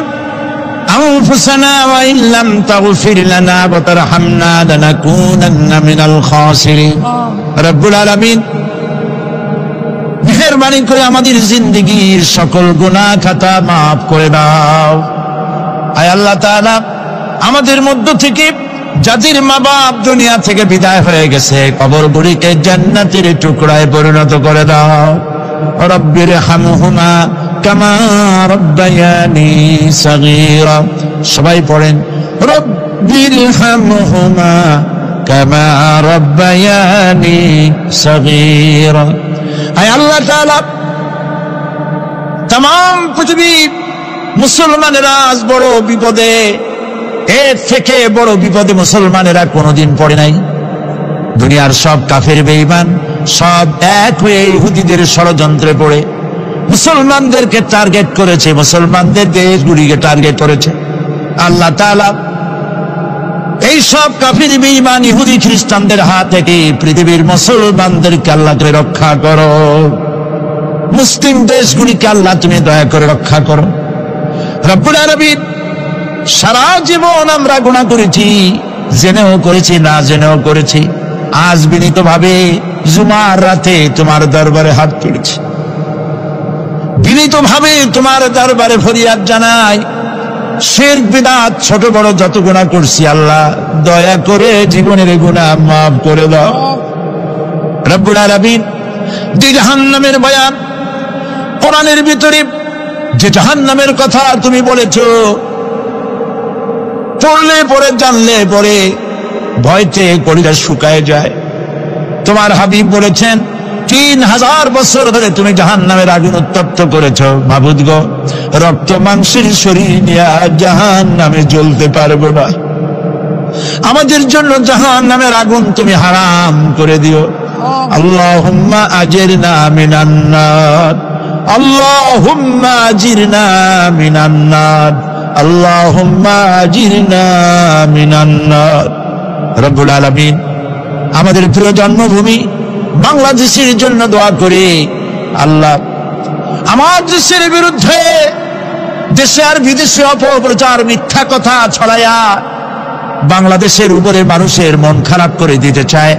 আনফুসানা ওয়া ইল্লাম তাগফির লানা ওয়া তারহামনা লানাকুনান্না মিনাল খাসিরিন। রব্বুল আলামিন, মেহেরবানি করে আমাদের জিন্দেগীর সকল গুনাহ খাতা মাফ করে দাও। আয় আল্লাহ তাআলা, আমাদের মধ্য থেকে যাদের মা বাপ দুনিয়া থেকে বিদায় হয়ে গেছে, কবরগুলিকে জান্নাতের টুকরায় পরিণত করে দাও। রব্বির হামহুমা কামা রব্বায়ানি সাগীরা। সবাই পড়েন রব্বির হামহুমা কামা রব্বায়ানি সাগীরা। আয় আল্লাহ তাআলা, तमाम পৃথিবী মুসলমানেরা আজ বড় বিপদে, এর থেকে বড় বিপদে মুসলমানেরা কোনোদিন পড়ে নাই। দুনিয়ার সব কাফের বেঈমান সব এক হয়ে ইহুদিদের ষড়যন্ত্রে পড়ে মুসলমানদেরকে টার্গেট করেছে, মুসলমানদের দেশগুলিকে টার্গেট করেছে। আল্লাহ তাআলা এই সব কাফের বেঈমান ইহুদি খ্রিস্টানদের হাত থেকে পৃথিবীর মুসলমানদেরকে আল্লাহ করে রক্ষা করো। মুসলিম দেশগুলিকে আল্লাহ তুমি দয়া করে রক্ষা করো। রব্বুল আলামিন, সারা জীবন আমরা গুনাহ করেছি, জেনেও করেছি, না জেনেও করেছি। আজ বিনীতভাবে জুমার রাতে তোমার দরবারে হাত তুলেছি, বিনীতভাবে তোমার দরবারে ফরিয়াদ জানাই। শিরক বিদআত ছোট বড় যত গুনাহ করছি, আল্লাহ দয়া করে জীবনের গুনাহ মাফ করে দাও। রব্বুল আলামিন, যে জাহান্নামের বয়ান কোরআনের ভিতরে, যে জাহান্নামের কথা তুমি বলেছো, পড়লে পরে জানলে পরে ভয়তে কলিজা শুকায় যায়। তোমার হাবিব বলেছেন 3000 বছর ধরে তুমি জাহান্নামের আগুন উত্তপ্ত করেছো। মাবুদ গো, রক্ত মাংসের শরীর নিয়ে জাহান্নামে জ্বলতে পারবো না, আমাদের জন্য জাহান্নামের আগুন তুমি হারাম করে দিও। আল্লাহুম্মা আজিরনা মিনান নার, আল্লাহুম্মা আজিরনা মিনান নার, আল্লাহুম্মা আজিরনা মিনান নার। রব্বুল আলামিন, আমাদের প্রিয় জন্মভূমি বাংলাদেশের জন্য দোয়া করি। আল্লাহ, আমার দেশের বিরুদ্ধে দেশে আর বিদেশে অপপ্রচার মিথ্যা কথা ছড়ায়া বাংলাদেশের উপরে মানুষের মন খারাপ করে দিতে চায়,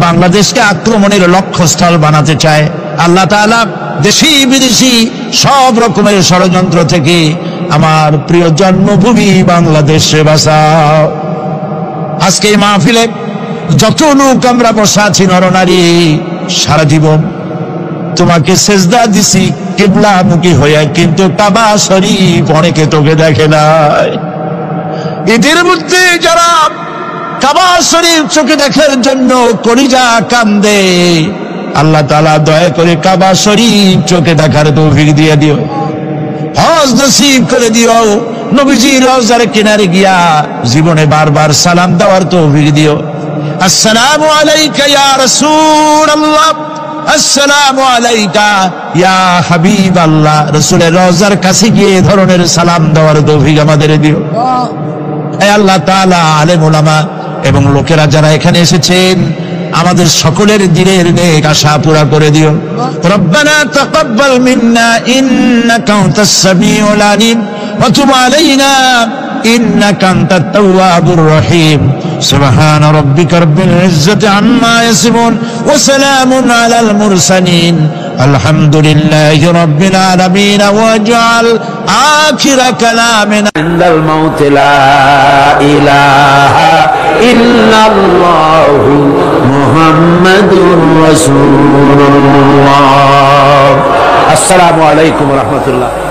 বাংলাদেশকে আক্রমণের লক্ষ্যস্থল বানাতে চায়। আল্লাহ তাআলা দেশি বিদেশি সব রকমের ষড়যন্ত্র থেকে আমার প্রিয় জন্মভূমি বাংলাদেশে বাঁচাও। আজকে এই মাহফিলে যত লোক আমরা বসা আছি নরনারী, সারা জীবন তোমাকে সেজদা দিছি কিবলামুখী হয়ে, কিন্তু কাবা শরীফ অনেকে তোকে দেখে নাই। এদের মধ্যে যারা কাবা শরীফ চোখে দেখার জন্য কলিজা কান্দে, আল্লাহ তাআলা দয়া করে কাবা শরীফ চোখে দেখার তৌফিক দিয়ে দিও, হজ নসিব করে দিও। নবীজির রওজার কিনারে গিয়া জীবনে বারবার সালাম দেওয়ার তৌফিক দিও। আসসালামু আলাইকা ইয়া রাসূলুল্লাহ, আসসালামু আলাইকা ইয়া হাবিবাল্লাহ। রাসূলের রওজার কাছে গিয়ে এই ধরনের সালাম দেওয়ার তৌফিক আমাদের দিও। হে আল্লাহ তাআলা, আলেম ওলামা এবং লোকেরা যারা এখানে এসেছেন, আমাদের সকলের দিনের নেক আশা পুরা করে দিও। রব্বানা তাকাব্বাল মিন্না ইন্নাকা আনতাস সামিউল আলিম ওয়া তুব আলাইনা إنك أنت التواب الرحيم سبحان ربك رب العزة عما يصفون وسلام على المرسلين الحمد لله رب العالمين واجعل آخر كلامنا عند الموت لا إله إلا الله محمد رسول الله. السلام عليكم ورحمة الله.